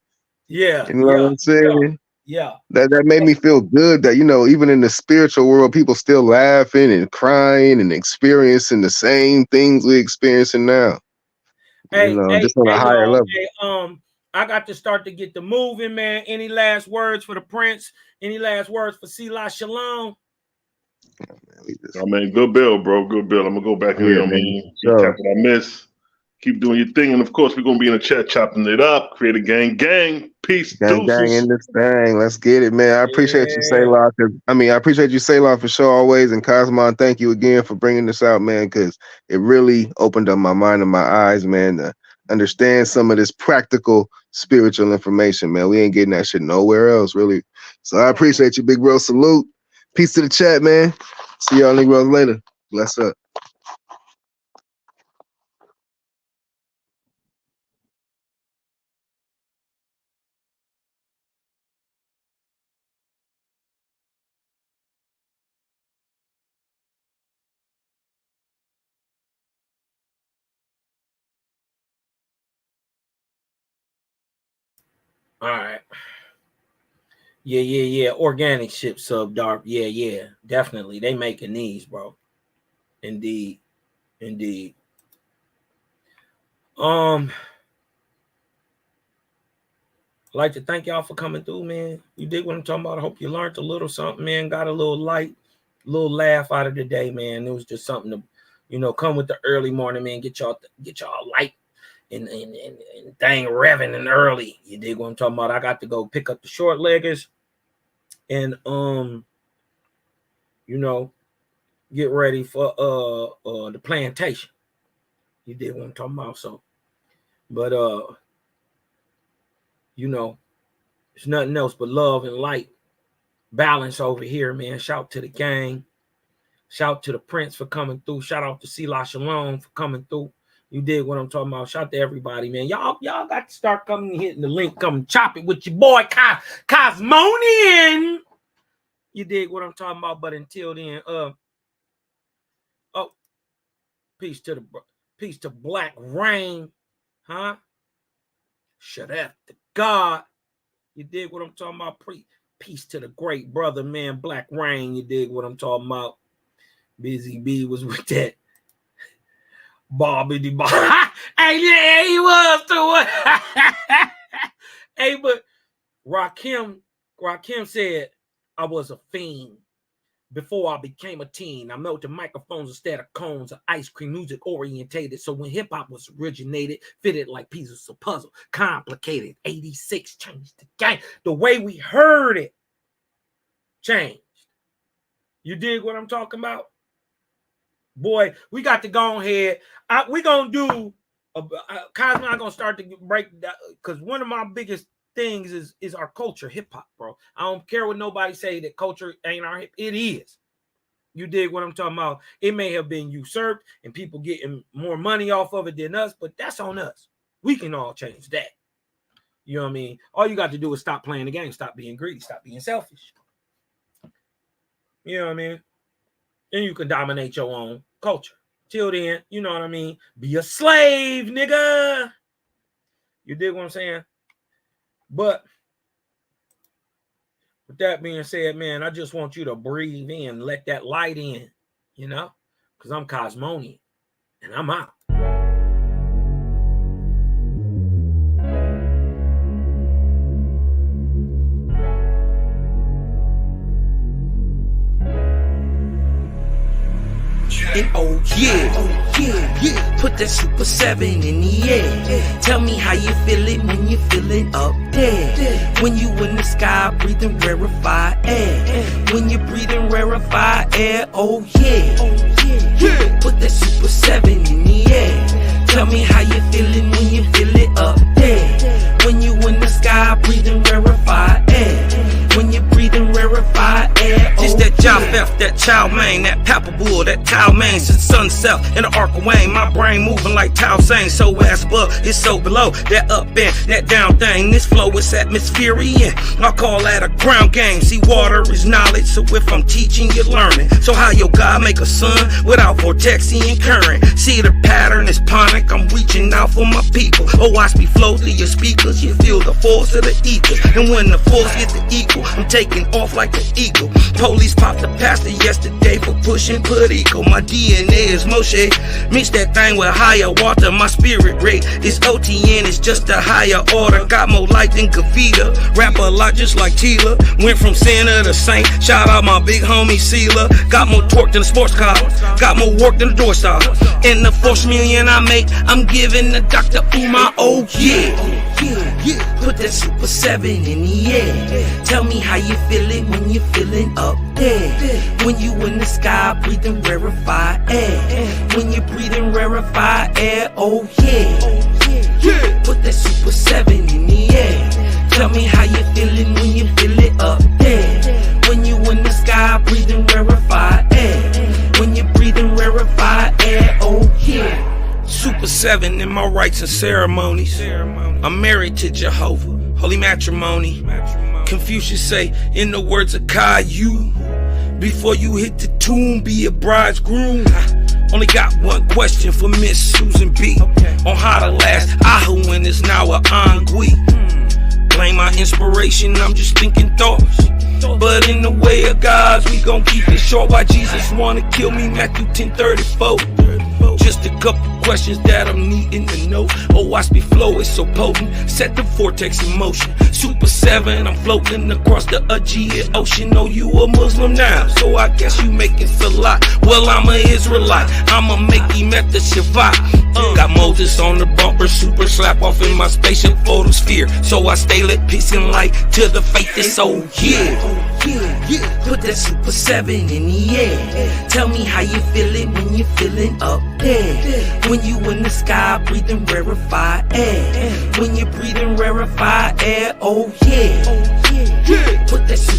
Yeah. You know what I'm saying? Yeah. That made me feel good that, you know, even in the spiritual world, people still laughing and crying and experiencing the same things we're experiencing now. Hey, you know, just on a higher level. I got to start to get the moving, man. Any last words for the Prince? Any last words for Selah Shalom? I mean, good bill, bro. Good bill. I'm gonna go back in there, man. Recap what I missed. Keep doing your thing, and of course, we're gonna be in the chat chopping it up. Create a gang. Peace, gang in this thing. Let's get it, man. I appreciate you, Selah. I appreciate you, Selah, for sure, always. And Cosmon, thank you again for bringing this out, man, because it really opened up my mind and my eyes, man, to understand some of this practical spiritual information, man. We ain't getting that shit nowhere else, really. So I appreciate you, big bro. Salute. Peace to the chat, man. See y'all Negroes later. Bless up. All right. Yeah. Organic ship sub dark. Yeah. Definitely. They making these, bro. Indeed. I'd like to thank y'all for coming through, man. You dig what I'm talking about? I hope you learned a little something, man. Got a little light, little laugh out of the day, man. It was just something to, you know, come with the early morning, man. Get y'all light and thing revving and early. You dig what I'm talking about? I got to go pick up the short leggers and you know, get ready for the plantation. You dig what I'm talking about? So, but you know, it's nothing else but love and light, balance over here, man. Shout to the gang. Shout to the Prince for coming through. Shout out to Selah Shalom for coming through. You dig what I'm talking about? Shout to everybody, man. Y'all got to start coming and hitting the link. Come chop it with your boy Cosmonian. You dig what I'm talking about? But until then, peace to Black Rain, huh? Shut up to God. You dig what I'm talking about? Peace to the great brother, man, Black Rain. You dig what I'm talking about? Busy B was with that Bobby the Bob. Hey, yeah, he was too. Hey, but Rakim said, I was a fiend before I became a teen. I melted microphones instead of cones of ice cream, music orientated. So when hip hop was originated, fitted like pieces of puzzle, complicated. 86 changed the game. The way we heard it changed. You dig what I'm talking about? Boy, we got to go ahead. We're going to do, Cosmo, I'm going to start to break that, because one of my biggest things is our culture, hip-hop, bro. I don't care what nobody say that culture ain't our hip. It is. You dig what I'm talking about? It may have been usurped and people getting more money off of it than us, but that's on us. We can all change that. You know what I mean? All you got to do is stop playing the game, stop being greedy, stop being selfish. You know what I mean? And you can dominate your own culture. Till then, you know what I mean? Be a slave, nigga. You dig what I'm saying? But with that being said, man, I just want you to breathe in, let that light in, you know? Because I'm Cosmonian, and I'm out. And oh yeah, put that Super 7 in the air. Tell me how you feel it when you feeling up there. When you in the sky breathing rarefied air. When you breathing rarefied air, oh yeah. chow mein, that palpable, that towel mein. Since sunset in the arc of Wayne, my brain moving like Tao Sang. So as above, it's so below. That up and that down thing. This flow is atmospherian. I call that a ground game. See, water is knowledge, so if I'm teaching, you're learning. So how your God make a sun without vortexing current? See, the pattern is ponic. I'm reaching out for my people. Oh, watch me flow through your speakers. You feel the force of the ether. And when the force hits the equal, I'm taking off like an eagle. Police popped the pastor yesterday for pushing put equal. My DNA is Moshe. Mix that thing with higher water. My spirit rate is OTN. It's just a higher order. Got more light than Kavita. Rap a lot just like Tila. Went from sinner to saint. Shout out my big homie Sealer. Got more torque than a sports car. Got more work than a door star. In the 4 million I make, I'm giving the Dr. Umar. Oh yeah. Put that Super 7 in the air. Tell me how you feeling when you're feeling up there. When you in the sky breathing rarefied air. When you're breathing rarefied air. Oh yeah. Put that Super 7 in the air. Tell me how you feeling when you feel it up there. When you in the sky breathing rarefied air. When you're breathing rarefied air. Oh yeah. Super 7 in my rites and ceremonies. I'm married to Jehovah, holy matrimony. Confucius say, in the words of Caillou, before you hit the tomb, be a bridegroom. Only got one question for Miss Susan B. On how to last Ahuin is now a Angui. Blame my inspiration, I'm just thinking thoughts. But in the way of God's, we gon' keep it short. Why Jesus wanna kill me, Matthew 10:34. Just a couple questions that I'm needing to know. Oh, watch me flow, it's so potent. Set the vortex in motion. Super 7, I'm floating across the Aegean Ocean. Oh, you a Muslim now, so I guess you making salat. Well, I'm an Israelite, I'ma make him at the Shabbat. Got Moses on the bumper, super slap off in my spaceship photosphere. So I stay lit, peace and light to the faith is so yeah. Put that Super 7 in the air. Tell me how you feeling when you're feeling up there. When you in the sky breathing rarefied air. When you're breathing rarefied air. Oh yeah. Put that Super